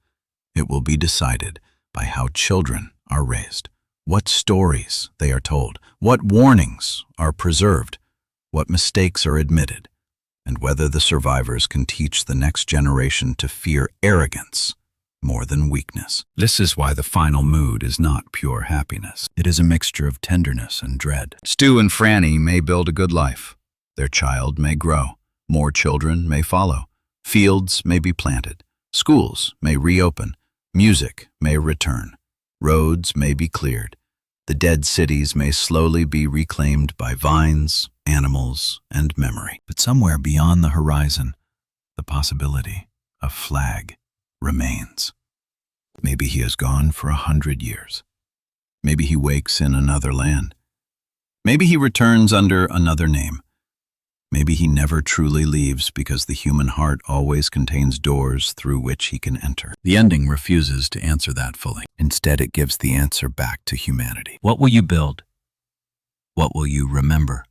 It will be decided by how children are raised, what stories they are told, what warnings are preserved, what mistakes are admitted, and whether the survivors can teach the next generation to fear arrogance more than weakness. This is why the final mood is not pure happiness. It is a mixture of tenderness and dread. Stu and Frannie may build a good life. Their child may grow. More children may follow. Fields may be planted. Schools may reopen. Music may return. Roads may be cleared. The dead cities may slowly be reclaimed by vines, animals, and memory. But somewhere beyond the horizon, the possibility of Flagg remains. Maybe he has gone for 100 years. Maybe he wakes in another land. Maybe he returns under another name. Maybe he never truly leaves because the human heart always contains doors through which he can enter. The ending refuses to answer that fully. Instead, it gives the answer back to humanity. What will you build? What will you remember?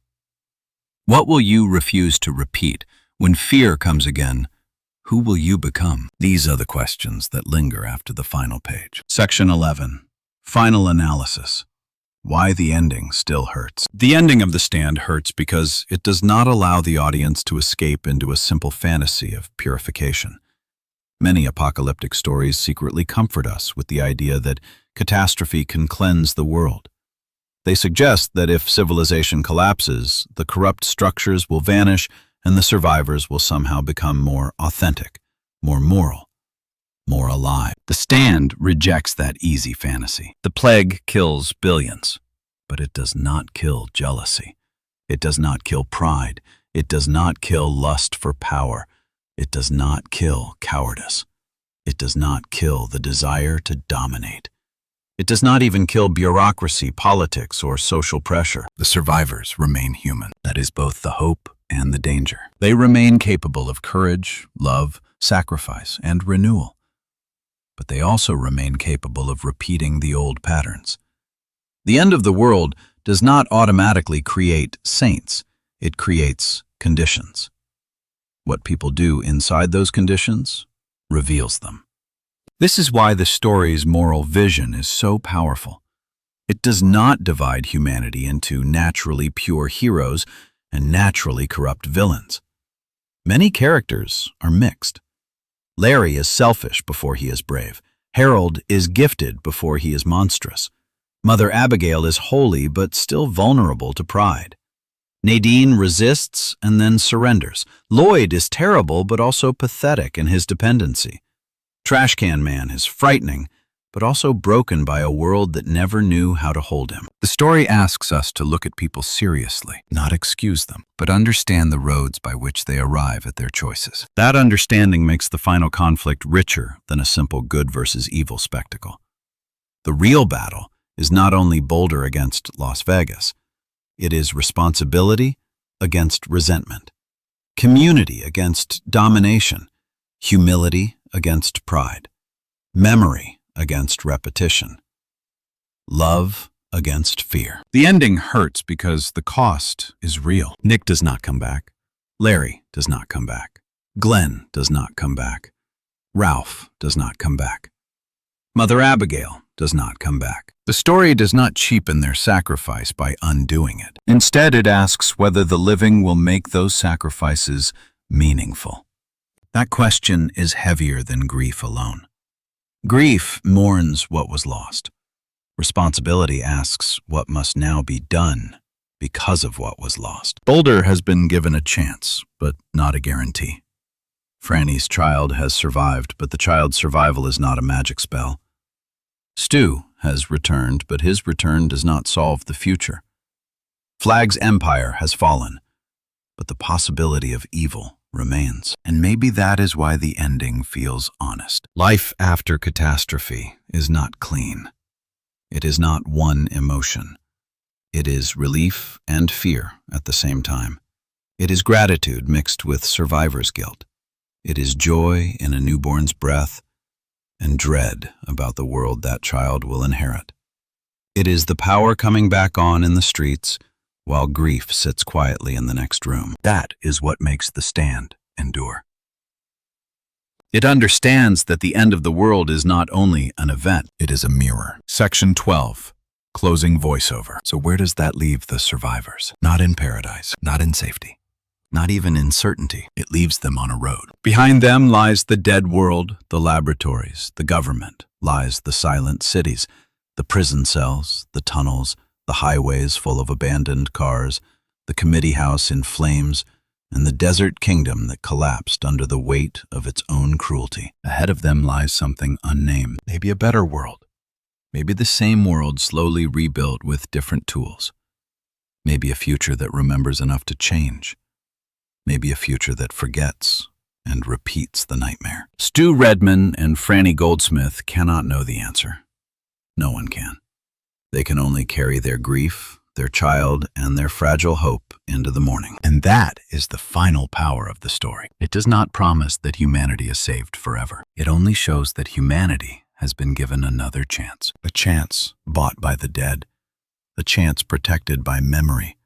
What will you refuse to repeat? When fear comes again, who will you become? These are the questions that linger after the final page. Section 11. Final analysis. Why the ending still hurts. The ending of The Stand hurts because it does not allow the audience to escape into a simple fantasy of purification. Many apocalyptic stories secretly comfort us with the idea that catastrophe can cleanse the world. They suggest that if civilization collapses, the corrupt structures will vanish and the survivors will somehow become more authentic, more moral, more alive. The Stand rejects that easy fantasy. The plague kills billions, but it does not kill jealousy. It does not kill pride. It does not kill lust for power. It does not kill cowardice. It does not kill the desire to dominate. It does not even kill bureaucracy, politics, or social pressure. The survivors remain human. That is both the hope and the danger. They remain capable of courage, love, sacrifice, and renewal. But they also remain capable of repeating the old patterns. The end of the world does not automatically create saints. It creates conditions. What people do inside those conditions reveals them. This is why the story's moral vision is so powerful. It does not divide humanity into naturally pure heroes and naturally corrupt villains. Many characters are mixed. Larry is selfish before he is brave. Harold is gifted before he is monstrous. Mother Abagail is holy but still vulnerable to pride. Nadine resists and then surrenders. Lloyd is terrible but also pathetic in his dependency. Trashcan Man is frightening but also broken by a world that never knew how to hold him. The story asks us to look at people seriously, not excuse them, but understand the roads by which they arrive at their choices. That understanding makes the final conflict richer than a simple good versus evil spectacle. The real battle is not only Boulder against Las Vegas. It is responsibility against resentment, community against domination, humility against pride, memory against repetition, love against fear. The ending hurts because the cost is real. Nick does not come back. Larry does not come back. Glenn does not come back. Ralph does not come back. Mother Abagail does not come back. The story does not cheapen their sacrifice by undoing it. Instead, it asks whether the living will make those sacrifices meaningful. That question is heavier than grief alone. Grief mourns what was lost. Responsibility asks what must now be done because of what was lost. Boulder has been given a chance, but not a guarantee. Frannie's child has survived, but the child's survival is not a magic spell. Stu has returned, but his return does not solve the future. Flagg's empire has fallen, but the possibility of evil remains. And maybe that is why the ending feels honest. Life after catastrophe is not clean. It is not one emotion. It is relief and fear at the same time. It is gratitude mixed with survivor's guilt. It is joy in a newborn's breath and dread about the world that child will inherit. It is the power coming back on in the streets while grief sits quietly in the next room. That is what makes The Stand endure. It understands that the end of the world is not only an event, it is a mirror. Section 12. Closing voiceover. So where does that leave the survivors? Not in paradise, not in safety, not even in certainty. It leaves them on a road. Behind them lies the dead world, the laboratories, the government, lies the silent cities, the prison cells, the tunnels, the highways full of abandoned cars, the committee house in flames, and the desert kingdom that collapsed under the weight of its own cruelty. Ahead of them lies something unnamed, maybe a better world, maybe the same world slowly rebuilt with different tools, maybe a future that remembers enough to change, maybe a future that forgets and repeats the nightmare. Stu Redman and Frannie Goldsmith cannot know the answer. No one can. They can only carry their grief, their child, and their fragile hope into the morning. And that is the final power of the story. It does not promise that humanity is saved forever. It only shows that humanity has been given another chance. A chance bought by the dead. A chance protected by memory.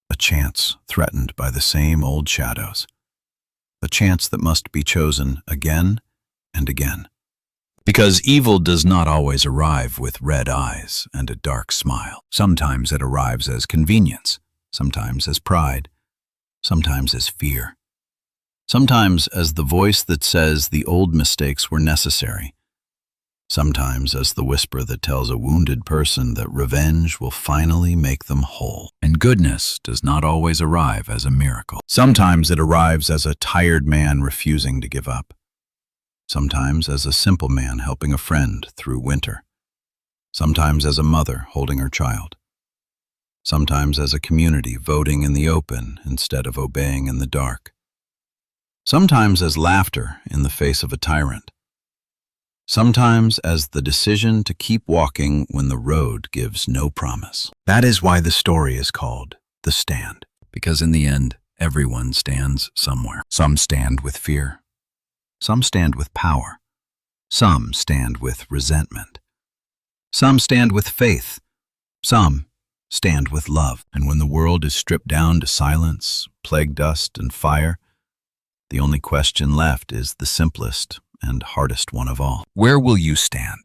A chance threatened by the same old shadows. A chance that must be chosen again and again. Because evil does not always arrive with red eyes and a dark smile. Sometimes it arrives as convenience, sometimes as pride, sometimes as fear. Sometimes as the voice that says the old mistakes were necessary. Sometimes as the whisper that tells a wounded person that revenge will finally make them whole. And goodness does not always arrive as a miracle. Sometimes it arrives as a tired man refusing to give up. Sometimes as a simple man helping a friend through winter. Sometimes as a mother holding her child. Sometimes as a community voting in the open instead of obeying in the dark. Sometimes as laughter in the face of a tyrant. Sometimes as the decision to keep walking when the road gives no promise. That is why the story is called The Stand. Because in the end, everyone stands somewhere. Some stand with fear. Some stand with power. Some stand with resentment. Some stand with faith. Some stand with love. And when the world is stripped down to silence, plague dust, and fire, the only question left is the simplest and hardest one of all. Where will you stand?